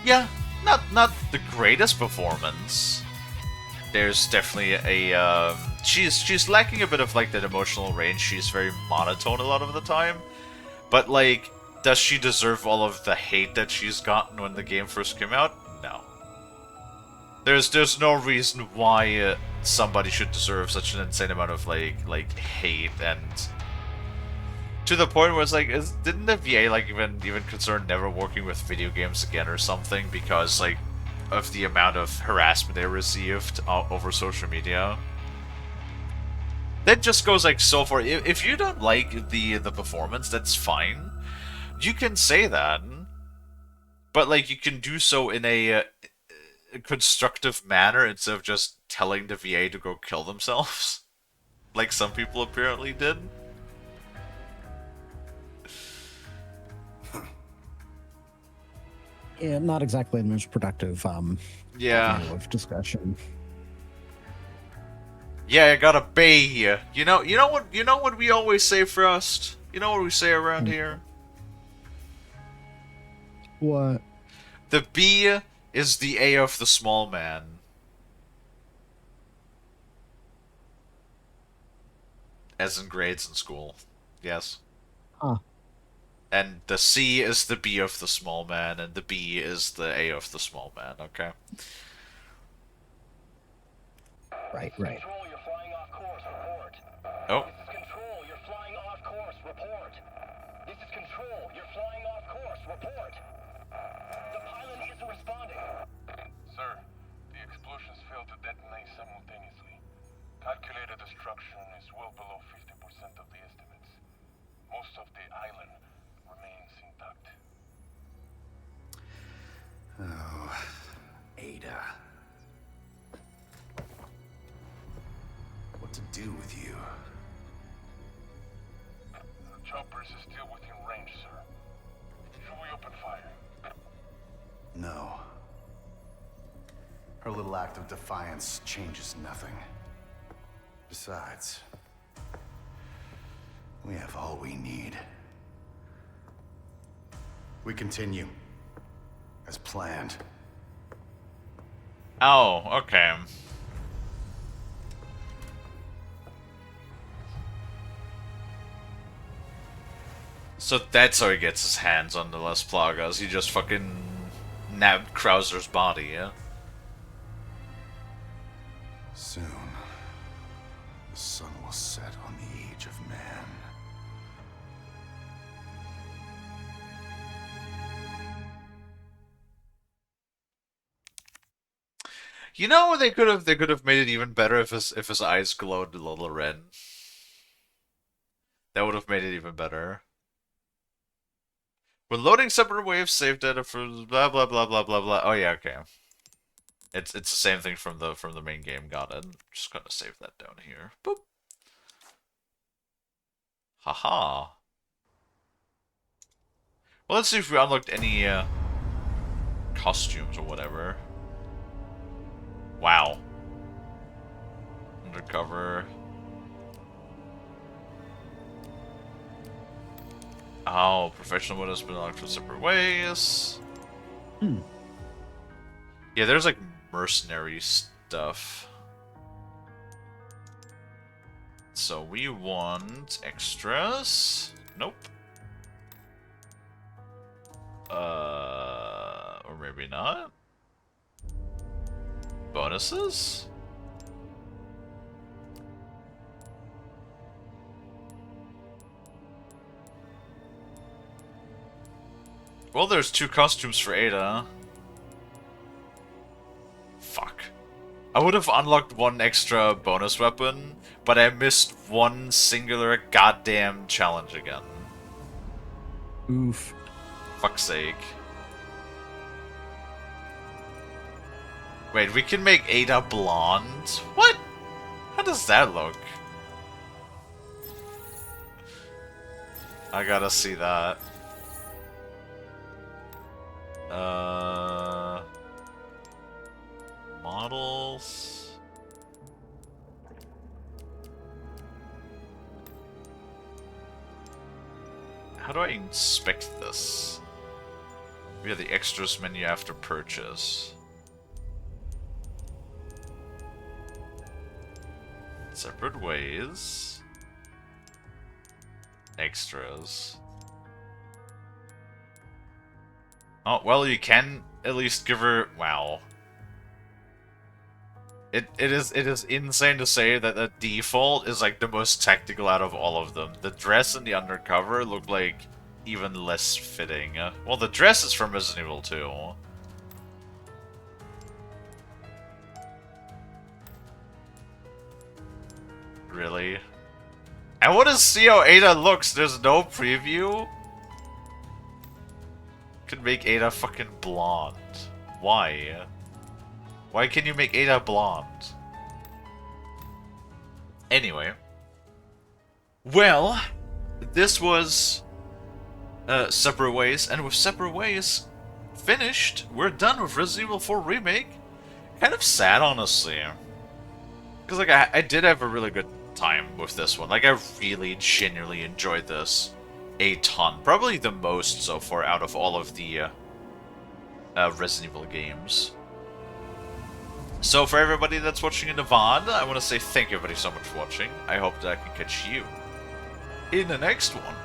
yeah, not the greatest performance. There's definitely a she's lacking a bit of like that emotional range. She's very monotone a lot of the time. But like, does she deserve all of the hate that she's gotten when the game first came out? No. There's no reason why somebody should deserve such an insane amount of like hate, and to the point where it's like, didn't the VA like even consider never working with video games again or something because like of the amount of harassment they received over social media? That just goes like so far. If you don't like the performance, that's fine. You can say that, but like you can do so in a constructive manner instead of just telling the VA to go kill themselves, like some people apparently did. Yeah, not exactly the most productive avenue of discussion. Yeah, I got a bay here. You know what we always say, Frost? You know what we say around here? What? The B is the A of the small man. As in grades in school. Yes. Huh. And the C is the B of the small man, and the B is the A of the small man, okay? Right. Control, you're flying off course. Report. Oh. This is Control, you're flying off course. Report. This is Control, you're flying off course. Report. The pilot isn't responding. Sir, the explosions failed to detonate simultaneously. Calculated destruction is well below 50% of the estimates. Most of the island remains intact. Oh, Ada. to do with you. The choppers is still within range, sir. Should we open fire? No. Her little act of defiance changes nothing. Besides, we have all we need. We continue. As planned. Oh, okay. So that's how he gets his hands on the Las Plagas. He just fucking nabbed Krauser's body, yeah? Soon, the sun will set on the age of man. You know, they could have made it even better if his eyes glowed a little red. That would have made it even better. When loading separate waves, save data for blah blah blah blah blah blah. Oh yeah, okay. It's the same thing from the main game. Got it. Just gonna save that down here. Boop. Haha. Well, let's see if we unlocked any costumes or whatever. Wow. Undercover. Oh, professional mode has been unlocked for separate ways. Yeah, there's like mercenary stuff. So we want extras. Nope. Or maybe not. Bonuses? Well, there's 2 costumes for Ada. Fuck. I would have unlocked 1 extra bonus weapon, but I missed 1 singular goddamn challenge again. Oof. Fuck's sake. Wait, we can make Ada blonde? What? How does that look? I gotta see that. Models. How do I inspect this? Via the extras menu after purchase. Separate ways. Extras. Oh, well, you can at least give her... Wow. It is insane to say that the default is like the most tactical out of all of them. The dress and the undercover look like even less fitting. Well, the dress is from Resident Evil 2. Really? I want to see how Ada looks. There's no preview. Could make Ada fucking blonde. Why? Why can you make Ada blonde? Anyway. Well, this was Separate Ways, and with Separate Ways finished, we're done with Resident Evil 4 Remake. Kind of sad, honestly. Because, like, I did have a really good time with this one. Like, I really genuinely enjoyed this a ton. Probably the most so far out of all of the Resident Evil games. So for everybody that's watching in the VOD, I want to say thank you everybody so much for watching. I hope that I can catch you in the next one.